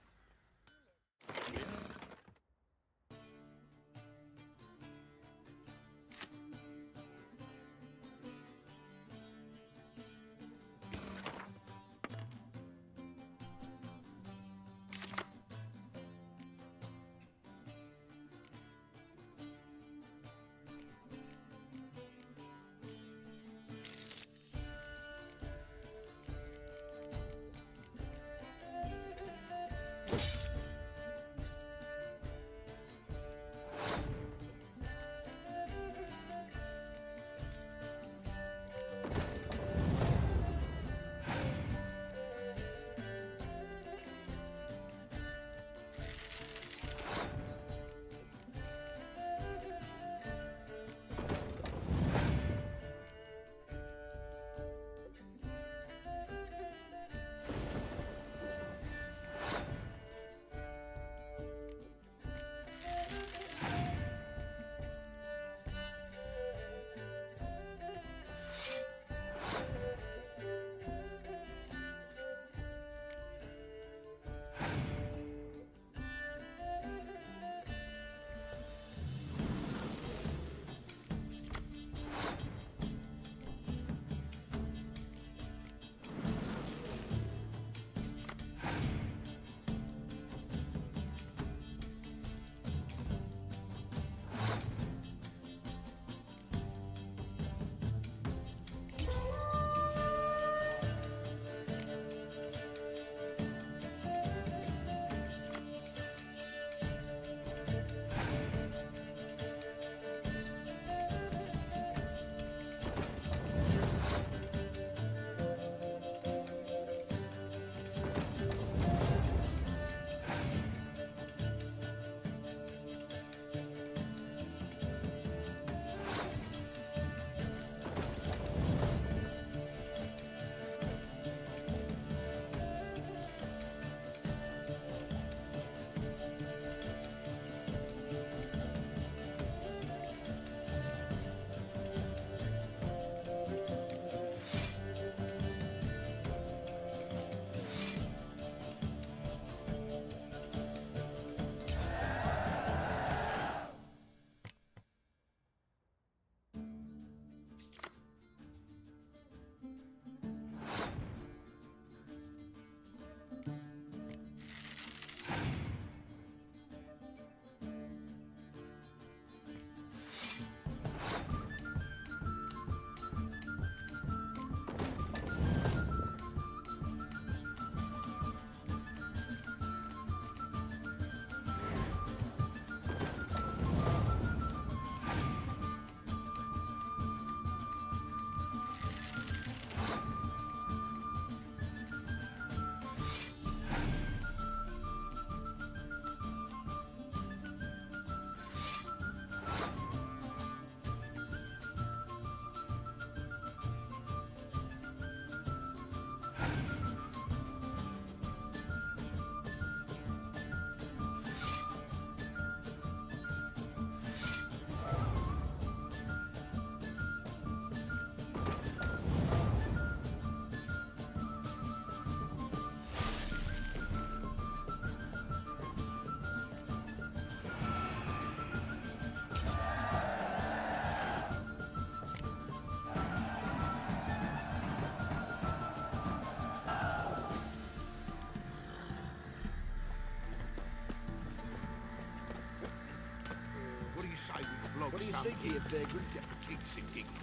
say we flog What do you some seek here, kid vagrant? for kicks and giggles?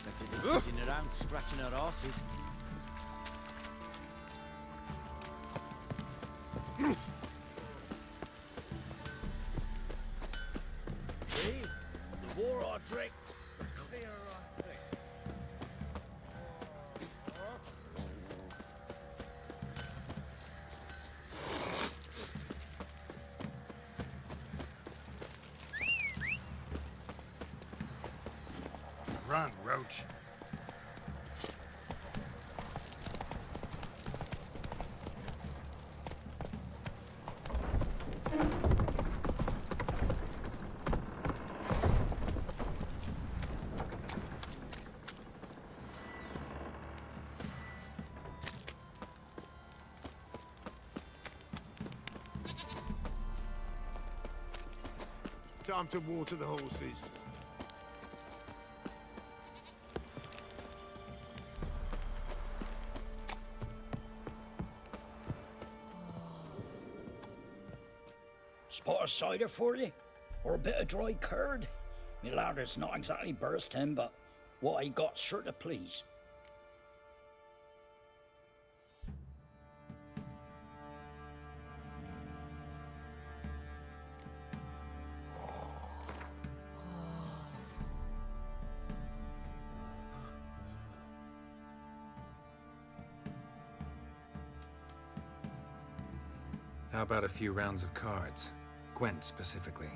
Better than sitting around scratching our asses. See? The war I drink, the clearer I think. Run, Roach. Time to water the horses. Spot of cider for you? Or a bit of dry curd? Me larder's not exactly bursting, but what I got's sure to please. How about a few rounds of cards? Gwent specifically.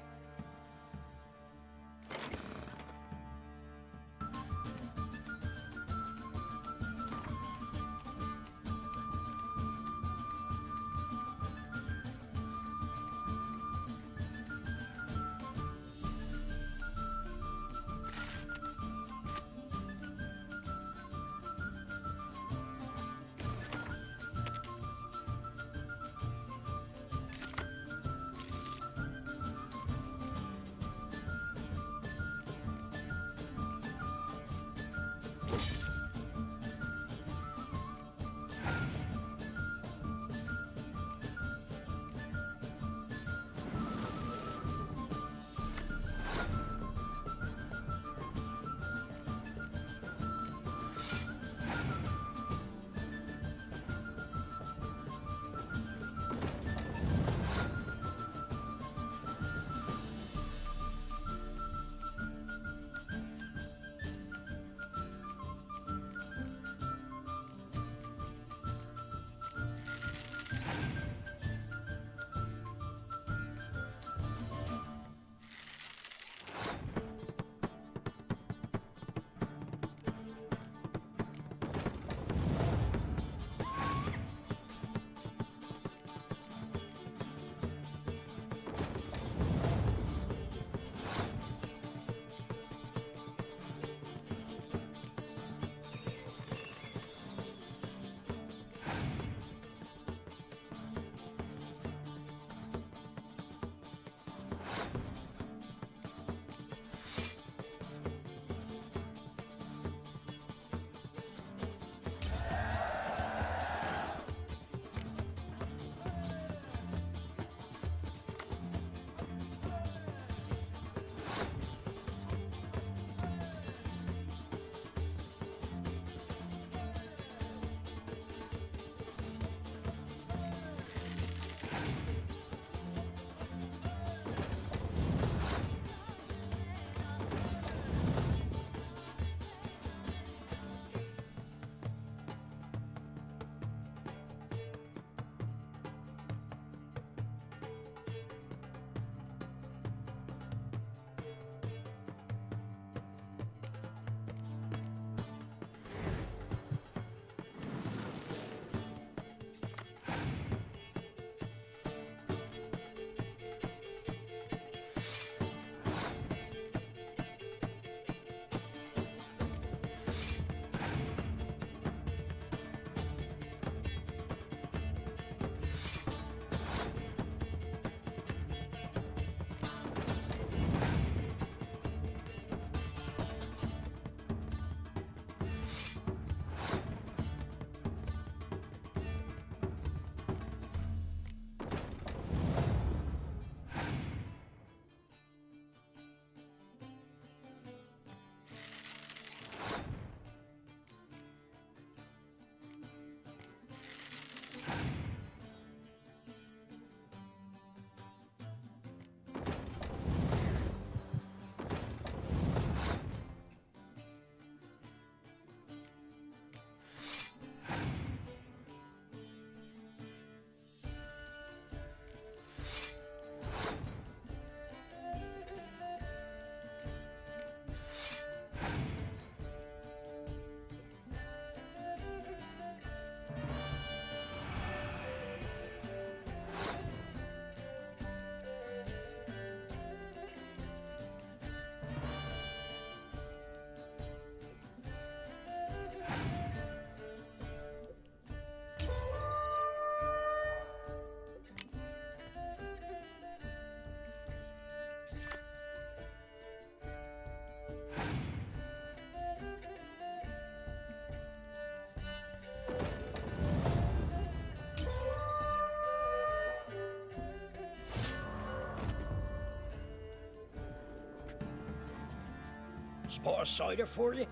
Spot a cider for you?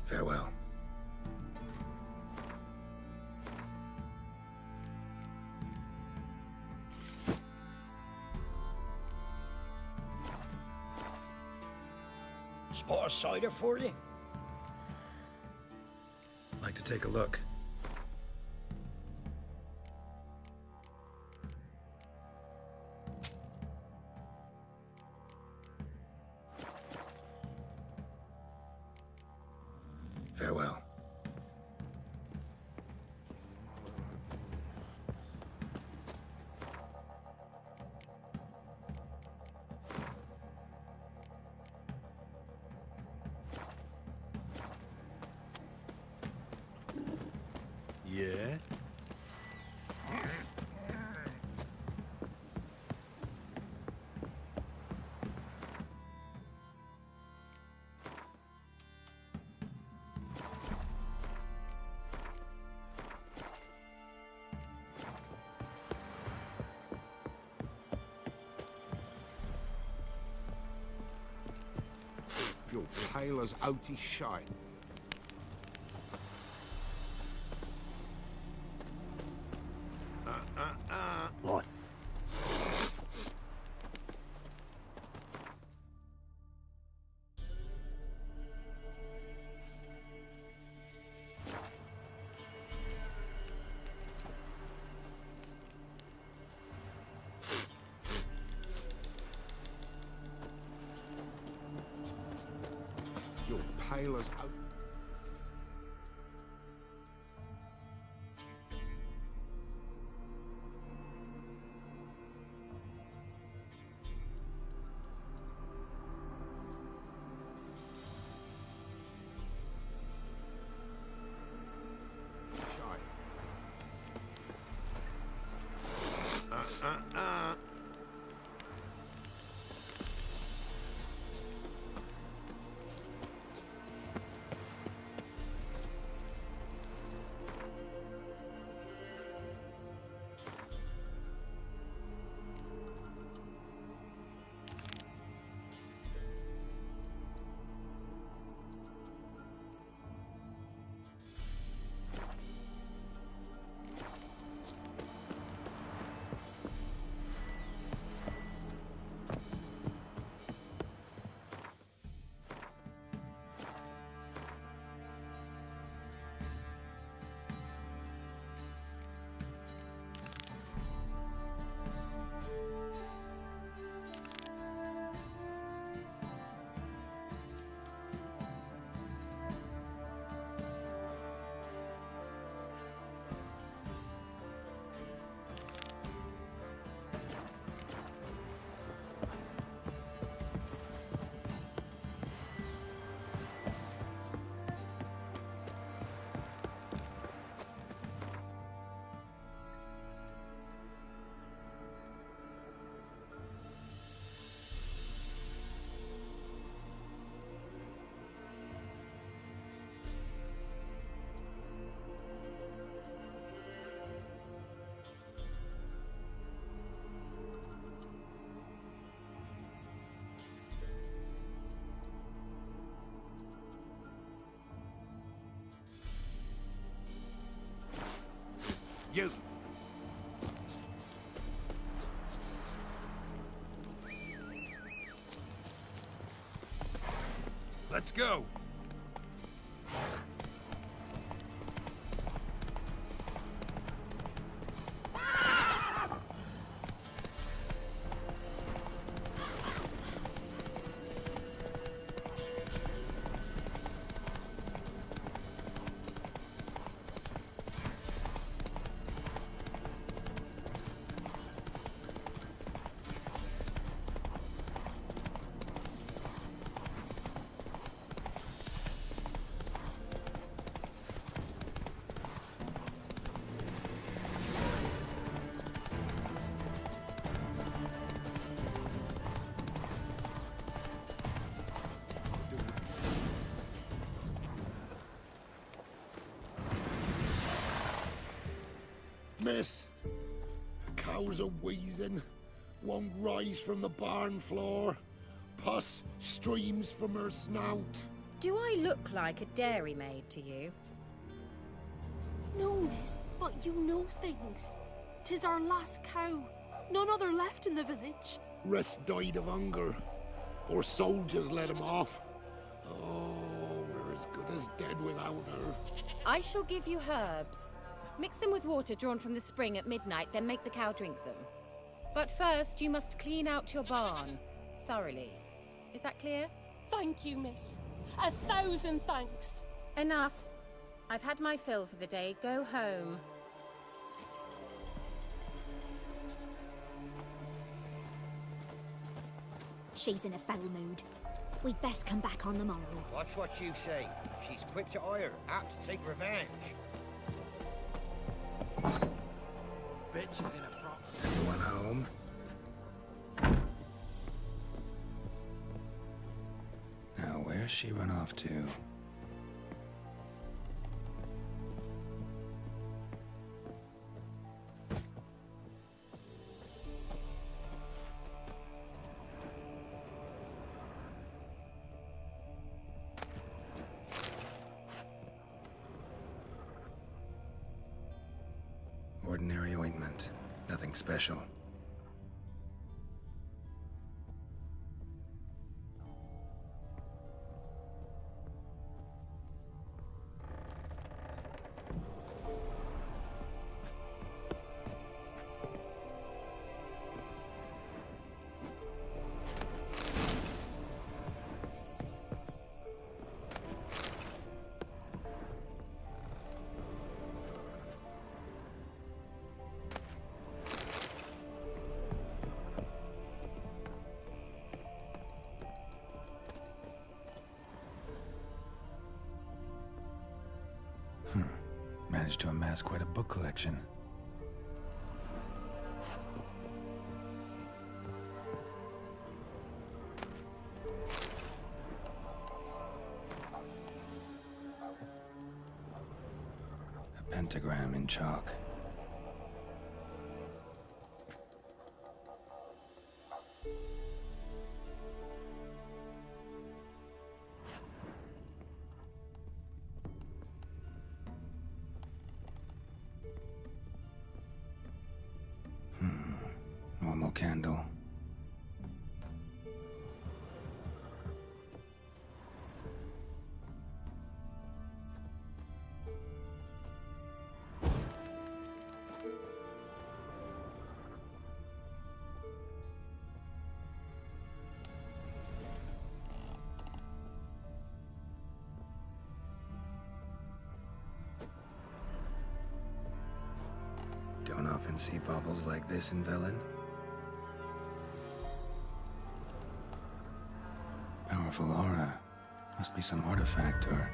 Farewell. Spot a cider for you? Like to take a look. Farewell. Yeah? You're pale as outy shine. What? You're pale as out. You! Let's go! Miss, cows are wheezing, won't rise from the barn floor. Pus streams from her snout. Do I look like a dairymaid to you? No, miss, but you know things. 'Tis our last cow. None other left in the village. Rest died of hunger. Or soldiers let him off. Oh, we're as good as dead without her. I shall give you herbs. Mix them with water drawn from the spring at midnight, then make the cow drink them. But first, you must clean out your barn thoroughly. Is that clear? Thank you, miss. 1,000 thanks. Enough. I've had my fill for the day. Go home. She's in a foul mood. We'd best come back on the morrow. Watch what you say. She's quick to ire, apt to take revenge. Bitch is in a problem. Everyone home? Now, where's she run off to? Ordinary ointment. Nothing special. Managed to amass quite a book collection. A pentagram in chalk. Normal candle. Don't often see baubles like this in Velen. Powerful aura. Must be some artifact or...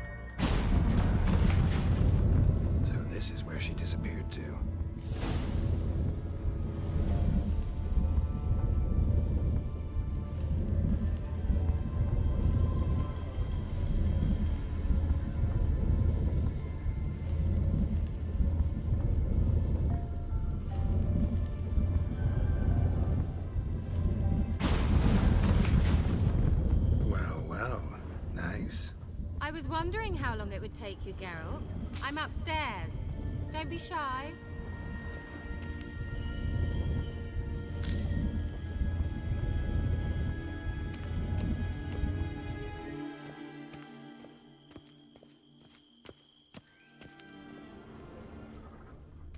So this is where she disappeared to. I was wondering how long it would take you, Geralt. I'm upstairs. Don't be shy.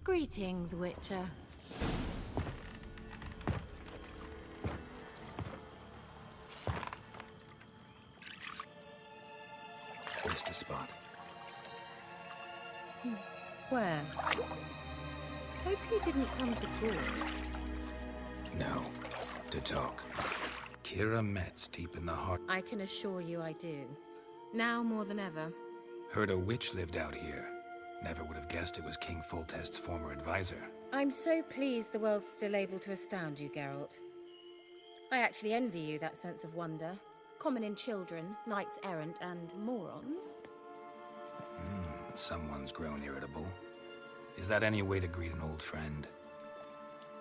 Greetings, Witcher. Missed a spot. Where? Hope you didn't come to talk. No, to talk. Kira Metz deep in the heart. I can assure you I do. Now more than ever. Heard a witch lived out here. Never would have guessed it was King Foltest's former advisor. I'm so pleased the world's still able to astound you, Geralt. I actually envy you that sense of wonder. Common in children, knights errant, and morons. Someone's grown irritable. Is that any way to greet an old friend?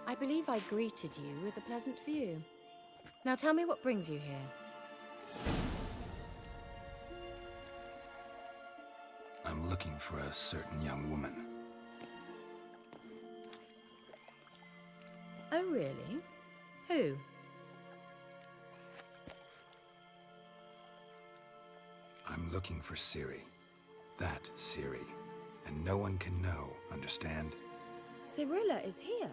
I believe I greeted you with a pleasant view. Now tell me what brings you here. looking for a certain young woman. Oh, really? Who? I'm looking for Ciri. That Ciri. And no one can know, understand? Cirilla is here.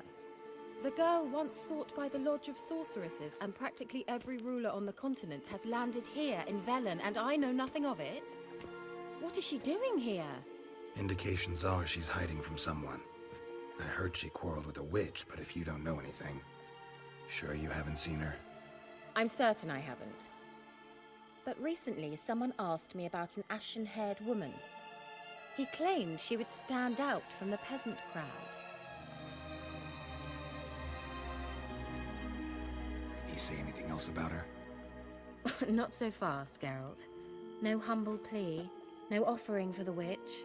The girl once sought by the Lodge of Sorceresses, and practically every ruler on the continent has landed here in Velen, and I know nothing of it. What is she doing here? Indications are she's hiding from someone. I heard she quarreled with a witch, but if you don't know anything, sure you haven't seen her? I'm certain I haven't. But recently, someone asked me about an ashen-haired woman. He claimed she would stand out from the peasant crowd. He say anything else about her? Not so fast, Geralt. No humble plea, no offering for the witch.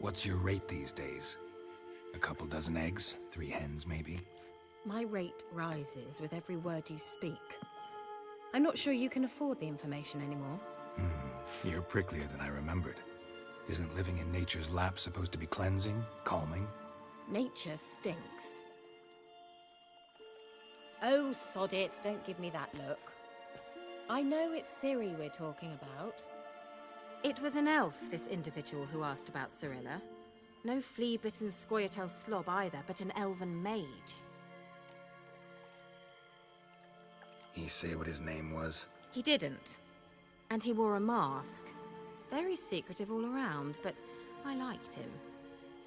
What's your rate these days? A couple dozen eggs? 3 hens, maybe? My rate rises with every word you speak. I'm not sure you can afford the information anymore. You're pricklier than I remembered. Isn't living in nature's lap supposed to be cleansing, calming? Nature stinks. Oh, sod it, don't give me that look. I know it's Ciri we're talking about. It was an elf, this individual who asked about Cirilla. No flea-bitten Scoia'tael slob either, but an elven mage. He say what his name was? He didn't. And he wore a mask. Very secretive all around, but I liked him.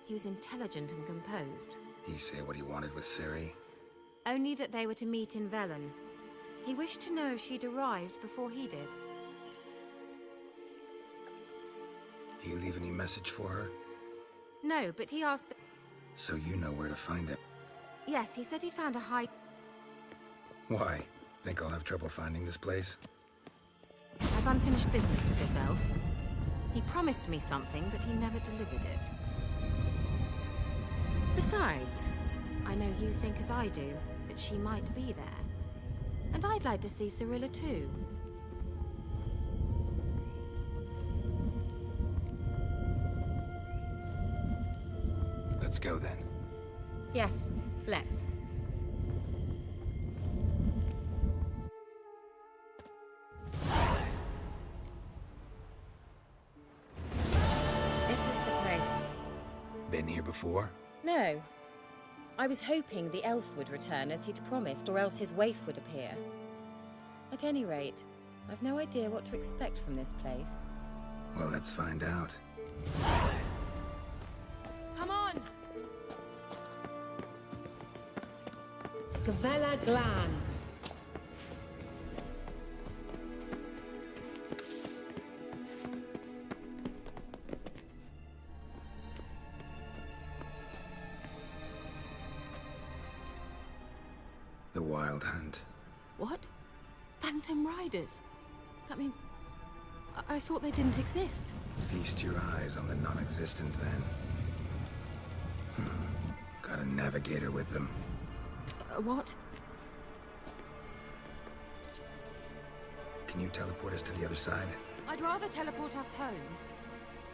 He was intelligent and composed. He say what he wanted with Ciri? Only that they were to meet in Velen. He wished to know if she'd arrived before he did. He leave any message for her? No, but he asked that... So you know where to find him? Yes, he said he found a high... Why? Think I'll have trouble finding this place? I've unfinished business with this elf. He promised me something, but he never delivered it. Besides, I know you think as I do, that she might be there. And I'd like to see Cirilla too. Let's go then. Yes, let's. This is the place. Been here before? No. I was hoping the elf would return as he'd promised, or else his waif would appear. At any rate, I've no idea what to expect from this place. Well, let's find out. Come on! Gavella Glan. The Wild Hunt. What? Phantom Riders? That means... I thought they didn't exist. Feast your eyes on the non-existent then. Got a navigator with them. What? Can you teleport us to the other side? I'd rather teleport us home.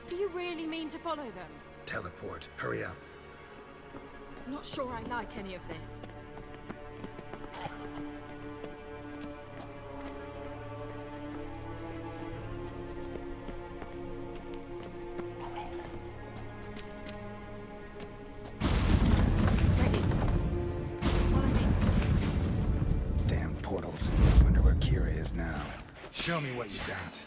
Do you really mean to follow them? Teleport. Hurry up. I'm not sure I like any of this. Damn portals. Wonder where Kira is now. Show me what you got.